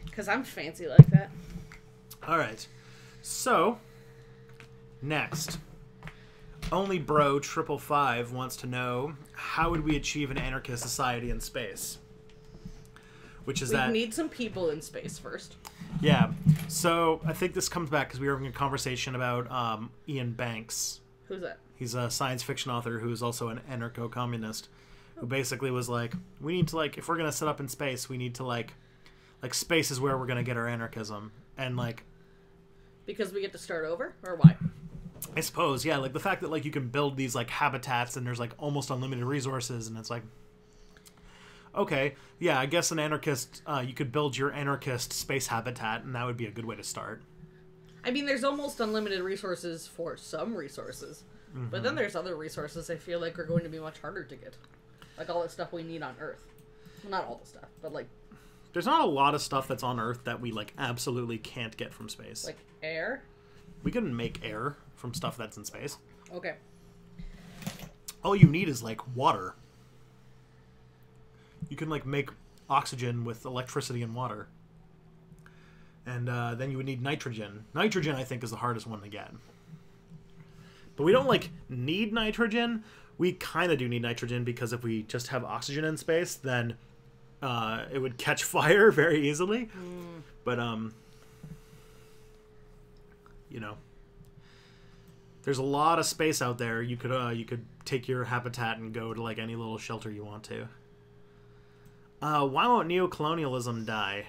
Because I'm fancy like that. All right. So, next. Only Bro 555 wants to know, how would we achieve an anarchist society in space? Which is We need some people in space first. Yeah. So, I think this comes back because we were having a conversation about Ian Banks. Who's that? He's a science fiction author who is also an anarcho-communist who basically was like, we need to, like, if we're going to set up in space, we need to, like space is where we're going to get our anarchism. And, like... Because we get to start over? Or why? I suppose, yeah. Like, the fact that, like, you can build these, like, habitats and there's, like, almost unlimited resources and it's like... Okay, yeah, I guess an anarchist... you could build your anarchist space habitat and that would be a good way to start. I mean, there's almost unlimited resources for some resources. Mm-hmm. But then there's other resources I feel like are going to be much harder to get. Like all the stuff we need on Earth. Well, not all the stuff, but like... There's not a lot of stuff that's on Earth that we, like, absolutely can't get from space. Like air? We can make air from stuff that's in space. Okay. All you need is, like, water. You can, like, make oxygen with electricity and water. And then you would need nitrogen. Nitrogen, I think, is the hardest one to get. But we don't, like, need nitrogen. We kind of do need nitrogen because if we just have oxygen in space, then it would catch fire very easily. But, you know, there's a lot of space out there. You could take your habitat and go to, like, any little shelter you want to. Why won't neocolonialism die?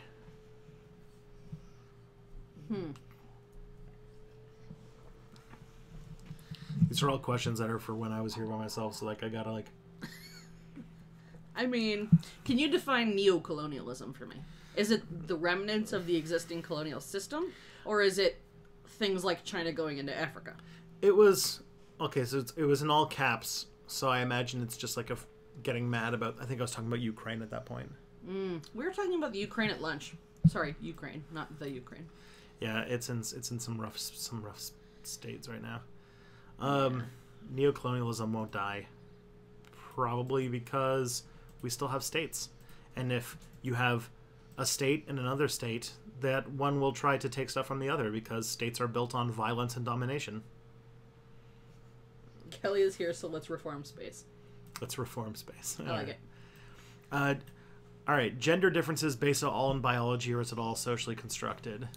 These are all questions that are for when I was here by myself, so, like, I gotta, like... I mean, can you define neocolonialism for me? Is it the remnants of the existing colonial system? Or is it things like China going into Africa? It was... Okay, so it was in all caps, so I imagine it's just, like, getting mad about... I think I was talking about Ukraine at that point. We were talking about the Ukraine at lunch. Sorry, Ukraine, not the Ukraine. Yeah, it's in some rough states right now. Neocolonialism won't die. Probably because we still have states. And if you have a state and another state, that one will try to take stuff from the other because states are built on violence and domination. Kelly is here, so let's reform space. Let's reform space. I like it. All right, gender differences based all in biology, or is it all socially constructed?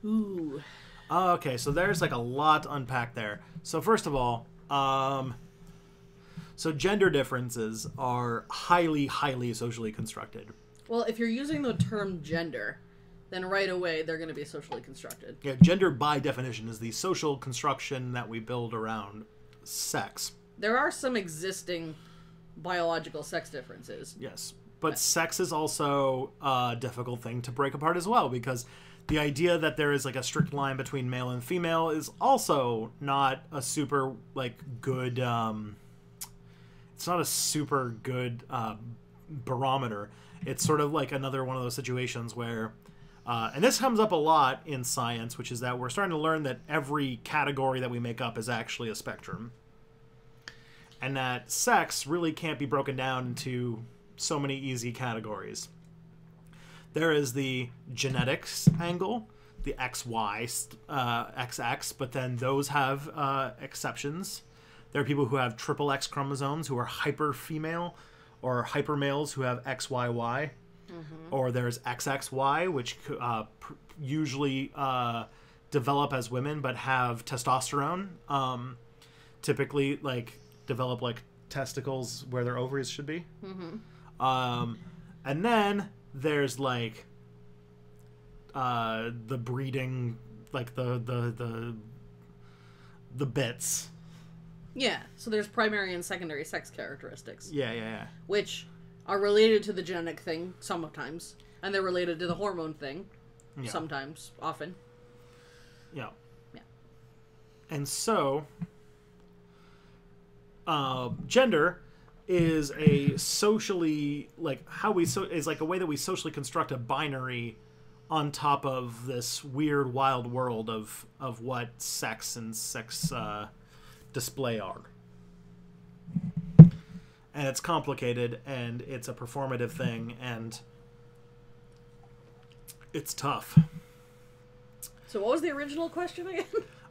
Ooh. Okay, so there's like a lot to unpack there. So first of all, so gender differences are highly, highly socially constructed. Well, if you're using the term gender, then right away they're going to be socially constructed. Yeah, gender by definition is the social construction that we build around sex. There are some existing biological sex differences. Yes, but sex is also a difficult thing to break apart as well, because the idea that there is like a strict line between male and female is also not a super like good it's not a super good barometer. It's sort of like another one of those situations where And this comes up a lot in science, which is that we're starting to learn that every category that we make up is actually a spectrum. And that sex really can't be broken down into so many easy categories. There is the genetics angle, the XY, XX, but then those have exceptions. There are people who have triple X chromosomes who are hyper female, or hyper males who have XYY. Or there's XXY, which usually develop as women but have testosterone. Typically, like, develop like testicles where their ovaries should be. And then there's like the breeding, like the bits. Yeah, so there's primary and secondary sex characteristics. Yeah. Which are related to the genetic thing sometimes, and they're related to the hormone thing sometimes, often. Yeah. Yeah. And so, gender is a socially, like, is like a way that we socially construct a binary on top of this weird, wild world of what sex and sex display are. And it's complicated, and it's a performative thing, and it's tough. So what was the original question again?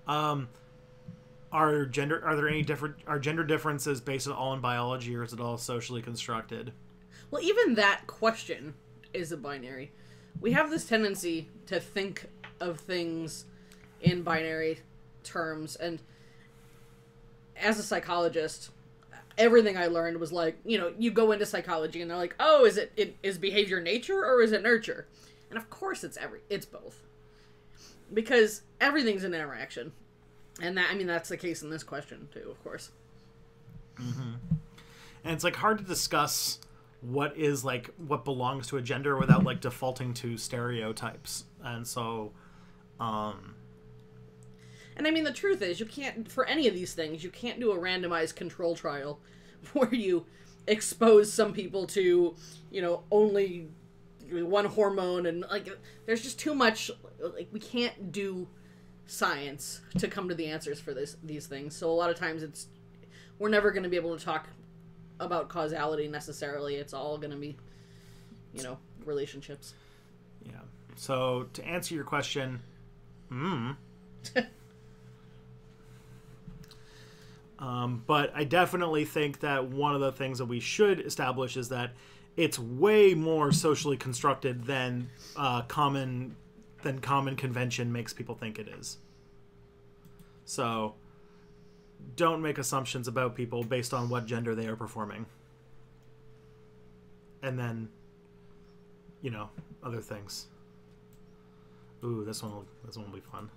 Are gender differences based all in biology, or is it all socially constructed? Well, even that question is a binary. We have this tendency to think of things in binary terms, and as a psychologist, everything I learned was like, you go into psychology and they're like, oh, is behavior nature or is it nurture? And of course it's both. Because everything's an interaction. And that's the case in this question too, of course. And it's like hard to discuss what belongs to a gender without like defaulting to stereotypes. And so and the truth is, you can't, for any of these things, you can't do a randomized control trial where you expose some people to, only one hormone, and like, there's just too much, like, we can't do science to come to the answers for these things. So a lot of times we're never going to be able to talk about causality necessarily. It's all going to be, relationships. Yeah. So to answer your question, but I definitely think that one of the things that we should establish is that it's way more socially constructed than common convention makes people think it is. So don't make assumptions about people based on what gender they are performing. And then, other things. Ooh, this one will be fun.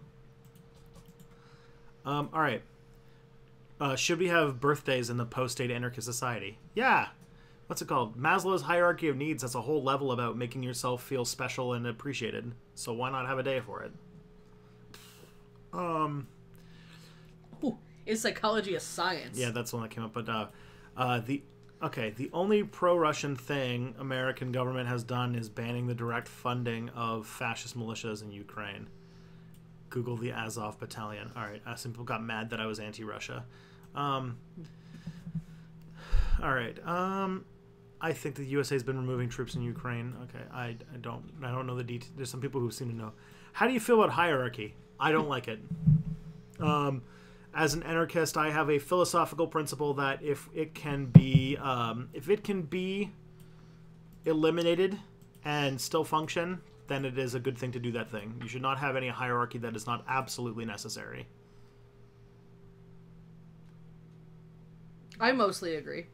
All right. Should we have birthdays in the post-date anarchist society? Yeah. What's it called? Maslow's hierarchy of needs has a whole level about making yourself feel special and appreciated. So why not have a day for it? Ooh, is psychology a science? Yeah, that's the one that came up. But the only pro-Russian thing American government has done is banning the direct funding of fascist militias in Ukraine. Google the Azov Battalion. All right, some people got mad that I was anti-Russia. All right. I think the USA has been removing troops in Ukraine. Okay, I don't know the details. There's some people who seem to know. How do you feel about hierarchy? I don't like it. As an anarchist, I have a philosophical principle that if it can be eliminated and still function, then it is a good thing to do that thing. You should not have any hierarchy that is not absolutely necessary. I mostly agree.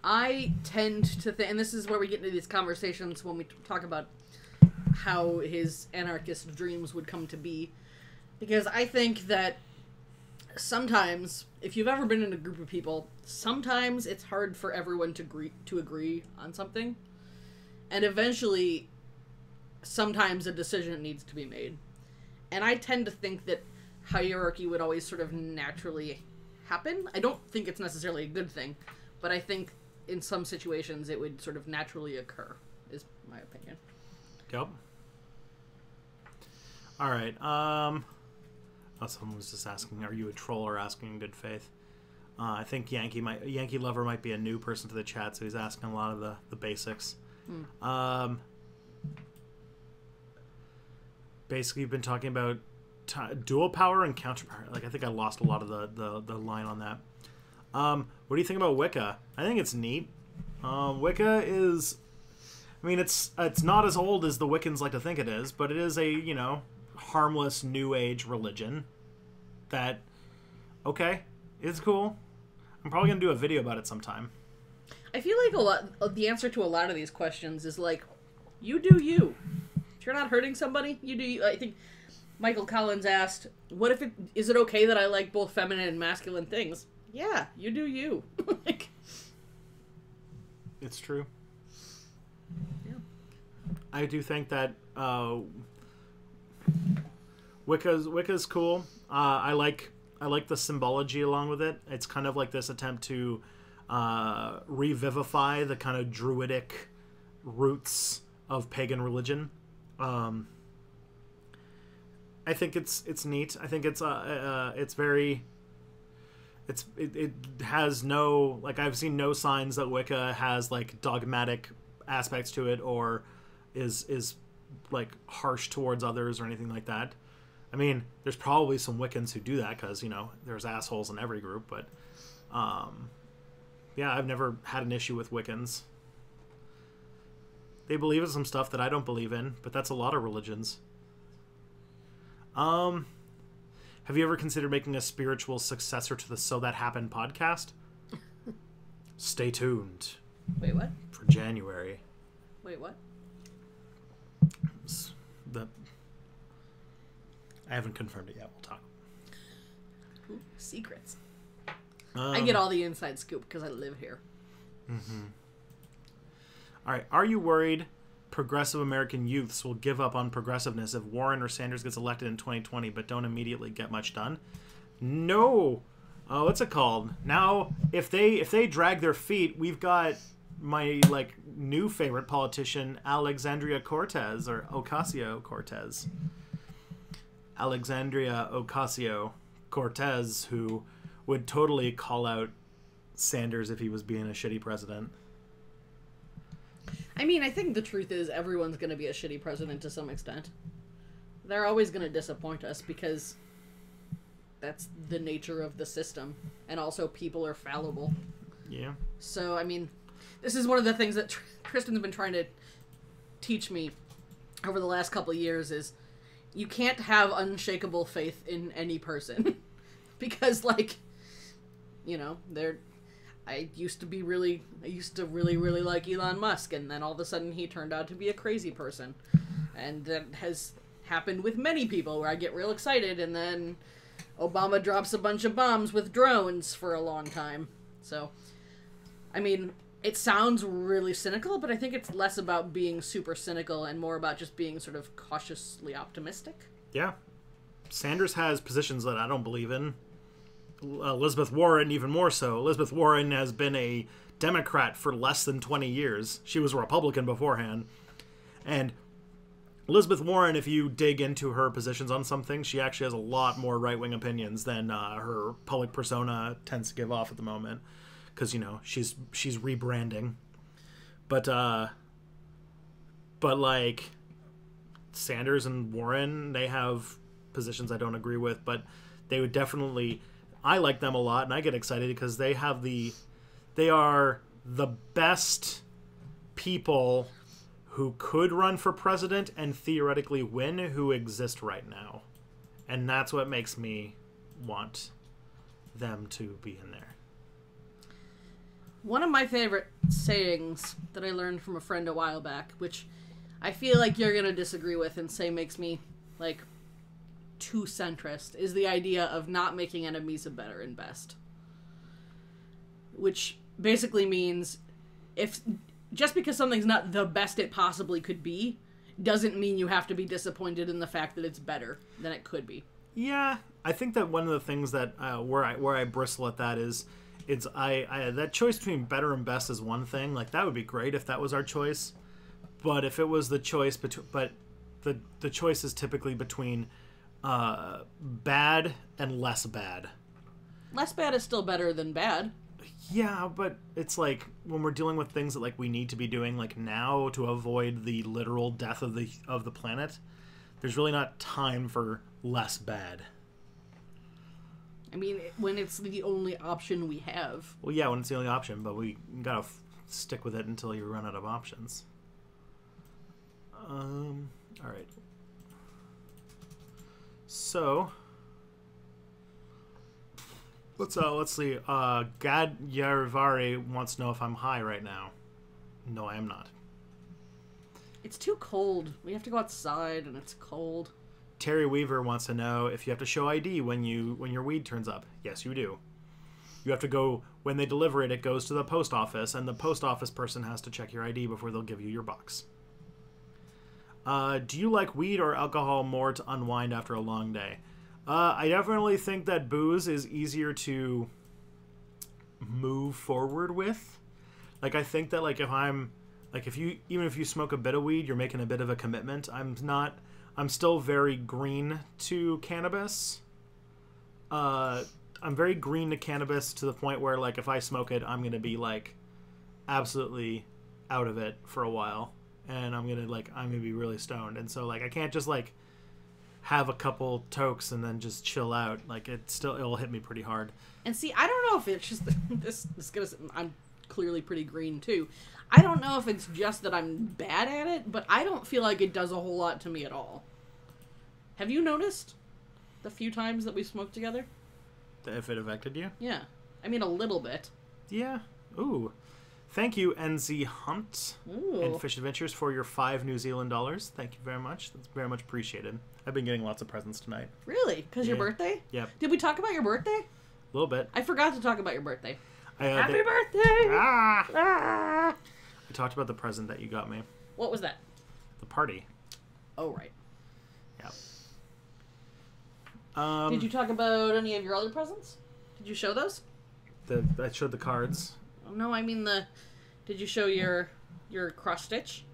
I tend to think, and this is where we get into these conversations when we talk about how his anarchist dreams would come to be, because I think that sometimes, if you've ever been in a group of people, sometimes it's hard for everyone to agree on something, and eventually sometimes a decision needs to be made. And I tend to think that hierarchy would always sort of naturally happen. I don't think it's necessarily a good thing, but I think in some situations it would sort of naturally occur, is my opinion. Yep. All right. Oh, someone was just asking, are you a troll or asking in good faith? I think Yankee Lover might be a new person to the chat, so he's asking a lot of the basics. Basically, you've been talking about dual power and counter power. Like, I think I lost a lot of the line on that. What do you think about Wicca? I think it's neat. Wicca is, I mean, it's not as old as the Wiccans like to think it is, but it is a, you know, harmless new age religion that, okay, it's cool. I'm probably gonna do a video about it sometime. I feel like the answer to a lot of these questions is like, you do you. If you're not hurting somebody, you do you. I think Michael Collins asked, is it okay that I like both feminine and masculine things? Yeah, you do you. Like, it's true. Yeah. I do think that Wicca's cool. I like the symbology along with it. It's kind of like this attempt to revivify the kind of druidic roots of pagan religion. I think it's neat. I think it's very. It has no, like, I've seen no signs that Wicca has like dogmatic aspects to it or is like harsh towards others or anything like that. I mean, there's probably some Wiccans who do that because, you know, there's assholes in every group, but yeah, I've never had an issue with Wiccans. They believe in some stuff that I don't believe in, but that's a lot of religions. Have you ever considered making a spiritual successor to the So That Happened podcast? Stay tuned. Wait, what? For January. Wait, what? I haven't confirmed it yet. We'll talk. Ooh, secrets. I get all the inside scoop because I live here. Mm-hmm. All right. Are you worried progressive American youths will give up on progressiveness if Warren or Sanders gets elected in 2020 but don't immediately get much done? No. What's it called? Now, if they drag their feet, we've got my like new favorite politician, Alexandria Cortez or Ocasio-Cortez. Alexandria Ocasio-Cortez, who would totally call out Sanders if he was being a shitty president. I mean, I think the truth is everyone's going to be a shitty president to some extent. They're always going to disappoint us because that's the nature of the system. And also people are fallible. Yeah. So, I mean, this is one of the things that Tristan's been trying to teach me over the last couple of years is you can't have unshakable faith in any person. Because, like, you know, I used to really like Elon Musk, and then all of a sudden he turned out to be a crazy person. And that has happened with many people, where I get real excited, and then Obama drops a bunch of bombs with drones for a long time. So, I mean, it sounds really cynical, but I think it's less about being super cynical and more about just being sort of cautiously optimistic. Yeah. Sanders has positions that I don't believe in. Elizabeth Warren, even more so. Elizabeth Warren has been a Democrat for less than 20 years. She was a Republican beforehand. And Elizabeth Warren, if you dig into her positions on some things, she actually has a lot more right-wing opinions than her public persona tends to give off at the moment. Because, you know, she's rebranding. But like, Sanders and Warren, they have positions I don't agree with, but they would definitely... I like them a lot, and I get excited because they are the best people who could run for president and theoretically win who exist right now. And that's what makes me want them to be in there. One of my favorite sayings that I learned from a friend a while back, which I feel like you're going to disagree with and say makes me, like, too centrist, is the idea of not making enemies of better and best. Which basically means if just because something's not the best it possibly could be doesn't mean you have to be disappointed in the fact that it's better than it could be. Yeah, I think that one of the things that where I bristle at that is I that choice between better and best is one thing. Like, that would be great if that was our choice, but if it was the choice between, but the choice is typically between bad and less bad. Less bad is still better than bad. Yeah, but it's like when we're dealing with things that like we need to be doing like now to avoid the literal death of the planet, there's really not time for less bad. I mean, when it's the only option we have. Well, yeah, when it's the only option, but we gotta stick with it until you run out of options. All right. So let's see. Gad Yarivari wants to know if I'm high right now. No, I am not. It's too cold. We have to go outside, and it's cold. Terry Weaver wants to know if you have to show ID when your weed turns up. Yes, you do. You have to go when they deliver it. It goes to the post office, and the post office person has to check your ID before they'll give you your box. Do you like weed or alcohol more to unwind after a long day? I definitely think that booze is easier to move forward with. Like, I think that, like, even if you smoke a bit of weed, you're making a bit of a commitment. I'm still very green to cannabis. I'm very green to cannabis to the point where, like, if I smoke it, I'm going to be, like, absolutely out of it for a while. And I'm going to be really stoned. And so, like, I can't just, like, have a couple tokes and then just chill out. Like, it'll hit me pretty hard. And see, I don't know if it's just I'm clearly pretty green too. I don't know if it's just that I'm bad at it, but I don't feel like it does a whole lot to me at all. Have you noticed the few times that we smoked together? If it affected you? Yeah. I mean, a little bit. Yeah. Ooh. Thank you, NZ Hunt and Fish Adventures, for your $5 New Zealand dollars. Thank you very much. That's very much appreciated. I've been getting lots of presents tonight. Really? Because your birthday? Yep. Did we talk about your birthday? A little bit. I forgot to talk about your birthday. Happy birthday! I talked about the present that you got me. What was that? The party. Oh, right. Yeah. Did you talk about any of your other presents? Did you show those? I showed the cards. No, I mean did you show your cross stitch?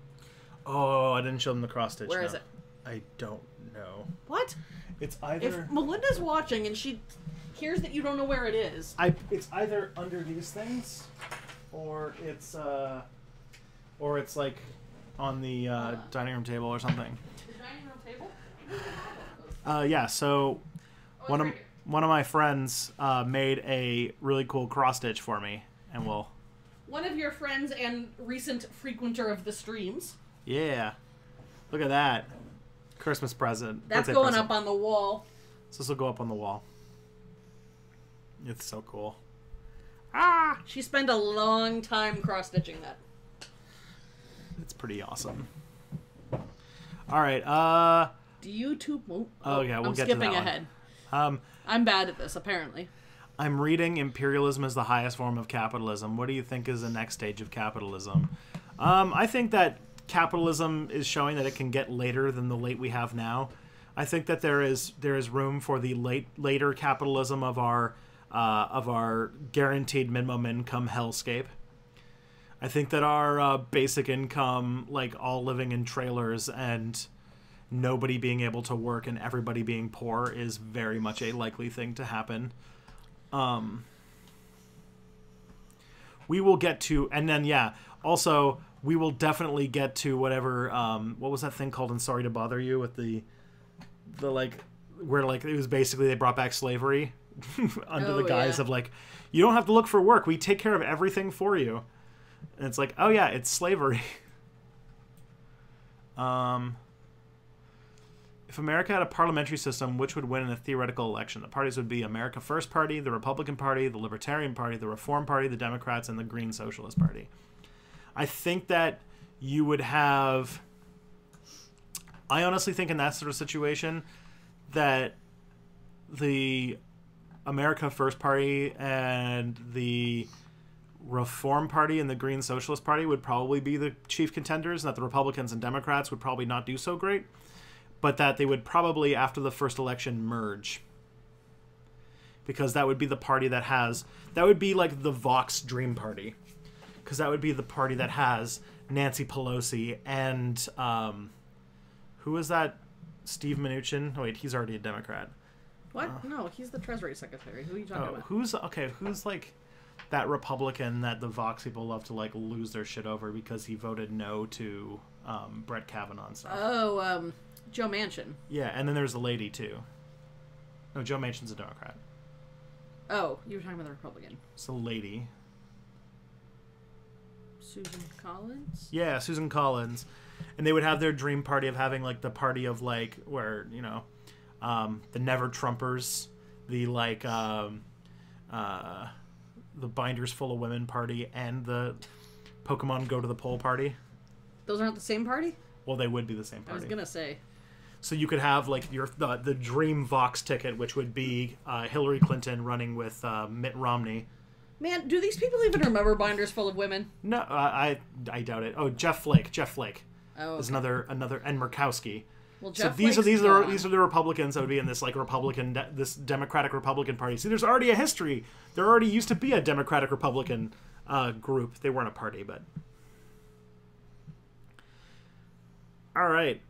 Oh, I didn't show them the cross stitch. Where is it? I don't know. What? It's either... If Melinda's watching and she hears that you don't know where it is... It's either under these things, or it's like on the dining room table or something. The dining room table? Yeah, so one of my friends made a really cool cross stitch for me, and one of your friends and recent frequenter of the streams. Yeah. Look at that. Christmas present. That's going up on the wall. So this will go up on the wall. It's so cool. She spent a long time cross-stitching that. It's pretty awesome. All right. Do you two... Oh, yeah, we'll get to that I'm skipping ahead. I'm bad at this, apparently. I'm reading Imperialism is the Highest Form of Capitalism. What do you think is the next stage of capitalism? I think that capitalism is showing that it can get later than the late we have now. I think that there is room for the later capitalism of our guaranteed minimum income hellscape. I think that our basic income, like all living in trailers and nobody being able to work and everybody being poor, is very much a likely thing to happen. We will get to, and then also we will definitely get to whatever. What was that thing called in Sorry to Bother You with the like where like it was basically they brought back slavery under the guise of like, you don't have to look for work, we take care of everything for you, and it's like, oh yeah, it's slavery. If America had a parliamentary system, which would win in a theoretical election? The parties would be America First Party, the Republican Party, the Libertarian Party, the Reform Party, the Democrats, and the Green Socialist Party. I think that you would have... I honestly think in that sort of situation that the America First Party and the Reform Party and the Green Socialist Party would probably be the chief contenders, and that the Republicans and Democrats would probably not do so great, but that they would probably, after the first election, merge. Because that would be the party that would be like the Vox Dream Party. Because that would be the party that has Nancy Pelosi and, Who is that? Steve Mnuchin? Oh, wait, he's already a Democrat. What? No, he's the Treasury Secretary. Who are you talking about? Who's like that Republican that the Vox people love to like lose their shit over because he voted no to Brett Kavanaugh and stuff? Oh, Joe Manchin. Yeah, and then there's a lady too. No, Joe Manchin's a Democrat. Oh, you were talking about the Republican. It's a lady. Susan Collins? Yeah, Susan Collins. And they would have their dream party of having like the party of like where, you know, the Never Trumpers, the like the Binders Full of Women party, and the Pokemon Go to the Poll party. Those aren't the same party? Well, they would be the same I party. was gonna say. So you could have like the dream Vox ticket, which would be Hillary Clinton running with Mitt Romney. Man, do these people even remember Binders Full of Women? No, I doubt it. Oh, Jeff Flake. Oh, okay. Is another, and Murkowski. Well, So Jeff these are Flake's the Republicans that would be in this like this Democratic Republican party. See, there's already a history. There already used to be a Democratic Republican group. They weren't a party, but all right.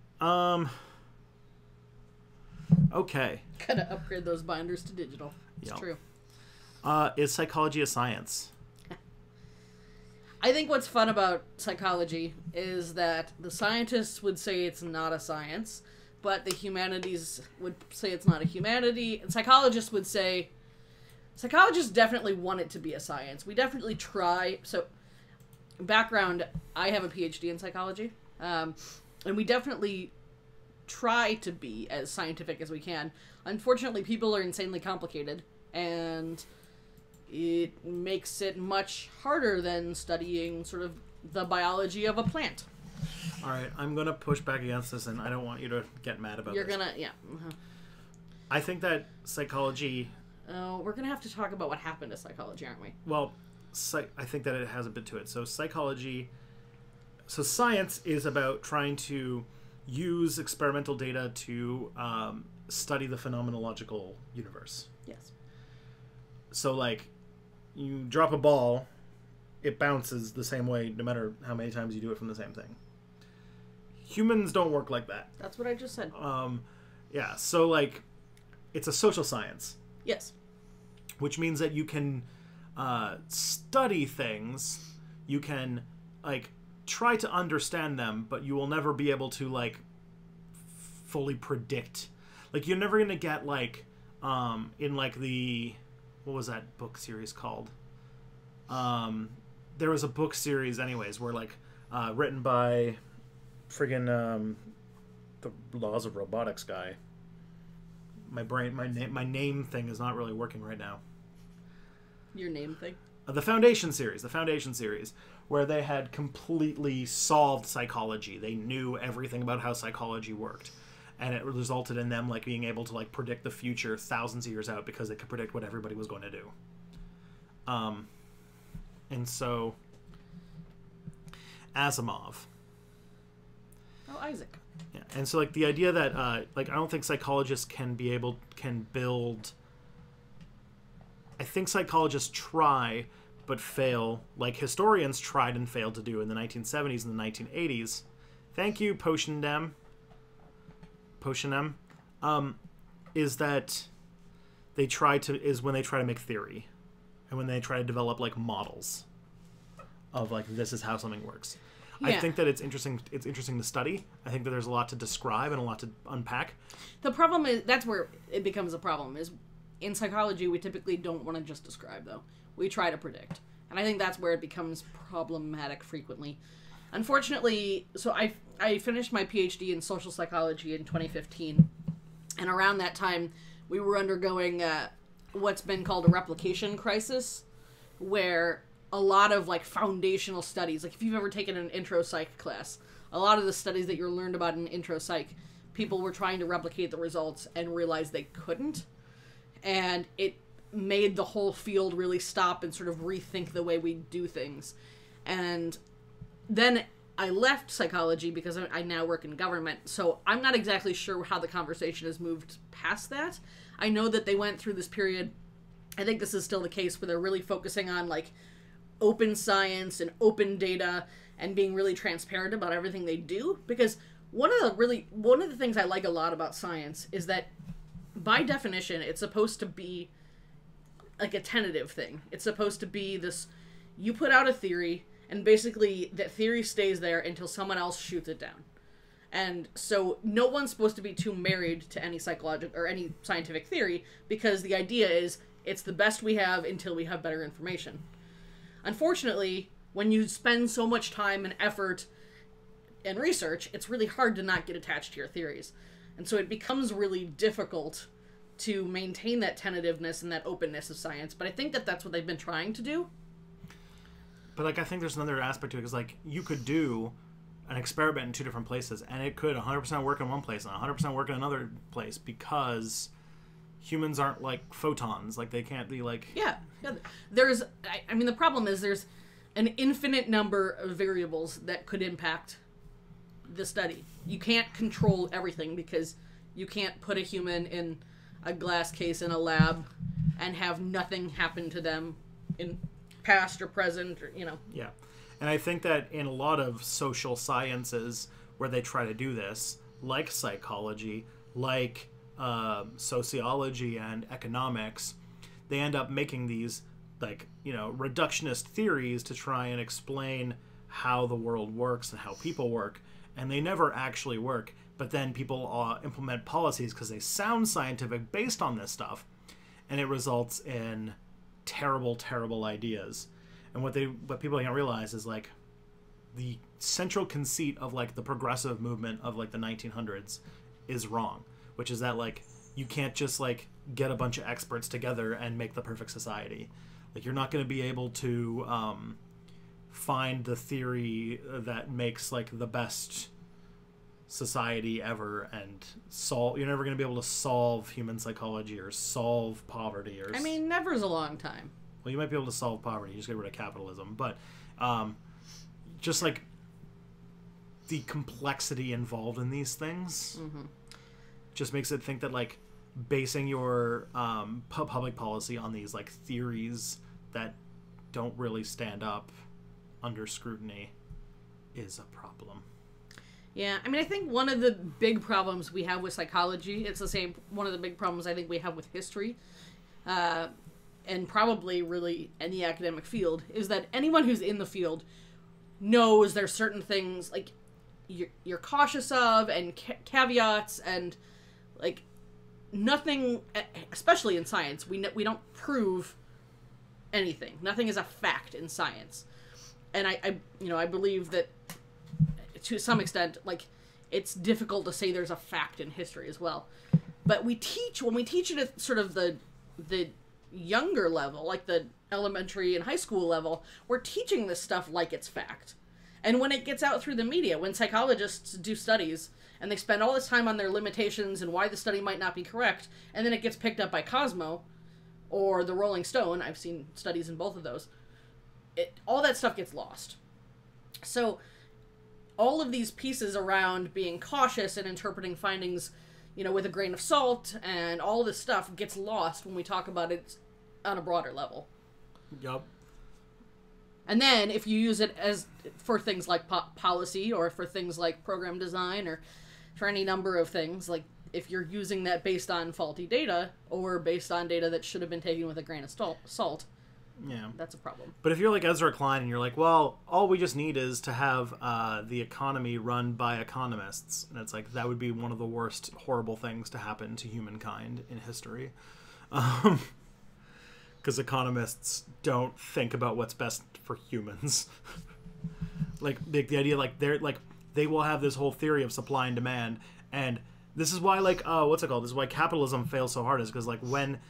Okay. Gotta upgrade those binders to digital. It's Yep. true. Is psychology a science? I think what's fun about psychology is that the scientists would say it's not a science, but the humanities would say it's not a humanity, and psychologists would say psychologists definitely want it to be a science. We definitely try. So, background, I have a PhD in psychology, and we definitely try to be as scientific as we can. Unfortunately, people are insanely complicated, and it makes it much harder than studying sort of the biology of a plant. All right, I'm going to push back against this, and I don't want you to get mad about You're this. gonna, yeah. I think that psychology... We're gonna have to talk about what happened to psychology, aren't we? Well, I think that it has a bit to it. So psychology... So science is about trying to use experimental data to study the phenomenological universe. Yes. So, like, you drop a ball, it bounces the same way no matter how many times you do it from the same thing. Humans don't work like that. That's what I just said. Yeah, so, like, it's a social science. Yes. Which means that you can study things, you can, like, try to understand them, but you will never be able to, like, fully predict. Like, you're never going to get, like, in, like, the... What was that book series called? There was a book series, anyways, where like written by friggin' the Laws of Robotics guy. My name thing is not really working right now. Your name thing? The Foundation series, where they had completely solved psychology. They knew everything about how psychology worked. And it resulted in them like being able to like predict the future thousands of years out because they could predict what everybody was going to do. And so Asimov. Oh, Isaac. Yeah, and so like the idea that like I don't think psychologists can build. I think psychologists try but fail, like historians tried and failed to do in the 1970s and the 1980s. Thank you, Potion M, is that when they try to make theory, and when they try to develop like models of like this is how something works. Yeah. I think that it's interesting to study. I think that there's a lot to describe and a lot to unpack. The problem is that's where it becomes a problem. Is in psychology we typically don't want to just describe though. We try to predict, and I think that's where it becomes problematic frequently. Unfortunately, so I finished my PhD in social psychology in 2015, and around that time, we were undergoing what's been called a replication crisis, where a lot of like foundational studies, like if you've ever taken an intro psych class, a lot of the studies that you learned about in intro psych, people were trying to replicate the results and realized they couldn't, and it made the whole field really stop and sort of rethink the way we do things, and then I left psychology because I now work in government, so I'm not exactly sure how the conversation has moved past that. I know that they went through this period, I think this is still the case, where they're really focusing on, like, open science and open data and being really transparent about everything they do, because one of the things I like a lot about science is that by definition it's supposed to be like a tentative thing. It's supposed to be this, you put out a theory and basically that theory stays there until someone else shoots it down. And so no one's supposed to be too married to any psychological or any scientific theory, because the idea is it's the best we have until we have better information. Unfortunately, when you spend so much time and effort and research, it's really hard to not get attached to your theories. And so it becomes really difficult to maintain that tentativeness and that openness of science. But I think that that's what they've been trying to do. But, like, I think there's another aspect to it, because, like, you could do an experiment in two different places, and it could 100% work in one place and 100% work in another place, because humans aren't like photons. Like, they can't be like... Yeah. There's... I mean, the problem is there's an infinite number of variables that could impact the study. You can't control everything, because you can't put a human in a glass case in a lab and have nothing happen to them in past or present, or, you know. Yeah. And I think that in a lot of social sciences where they try to do this, like psychology, like sociology and economics, they end up making these, like, you know, reductionist theories to try and explain how the world works and how people work. And they never actually work. But then people implement policies because they sound scientific based on this stuff. And it results in terrible, terrible ideas. And what people can't realize is, like, the central conceit of, like, the progressive movement of, like, the 1900s is wrong, which is that, like, you can't just, like, get a bunch of experts together and make the perfect society. Like, you're not going to be able to find the theory that makes, like, the best society ever and you're never going to be able to solve human psychology or solve poverty or... I mean, never's a long time. Well, you might be able to solve poverty. You just get rid of capitalism. But just, like, the complexity involved in these things just makes it think that, like, basing your public policy on these, like, theories that don't really stand up under scrutiny is a problem. Yeah, I mean, I think one of the big problems we have with psychology, it's the same, one of the big problems I think we have with history, and probably really any academic field, is that anyone who's in the field knows there's certain things, like, you're cautious of, and caveats, and, like, nothing, especially in science, we don't prove anything. Nothing is a fact in science. And I believe that, to some extent, like, it's difficult to say there's a fact in history as well. But when we teach it at sort of the younger level, like the elementary and high school level, we're teaching this stuff like it's fact. And when it gets out through the media, when psychologists do studies and they spend all this time on their limitations and why the study might not be correct, and then it gets picked up by Cosmo or the Rolling Stone, I've seen studies in both of those, all that stuff gets lost. So all of these pieces around being cautious and interpreting findings, you know, with a grain of salt, and all this stuff gets lost when we talk about it on a broader level. Yup. And then if you use it as for things like policy, or for things like program design, or for any number of things, like if you're using that based on faulty data or based on data that should have been taken with a grain of salt, yeah, that's a problem. But if you're like Ezra Klein and you're like, well, all we just need is to have the economy run by economists, and it's like, that would be one of the worst horrible things to happen to humankind in history. Because economists don't think about what's best for humans. Like, the idea, like, they will have this whole theory of supply and demand, and this is why, like, what's it called? This is why capitalism fails so hard, is because, like, when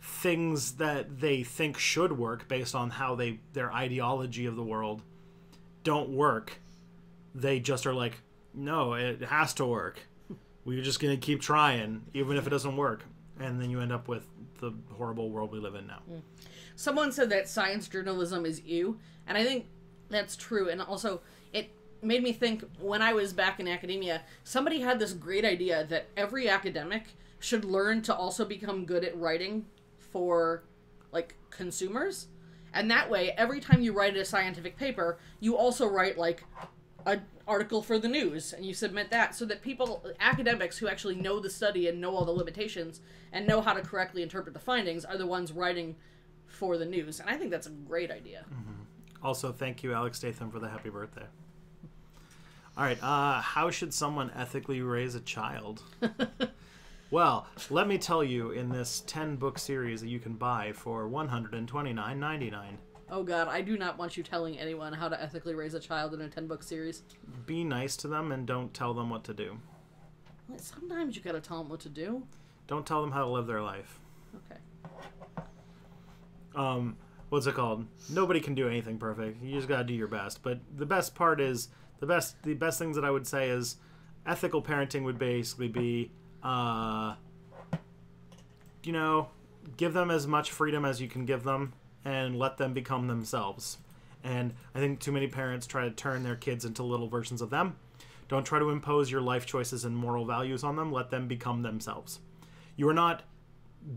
things that they think should work based on how their ideology of the world don't work, they just are like, no, it has to work. We're just going to keep trying, even if it doesn't work. And then you end up with the horrible world we live in now. Someone said that science journalism is ew, and I think that's true. And also, it made me think, when I was back in academia, somebody had this great idea that every academic should learn to also become good at writing for, like, consumers. And that way, every time you write a scientific paper, you also write, like, article for the news, and you submit that so that people, academics who actually know the study and know all the limitations and know how to correctly interpret the findings, are the ones writing for the news. And I think that's a great idea. Mm-hmm. Also, thank you, Alex Statham, for the happy birthday. All right, how should someone ethically raise a child? Well, let me tell you, in this 10-book series that you can buy for $129.99. Oh god, I do not want you telling anyone how to ethically raise a child in a 10-book series. Be nice to them and don't tell them what to do. Well, sometimes you gotta tell them what to do. Don't tell them how to live their life. Okay. What's it called? Nobody can do anything perfect. You just gotta do your best. But the best part is, the best things that I would say is, ethical parenting would basically be, give them as much freedom as you can give them, and let them become themselves. And I think too many parents try to turn their kids into little versions of them. Don't try to impose your life choices and moral values on them. Let them become themselves. You are not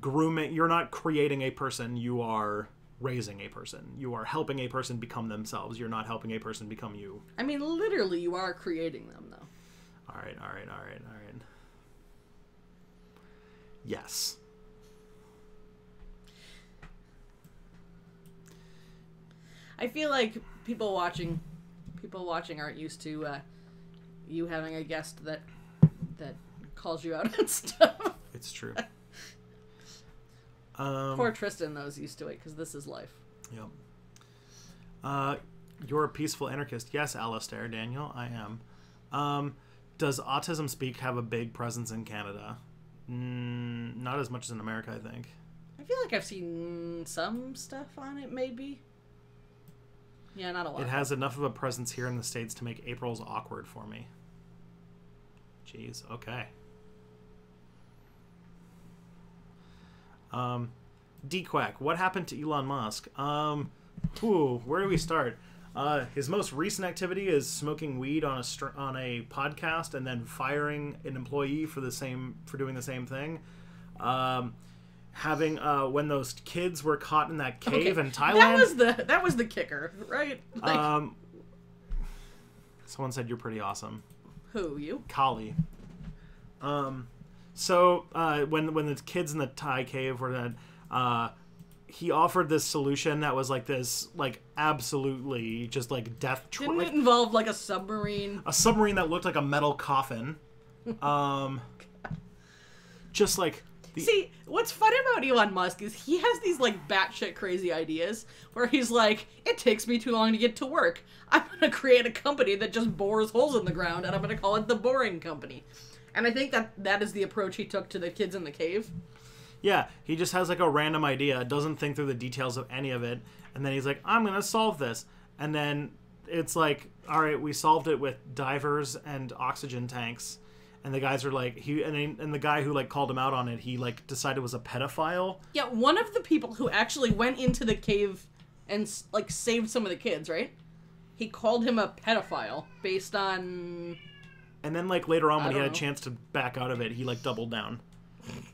you're not creating a person, you are raising a person. You are helping a person become themselves. You're not helping a person become you. I mean, literally, you are creating them, though. All right. Yes. I feel like people watching aren't used to you having a guest that calls you out on stuff. It's true. Poor Tristan, though, is used to it, because this is life. Yep. You're a peaceful anarchist. Yes, Alistair, Daniel, I am. Does Autism Speak have a big presence in Canada? Not as much as in America, I think. I feel like I've seen some stuff on it, maybe. Yeah, not a lot. It has enough of a presence here in the States to make April's awkward for me. Jeez, okay. D-Quack, what happened to Elon Musk? Where do we start? His most recent activity is smoking weed on a podcast and then firing an employee for doing the same thing. Having when those kids were caught in that cave in Thailand. That was the kicker, right? Like, someone said you're pretty awesome. Who, you? Kali. So when the kids in the Thai cave were dead, he offered this solution that was like this, like, absolutely just like death. Didn't it involve like a submarine? A submarine that looked like a metal coffin. Just like. See, what's fun about Elon Musk is he has these, like, batshit crazy ideas where he's like, it takes me too long to get to work. I'm going to create a company that just bores holes in the ground, and I'm going to call it the Boring Company. And I think that is the approach he took to the kids in the cave. Yeah, he just has, like, a random idea, doesn't think through the details of any of it, and then he's like, I'm going to solve this. And then it's like, all right, we solved it with divers and oxygen tanks. And the guys are like, and the guy who, like, called him out on it, he, like, decided was a pedophile. Yeah, one of the people who actually went into the cave and, like, saved some of the kids, right? He called him a pedophile based on... And then, like, later on when he had a chance to back out of it, he, like, doubled down.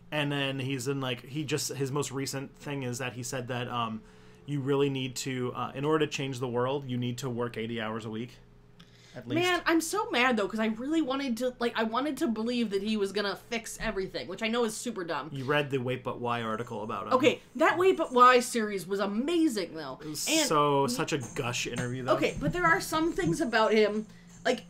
And then he's in, like, his most recent thing is that he said that you really need to, in order to change the world, you need to work 80 hours a week. At least. Man, I'm so mad, though, because I really wanted to believe that he was gonna fix everything, which I know is super dumb. You read the Wait But Why article about him. Okay, that Wait But Why series was amazing, though. It was such a gush interview, though. Okay, but there are some things about him, like,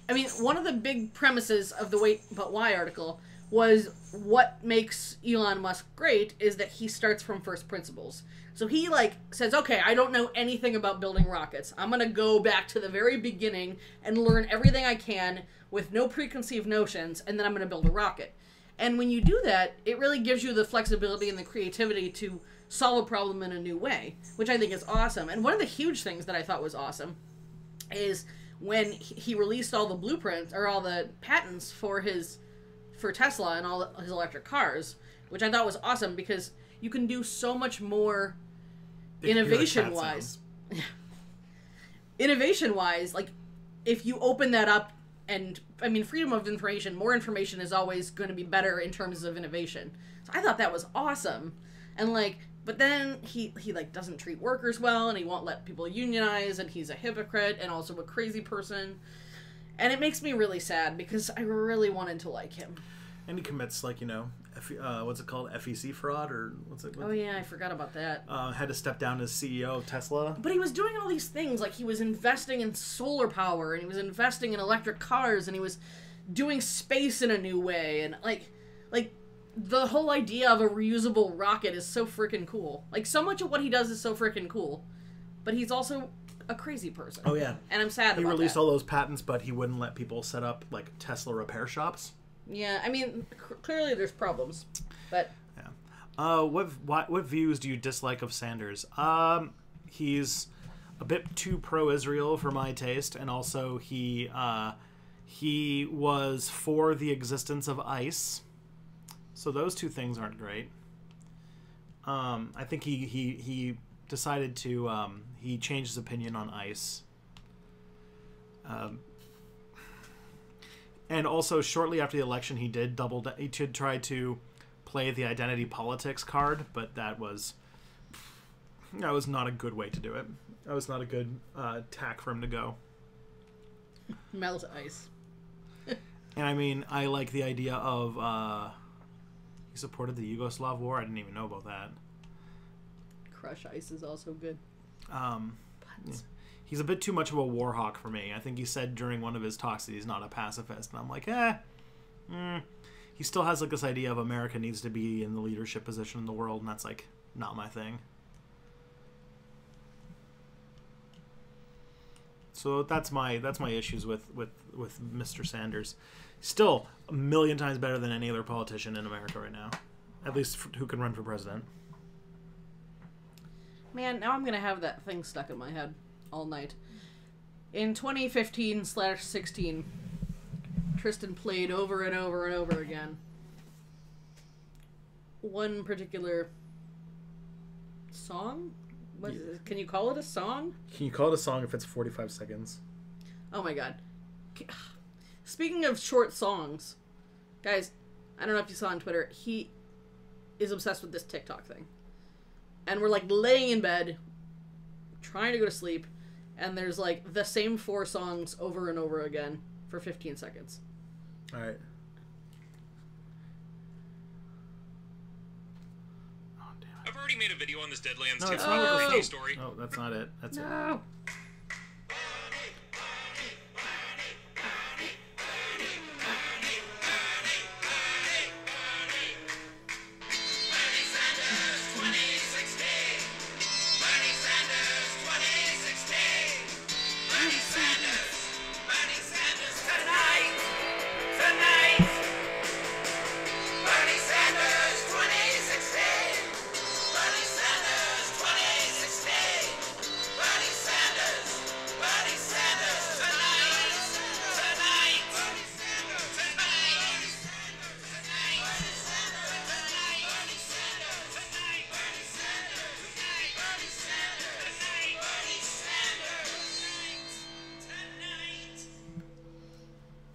I mean, one of the big premises of the Wait But Why article was what makes Elon Musk great is that he starts from first principles. So he, like, says, okay, I don't know anything about building rockets. I'm going to go back to the very beginning and learn everything I can with no preconceived notions, and then I'm going to build a rocket. And when you do that, it really gives you the flexibility and the creativity to solve a problem in a new way, which I think is awesome. And one of the huge things that I thought was awesome is when he released all the blueprints, or all the patents for Tesla and all his electric cars, which I thought was awesome because you can do so much more innovation-wise. Innovation-wise, like, if you open that up, and, I mean, freedom of information, more information is always going to be better in terms of innovation. So I thought that was awesome. And, like, but then he like, doesn't treat workers well, and he won't let people unionize, and he's a hypocrite, and also a crazy person. And it makes me really sad because I really wanted to like him. And he commits, like, what's it called? FEC fraud? Or what's it? Oh, yeah, I forgot about that. Had to step down as CEO of Tesla. But he was doing all these things. Like, he was investing in solar power, and he was investing in electric cars, and he was doing space in a new way. And, like the whole idea of a reusable rocket is so freaking cool. Like, so much of what he does is so freaking cool. But he's also a crazy person. Oh, yeah. And I'm sad about that. He released all those patents, but he wouldn't let people set up, like, Tesla repair shops. Yeah, I mean, clearly there's problems. But... yeah. What views do you dislike of Sanders? He's a bit too pro-Israel for my taste, and also he was for the existence of ICE. So those two things aren't great. I think he decided to he changed his opinion on ICE. And also shortly after the election, he did try to play the identity politics card, but that was not a good way to do it. That was not a good tack for him to go. Melt ice. And I mean, I like the idea of he supported the Yugoslav war. I didn't even know about that. Crush ice is also good. He's a bit too much of a war hawk for me. I think he said during one of his talks that he's not a pacifist, and I'm like, he still has like this idea of America needs to be in the leadership position in the world, and that's like not my thing. So that's my issues with Mr. Sanders. Still a million times better than any other politician in America right now, at least who can run for president. Man, now I'm gonna have that thing stuck in my head all night. In 2015/16, Tristan played over and over and over again one particular song. Can you call it a song? Can you call it a song if it's 45 seconds? Oh my god. Speaking of short songs, guys, I don't know if you saw on Twitter, he is obsessed with this TikTok thing. And we're like laying in bed, trying to go to sleep, and there's like the same 4 songs over and over again for 15 seconds. Alright. Oh, damn it. I've already made a video on this Deadlands No, 2 it's not Crazy it. story. No, that's not it. That's it. No.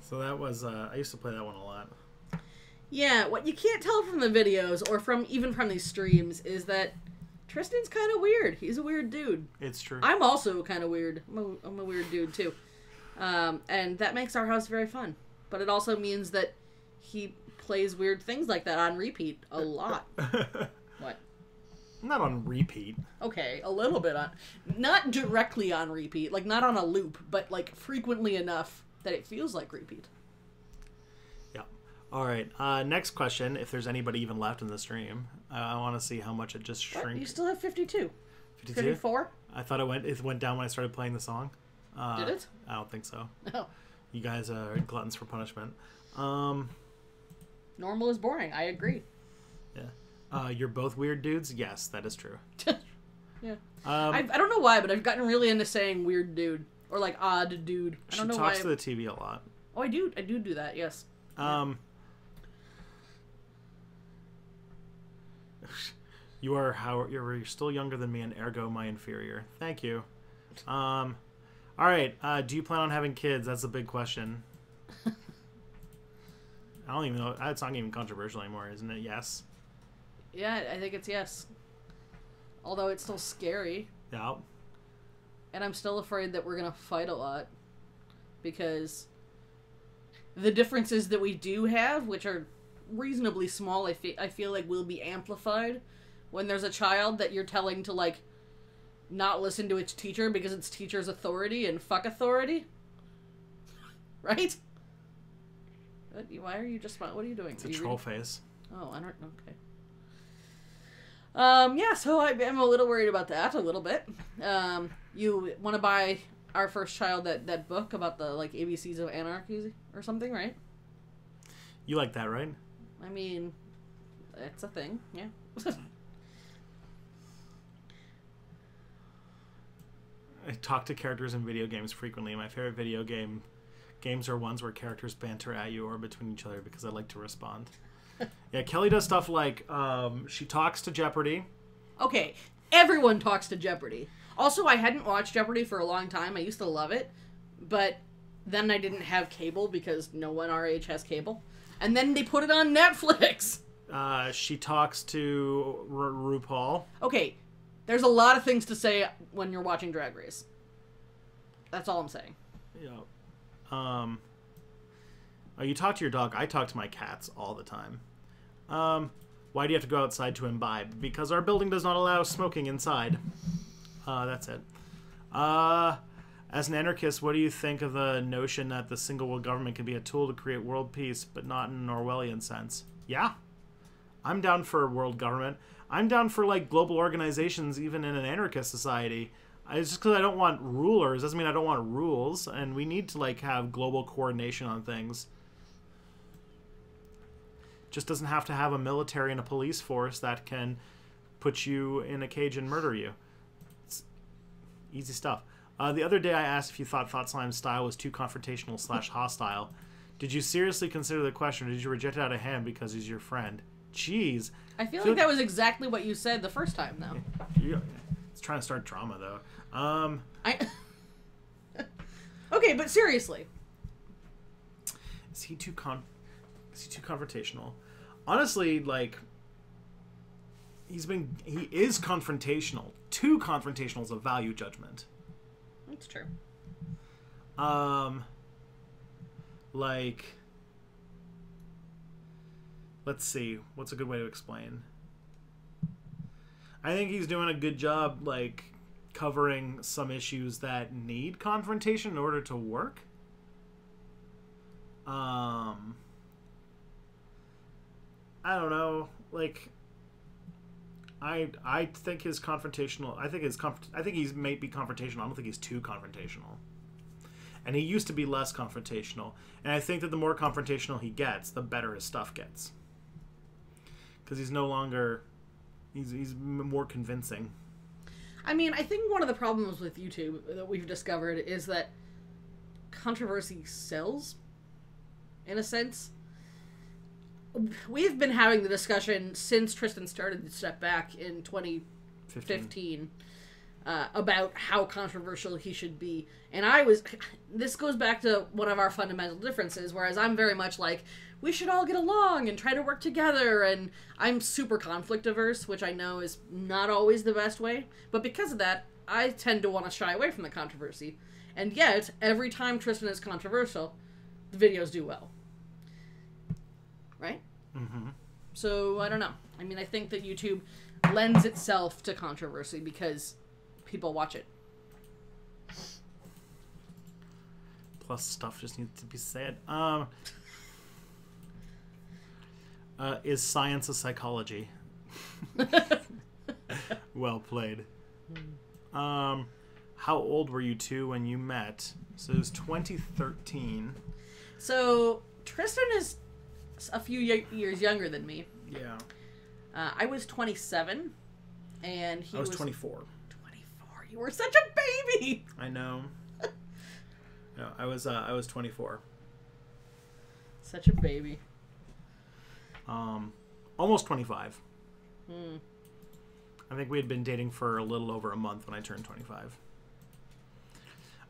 So that was, I used to play that one a lot. Yeah, what you can't tell from the videos or even from these streams is that Tristan's kind of weird. He's a weird dude. It's true. I'm also kind of weird. I'm a weird dude too. And that makes our house very fun. But it also means that he plays weird things like that on repeat a lot. What? Not on repeat. Okay, a little bit on... Not directly on repeat. Like, not on a loop, but, like, frequently enough that it feels like repeat. Yeah. All right. Next question, if there's anybody even left in the stream. I want to see how much it just What? shrank. You still have 52? 52? 54? I thought it went down when I started playing the song. Did it? I don't think so. No. You guys are gluttons for punishment. Normal is boring. I agree. Yeah. You're both weird dudes? Yes, that is true. Yeah. I don't know why, but I've gotten really into saying weird dude. Or like odd dude. I don't know why. She talks to the TV a lot. Oh, I do do that, yes. You're still younger than me and ergo my inferior. Thank you. All right. Do you plan on having kids? That's a big question. I don't even know. That's not even controversial anymore, isn't it? Yes. Yeah, I think it's yes. Although it's still scary. Yeah. And I'm still afraid that we're going to fight a lot. Because the differences that we do have, which are reasonably small, I feel like will be amplified when there's a child that you're telling to, like, not listen to its teacher because its teacher's authority and fuck authority. Right? Why are you just... What are you doing? It's a troll face. Oh, I don't... Okay. Yeah, so I'm a little worried about that, a little bit. You want to buy our first child that book about the, like, ABCs of Anarchy or something, right? You like that, right? I mean, it's a thing, yeah. I talk to characters in video games frequently. My favorite video games are ones where characters banter at you or between each other because I like to respond. Yeah, Kelly does stuff like she talks to Jeopardy. Okay, everyone talks to Jeopardy. Also, I hadn't watched Jeopardy for a long time. I used to love it, but then I didn't have cable because no one our age has cable. And then they put it on Netflix. She talks to RuPaul. Okay, there's a lot of things to say when you're watching Drag Race. That's all I'm saying. Yeah. Oh, you talk to your dog. I talk to my cats all the time. Why do you have to go outside to imbibe? Because our building does not allow smoking inside. That's it. As an anarchist, what do you think of the notion that the single world government can be a tool to create world peace, but not in an Orwellian sense? Yeah. I'm down for world government. I'm down for, like, global organizations, even in an anarchist society. It's just because I don't want rulers doesn't mean I don't want rules, and we need to, like, have global coordination on things. Just doesn't have to have a military and a police force that can put you in a cage and murder you. It's easy stuff. The other day I asked if you thought Thought Slime's style was too confrontational / hostile. Did you seriously consider the question, or did you reject it out of hand because he's your friend? Jeez. I feel like that was exactly what you said the first time, though. It's trying to start drama, though. Okay, but seriously. Is he too confrontational? Honestly, like, he is confrontational. Too confrontational is a value judgment. That's true. Like, let's see. What's a good way to explain? I think he's doing a good job, like, covering some issues that need confrontation in order to work. I don't know. Like, I think his confrontational. I think he's might be confrontational. I don't think he's too confrontational. And he used to be less confrontational. And I think that the more confrontational he gets, the better his stuff gets. Because he's no longer. He's more convincing. I mean, I think one of the problems with YouTube that we've discovered is that controversy sells, in a sense. We've been having the discussion since Tristan started to step back in 2015 about how controversial he should be. And this goes back to one of our fundamental differences, whereas I'm very much like, we should all get along and try to work together, and I'm super conflict averse, which I know is not always the best way, but because of that, I tend to want to shy away from the controversy. And yet, every time Tristan is controversial, the videos do well. Right? Mm-hmm. So, I don't know. I mean, I think that YouTube lends itself to controversy because people watch it. Plus, stuff just needs to be said. Is science a psychology? Well played. How old were you two when you met? So it was 2013. So, Tristan is a few years younger than me. Yeah. I was 27, and he was 24. 24. You were such a baby. I know. No, I was 24. Such a baby. Almost 25. Hmm. I think we had been dating for a little over a month when I turned 25.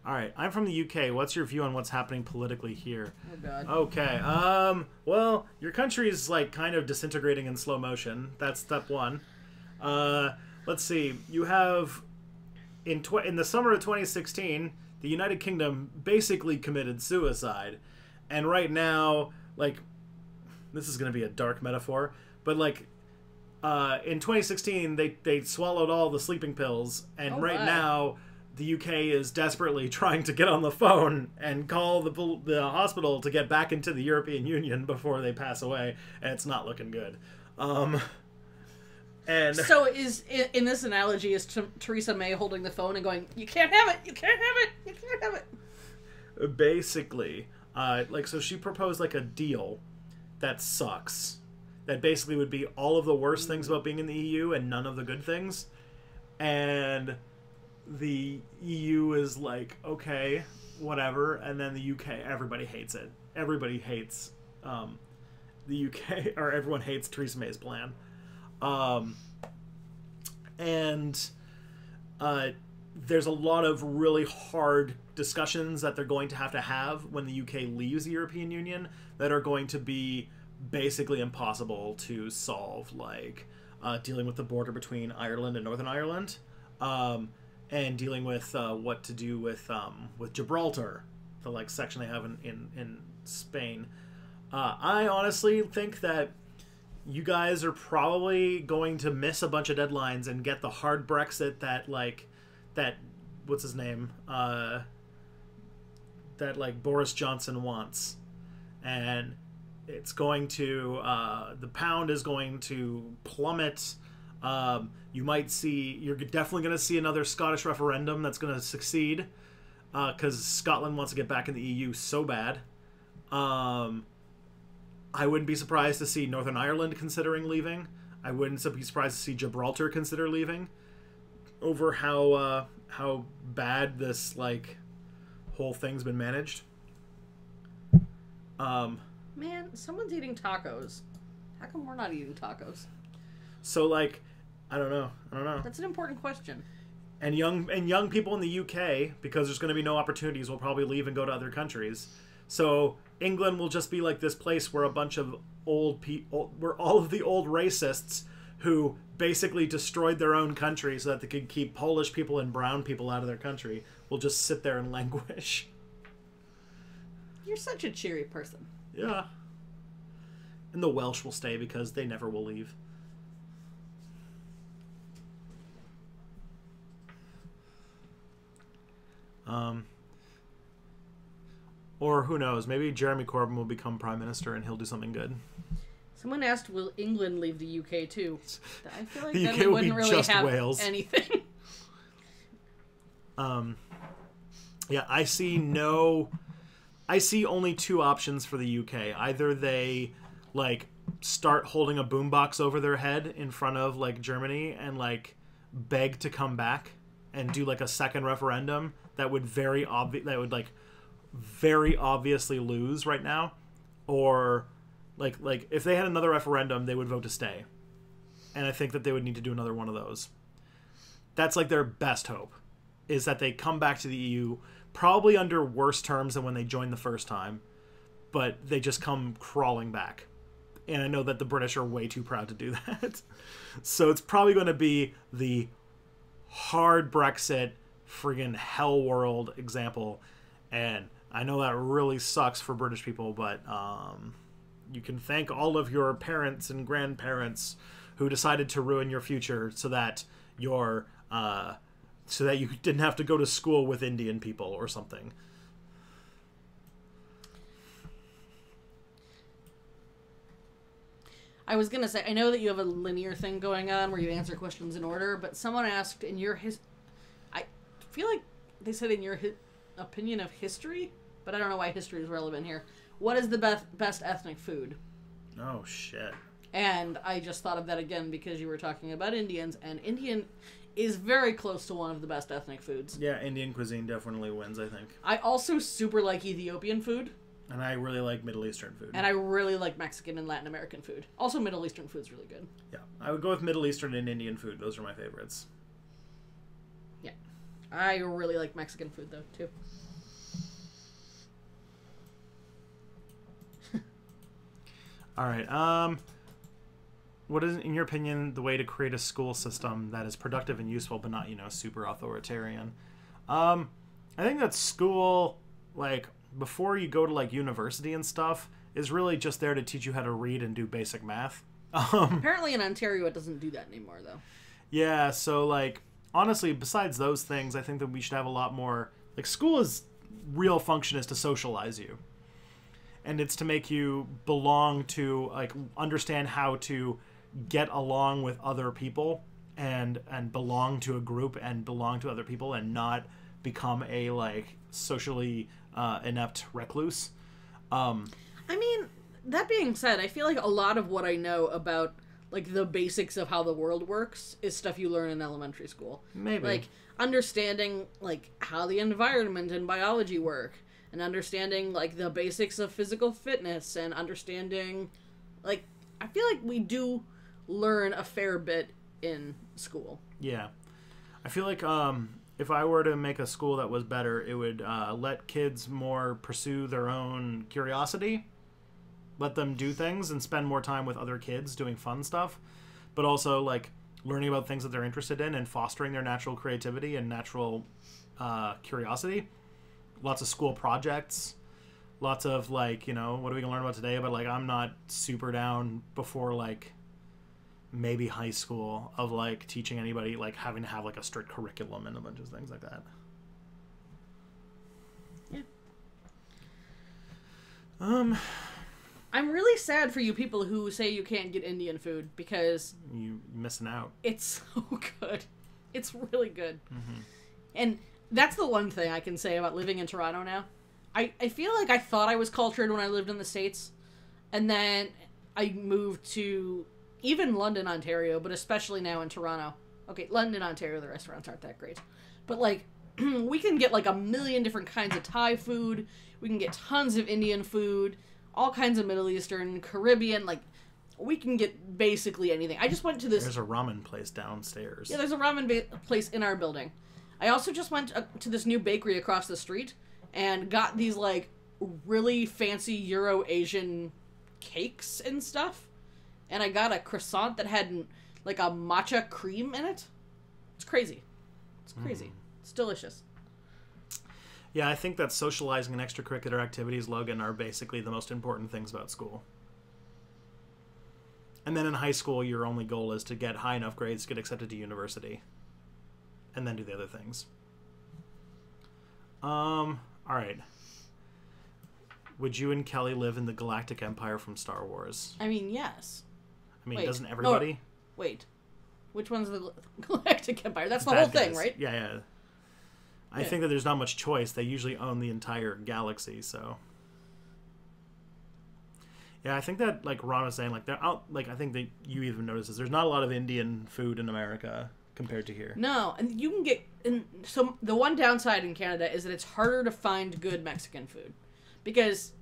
All right, I'm from the UK. What's your view on what's happening politically here? Oh, God. Okay. Well, your country is, like, kind of disintegrating in slow motion. That's step one. Let's see. You have, in the summer of 2016, the United Kingdom basically committed suicide. And right now, like, this is going to be a dark metaphor, but like, in 2016, they swallowed all the sleeping pills, and right now, the UK is desperately trying to get on the phone and call the hospital to get back into the European Union before they pass away, and it's not looking good. And so in this analogy, is Theresa May holding the phone and going, "You can't have it! You can't have it! You can't have it!" Basically, like, so she proposed like a deal that sucks. That basically would be all of the worst things about being in the EU and none of the good things. And the EU is like, okay, whatever. And then the UK, everybody hates it. Everybody hates the UK, or everyone hates Theresa May's plan. There's a lot of really hard discussions that they're going to have when the UK leaves the European Union that are going to be basically impossible to solve, like dealing with the border between Ireland and Northern Ireland, and dealing with what to do with Gibraltar, the like section they have in Spain. I honestly think that you guys are probably going to miss a bunch of deadlines and get the hard Brexit that what's his name, that like Boris Johnson wants, and it's going to the pound is going to plummet. You're definitely going to see another Scottish referendum that's going to succeed, because Scotland wants to get back in the EU so bad. I wouldn't be surprised to see Northern Ireland considering leaving. I wouldn't be surprised to see Gibraltar consider leaving over how bad this like whole thing's been managed. Man, someone's eating tacos. How come we're not eating tacos? So like, I don't know. That's an important question. And young people in the UK, because there's going to be no opportunities, will probably leave and go to other countries. So England will just be like this place where a bunch of where all of the old racists who basically destroyed their own country so that they could keep Polish people and brown people out of their country will just sit there and languish. You're such a cheery person. Yeah. And the Welsh will stay because they never will leave. Or who knows, maybe Jeremy Corbyn will become Prime Minister and he'll do something good. Someone asked, will England leave the UK too? I feel like the then UK we will wouldn't be really just have Wales. anything. Yeah, I see only two options for the UK. Either they like start holding a boombox over their head in front of like Germany and like beg to come back and do like a second referendum that would very obviously lose right now, or like if they had another referendum they would vote to stay, and I think that they would need to do another one of those. That's like their best hope, is that they come back to the EU probably under worse terms than when they joined the first time, but they just come crawling back. And I know that the British are way too proud to do that. So it's probably going to be the hard Brexit, friggin' hell world example. And I know that really sucks for British people, but you can thank all of your parents and grandparents who decided to ruin your future so that you didn't have to go to school with Indian people or something. I was going to say, I know that you have a linear thing going on where you answer questions in order, but someone asked in your I feel like they said in your opinion of history, but I don't know why history is relevant here. What is the best ethnic food? Oh, shit. And I just thought of that again because you were talking about Indians, and Indian is very close to one of the best ethnic foods. Yeah, Indian cuisine definitely wins, I think. I also super like Ethiopian food. And I really like Middle Eastern food. And I really like Mexican and Latin American food. Also, Middle Eastern food's really good. Yeah, I would go with Middle Eastern and Indian food. Those are my favorites. Yeah. I really like Mexican food, though, too. All right. What is, in your opinion, the way to create a school system that is productive and useful, but not, super authoritarian? I think that school, like, before you go to like university and stuff is really just there to teach you how to read and do basic math. Apparently in Ontario it doesn't do that anymore, though. Yeah, so like honestly, besides those things, I think that we should have a lot more like school's real function is to socialize you. And it's to make you belong to like understand how to get along with other people and belong to a group and belong to other people and not become a like socially inept recluse. I mean, that being said, I feel like a lot of what I know about like the basics of how the world works is stuff you learn in elementary school. Maybe. Like understanding like how the environment and biology work, and understanding like the basics of physical fitness, and understanding like I feel like we do learn a fair bit in school. Yeah. I feel like if I were to make a school that was better, it would let kids more pursue their own curiosity, let them do things and spend more time with other kids doing fun stuff, but also like learning about things that they're interested in and fostering their natural creativity and natural curiosity. Lots of school projects, lots of like, you know, what are we gonna learn about today? But like, I'm not super down before like maybe high school of like teaching anybody like having to have like a strict curriculum and a bunch of things like that. Yeah. I'm really sad for you people who say you can't get Indian food because you're missing out. It's so good. It's really good. Mm-hmm. And that's the one thing I can say about living in Toronto now. I feel like I thought I was cultured when I lived in the States. And then I moved to even London, Ontario, but especially now in Toronto. Okay, London, Ontario, the restaurants aren't that great. But like, we can get like a million different kinds of Thai food. We can get tons of Indian food. All kinds of Middle Eastern, Caribbean, like, we can get basically anything. I just went to this... There's a ramen place downstairs. Yeah, there's a ramen place in our building. I also just went to this new bakery across the street and got these, like, really fancy Euro-Asian cakes and stuff. And I got a croissant that had, like, a matcha cream in it. It's crazy. It's crazy. It's delicious. Yeah, I think that socializing and extracurricular activities, Logan, are basically the most important things about school. And then in high school, your only goal is to get high enough grades to get accepted to university. And then do the other things. Alright. Would you and Kelly live in the Galactic Empire from Star Wars? I mean, yes. I mean, Wait, doesn't everybody? No, wait. Which one's the Galactic Empire? That's the whole thing, right? Yeah, yeah. I think that there's not much choice. They usually own the entire galaxy, so... Yeah, I think that, like Ron was saying, like, they're out, like, I think that you even notice this. There's not a lot of Indian food in America compared to here. No, and you can get... So the one downside in Canada is that it's harder to find good Mexican food. Because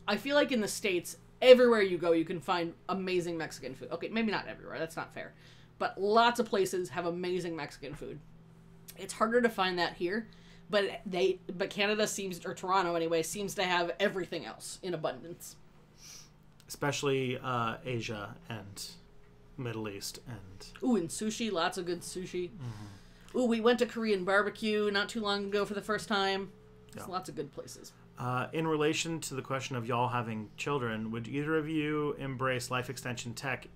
I feel like in the States, everywhere you go, you can find amazing Mexican food. Okay, maybe not everywhere. That's not fair. But lots of places have amazing Mexican food. It's harder to find that here, but Canada seems, or Toronto anyway, seems to have everything else in abundance. Especially Asia and Middle East and... Ooh, and sushi, lots of good sushi. Mm-hmm. Ooh, we went to Korean barbecue not too long ago for the first time. There's lots of good places. In relation to the question of y'all having children, would either of you embrace life extension tech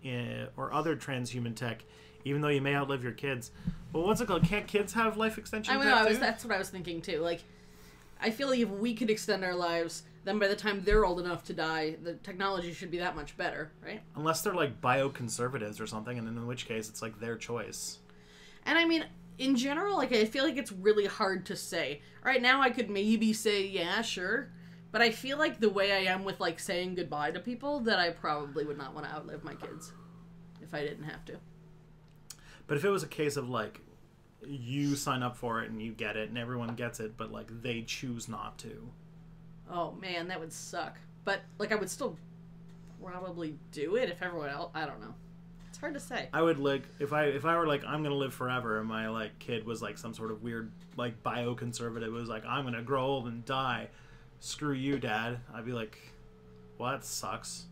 or other transhuman tech, even though you may outlive your kids? Well, what's it called? Can't kids have life extension tech too? That's what I was thinking too. Like, I feel like if we could extend our lives, then by the time they're old enough to die, the technology should be that much better, right? Unless they're like bioconservatives or something, and in which case it's like their choice. And I mean, in general, like, I feel like it's really hard to say. Right now I could maybe say, yeah, sure. But I feel like the way I am with, like, saying goodbye to people, that I probably would not want to outlive my kids if I didn't have to. But if it was a case of, like, you sign up for it and you get it and everyone gets it, but, like, they choose not to. Oh, man, that would suck. But, like, I would still probably do it if everyone else... I don't know. It's hard to say. I would, like, if I were, like, I'm going to live forever and my, like, kid was, like, some sort of weird, like, bioconservative, it was like, I'm going to grow old and die. Screw you, Dad. I'd be like, well, that sucks.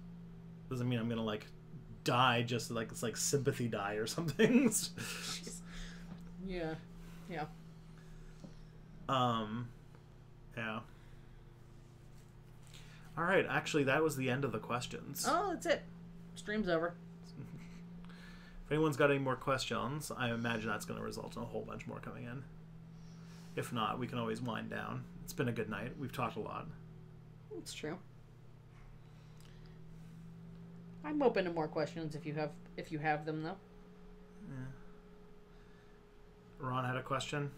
Doesn't mean I'm going to, like, die just, like, it's like sympathy die or something. Yeah. Yeah. Yeah. All right, actually, that was the end of the questions. Oh, that's it. Stream's over. If anyone's got any more questions, I imagine that's going to result in a whole bunch more coming in. If not, we can always wind down. It's been a good night. We've talked a lot. It's true. I'm open to more questions if you have them, though. Yeah. Ron had a question.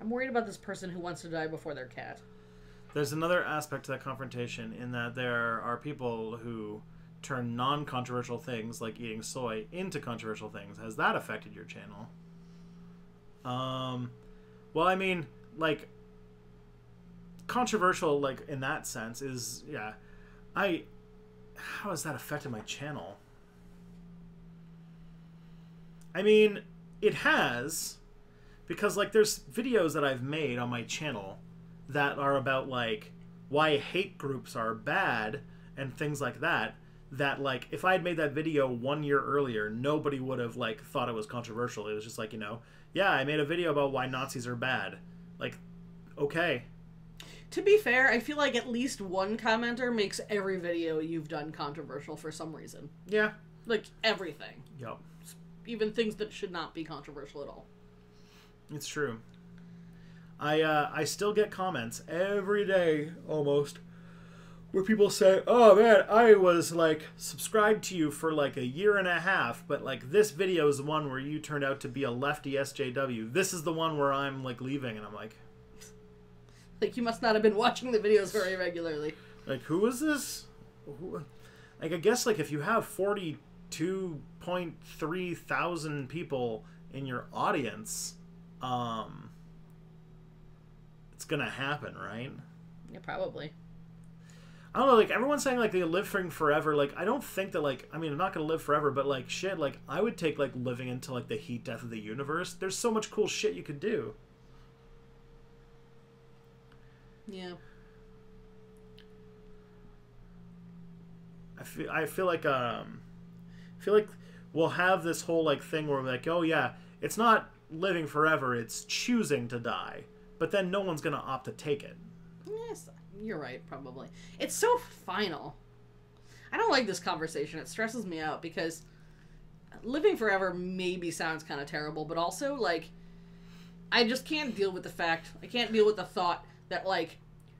I'm worried about this person who wants to die before their cat. There's another aspect to that confrontation in that there are people who turn non-controversial things like eating soy into controversial things. Has that affected your channel? Well, I mean, like, controversial, like, in that sense is, yeah. How has that affected my channel? I mean, it has, because, like, there's videos that I've made on my channel that are about, like, why hate groups are bad and things like that, that, if I had made that video 1 year earlier, nobody would have, like, thought it was controversial. It was just like, you know, yeah, I made a video about why Nazis are bad. Like, okay. To be fair, I feel like at least one commenter makes every video you've done controversial for some reason. Yeah. Like, everything. Yep. Even things that should not be controversial at all. It's true. I still get comments every day, almost, where people say, oh man, I was, like, subscribed to you for, like, 1.5 years, but, like, this video is the one where you turned out to be a lefty SJW. This is the one where I'm, like, leaving, and I'm like... Like, you must not have been watching the videos very regularly. Like, who is this? Like, I guess, like, if you have 42.3 thousand people in your audience, it's gonna happen, right? Yeah, probably. I don't know, like, everyone's saying, like, they live forever. Like, I don't think that, like, I mean, I'm not gonna live forever, but, like, shit, like, I would take, like, living into, like, the heat death of the universe. There's so much cool shit you could do. Yeah. I feel like we'll have this whole, like, thing where we're like, oh yeah, it's not living forever, it's choosing to die. But then no one's gonna opt to take it. Yes, you're right, probably. It's so final. I don't like this conversation. It stresses me out because living forever maybe sounds kind of terrible, but also, like, I just can't deal with the fact, I can't deal with the thought that, like,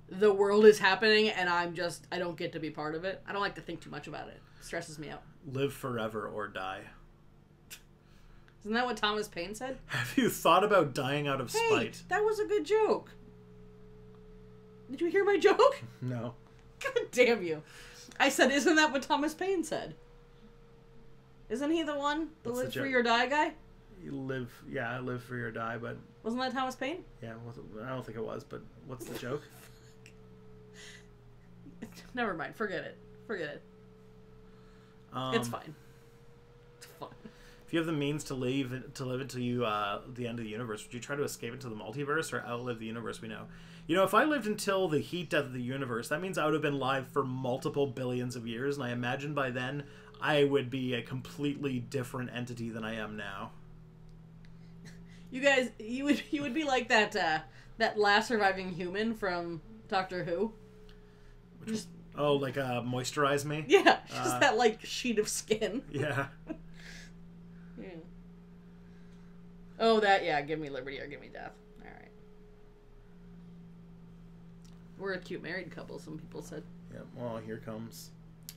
the world is happening and I don't get to be part of it. I don't like to think too much about it. It stresses me out. Live forever or die. Isn't that what Thomas Paine said? Have you thought about dying out of spite? Hey, that was a good joke. Did you hear my joke? No. God damn you. I said, isn't that what Thomas Paine said? Isn't he the one? The live free or die guy? You live, yeah, live free or die, but... Wasn't that Thomas Paine? Yeah, I don't think it was, but what's the joke? Never mind, forget it. Forget it. It's fine. It's fine. If you have the means to live until you the end of the universe, would you try to escape into the multiverse or outlive the universe we know? You know, if I lived until the heat death of the universe, that means I would have been live for multiple billions of years, and I imagine by then I would be a completely different entity than I am now. You guys, you would be like that last surviving human from Doctor Who. Just moisturize me? Yeah, just that, like, sheet of skin. Yeah. Yeah. Oh, that, yeah, give me liberty or give me death. Alright. We're a cute married couple, some people said. Yeah, well, here comes.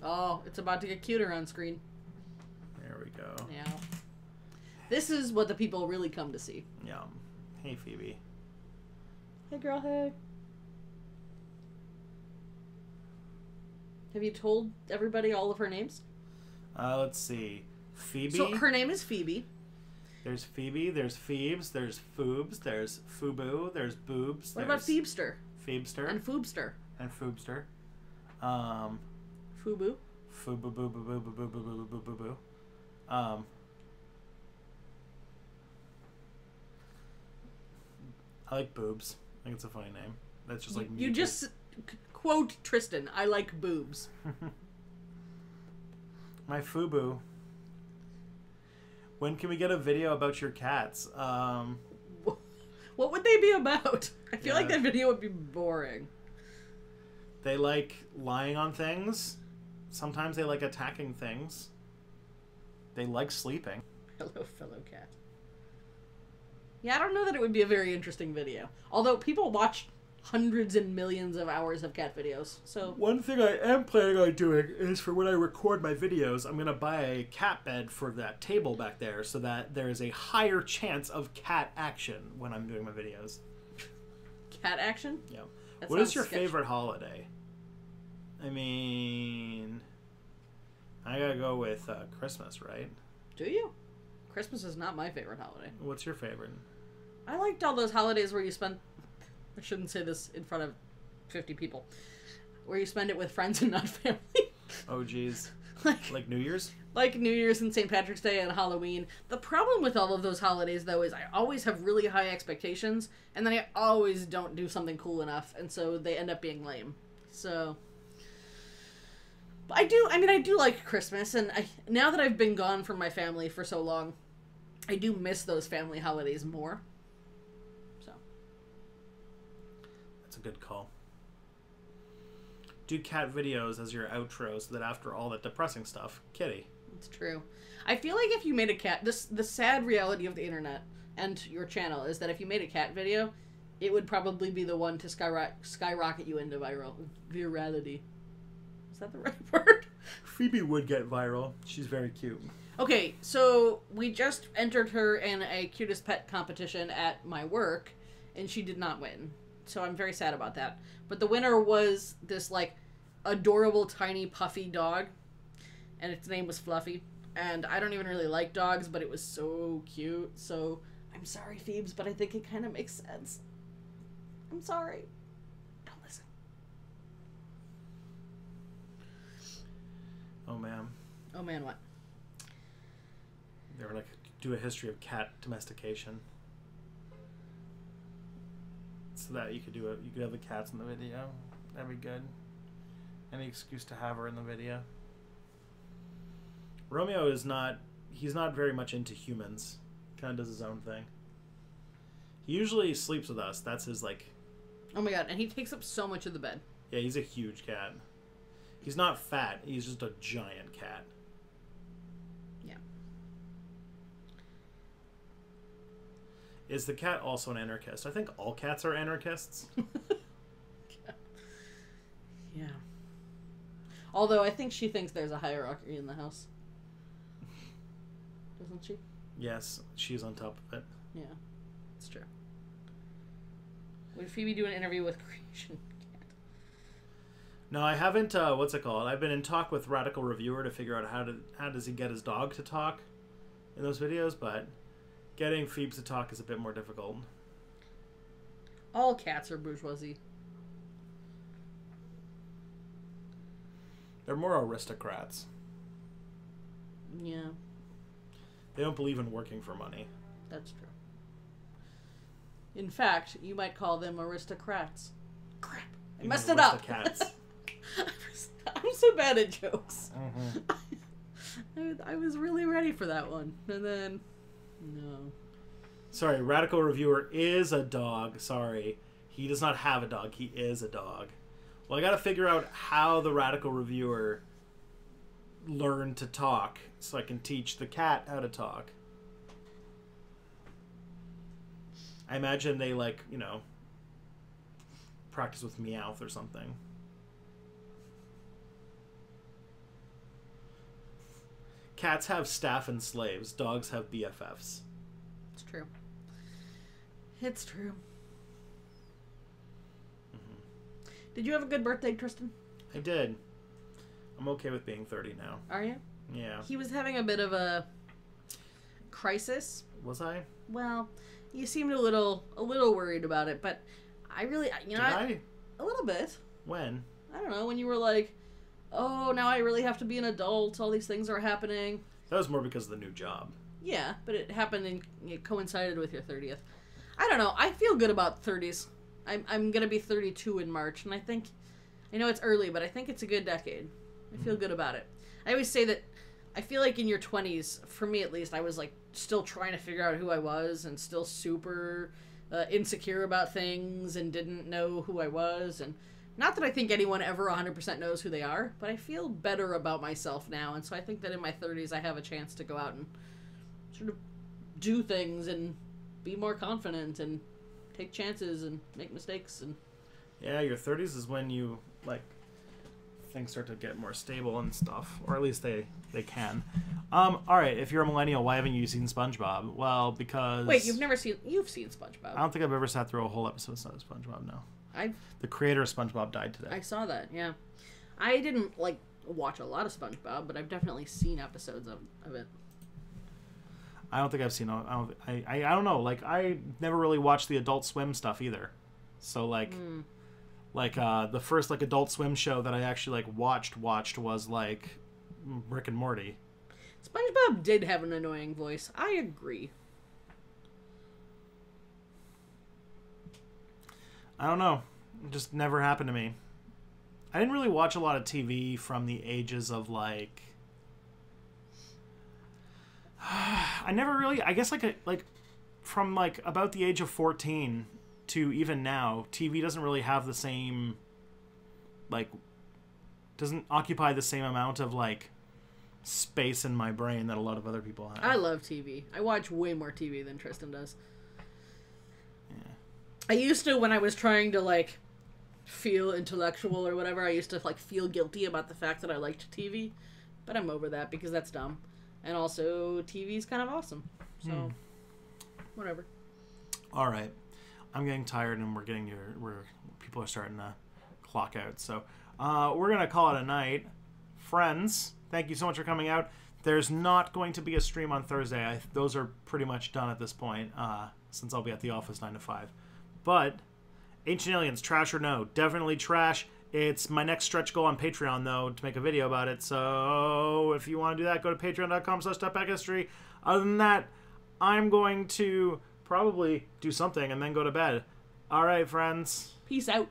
Oh, it's about to get cuter on screen. There we go. Yeah. This is what the people really come to see. Yeah. Hey, Phoebe. Hey, girl, hey. Have you told everybody all of her names? Let's see. Phoebe. So her name is Phoebe. There's Phoebe, there's Phoebes, there's Foobs, there's Fubu, there's Boobs. What about Phoebster? Phoebster. And Foobster. And Foobster. Fubu. Fubu boo boo boo boo boo boo boo boo boo. I like Boobs. I think it's a funny name. That's just like you just quote Tristan. I like boobs. My Fubu. When can we get a video about your cats? What would they be about? I feel like that video would be boring. They like lying on things. Sometimes they like attacking things. They like sleeping. Hello, fellow cat. Yeah, I don't know that it would be a very interesting video. Although people watch hundreds and millions of hours of cat videos, so... One thing I am planning on doing is for when I record my videos, I'm going to buy a cat bed for that table back there so that there is a higher chance of cat action when I'm doing my videos. Cat action? Yeah. That What is sounds your sketchy. favorite holiday? I mean... I gotta go with Christmas, right? Do you? Christmas is not my favorite holiday. What's your favorite? I liked all those holidays where you spend... I shouldn't say this in front of 50 people. Where you spend it with friends and not family. Oh, geez. Like New Year's? Like New Year's and St. Patrick's Day and Halloween. The problem with all of those holidays, though, is I always have really high expectations, and then I always don't do something cool enough, and so they end up being lame. So... I do like Christmas, and now that I've been gone from my family for so long, I do miss those family holidays more. So. That's a good call. Do cat videos as your outro so that after all that depressing stuff, kitty. It's true. I feel like if you made a cat... The sad reality of the internet and your channel is that if you made a cat video, it would probably be the one to skyrocket you into virality. Is that the right word? Phoebe would get viral. She's very cute. Okay, so we just entered her in a cutest pet competition at my work, and she did not win. So I'm very sad about that. But the winner was this, like, adorable, tiny, puffy dog, and its name was Fluffy. And I don't even really like dogs, but it was so cute. So I'm sorry, Phoebes, but I think it kind of makes sense. I'm sorry. Don't listen. Oh, man. Oh, man, what? They were like, do a history of cat domestication. So that you could do it. You could have the cats in the video. That'd be good. Any excuse to have her in the video. Romeo is not... He's not very much into humans. Kind of does his own thing. He usually sleeps with us. That's his, like... Oh my god, and he takes up so much of the bed. Yeah, he's a huge cat. He's not fat. He's just a giant cat. Yeah. Is the cat also an anarchist? I think all cats are anarchists. Yeah. Although I think she thinks there's a hierarchy in the house. Doesn't she? Yes, she's on top of it. Yeah, it's true. Would Phoebe do an interview with Creation Cat? No, I haven't. What's it called? I've been in talk with Radical Reviewer to figure out how does he get his dog to talk in those videos, but getting Phoebes to talk is a bit more difficult. All cats are bourgeoisie. They're more aristocrats. Yeah, They don't believe in working for money. that's true. In fact, you might call them aristocrats. Crap. I messed it up. Cats. I'm so bad at jokes. Mm-hmm. I was really ready for that one. And then, no. Sorry, Radical Reviewer is a dog. Sorry. He does not have a dog. He is a dog. Well, I gotta figure out how the Radical Reviewer learned to talk so I can teach the cat how to talk. I imagine they, like, you know, practice with Meowth or something. Cats have staff and slaves. Dogs have BFFs. It's true. It's true. Mm-hmm. Did you have a good birthday, Tristan? I did. I'm okay with being 30 now. Are you? Yeah. He was having a bit of a crisis. Was I? Well, you seemed a little worried about it, but I really, you know, Did I? a little bit. When? I don't know, when you were like, oh, now I really have to be an adult. All these things are happening. That was more because of the new job. Yeah, but it happened and it coincided with your 30th. I don't know. I feel good about 30s. I'm going to be 32 in March, and I know it's early, but I think it's a good decade. I feel good about it. I always say that I feel like in your 20s, for me at least, I was like still trying to figure out who I was and still super insecure about things and didn't know who I was. And Not that I think anyone ever 100% knows who they are, but I feel better about myself now, and so I think that in my 30s I have a chance to go out and sort of do things and be more confident and take chances and make mistakes. And yeah, your 30s is when you, like, things start to get more stable and stuff, or at least they can. All right, if you're a millennial, why haven't you seen SpongeBob? Well, because... Wait, you've seen SpongeBob. I don't think I've ever sat through a whole episode of SpongeBob, no. The creator of SpongeBob died today. I saw that, yeah. I didn't, like, watch a lot of SpongeBob, but I've definitely seen episodes of it. I don't think I've seen... I don't know. Like, I never really watched the Adult Swim stuff either. So, like... Like, the first, like, Adult Swim show that I actually, like, watched was, like, Rick and Morty. SpongeBob did have an annoying voice. I agree. I don't know. It just never happened to me. I didn't really watch a lot of TV from the ages of, like... I never really... I guess, like from, like, about the age of 14... to even now, TV doesn't really have the same, like, doesn't occupy the same amount of, like, space in my brain that a lot of other people have. I love TV. I watch way more TV than Tristan does. Yeah. I used to, when I was trying to, like, feel intellectual or whatever, I used to, like, feel guilty about the fact that I liked TV. But I'm over that because that's dumb. And also, TV's kind of awesome. So, whatever. All right. I'm getting tired, and people are starting to clock out. So we're going to call it a night. Friends, thank you so much for coming out. There's not going to be a stream on Thursday. Those are pretty much done at this point, since I'll be at the office 9 to 5. But Ancient Aliens, trash or no? Definitely trash. It's my next stretch goal on Patreon, though, to make a video about it. So if you want to do that, go to patreon.com/stepbackhistory. Other than that, I'm going to... probably do something and then go to bed. All right, friends. Peace out.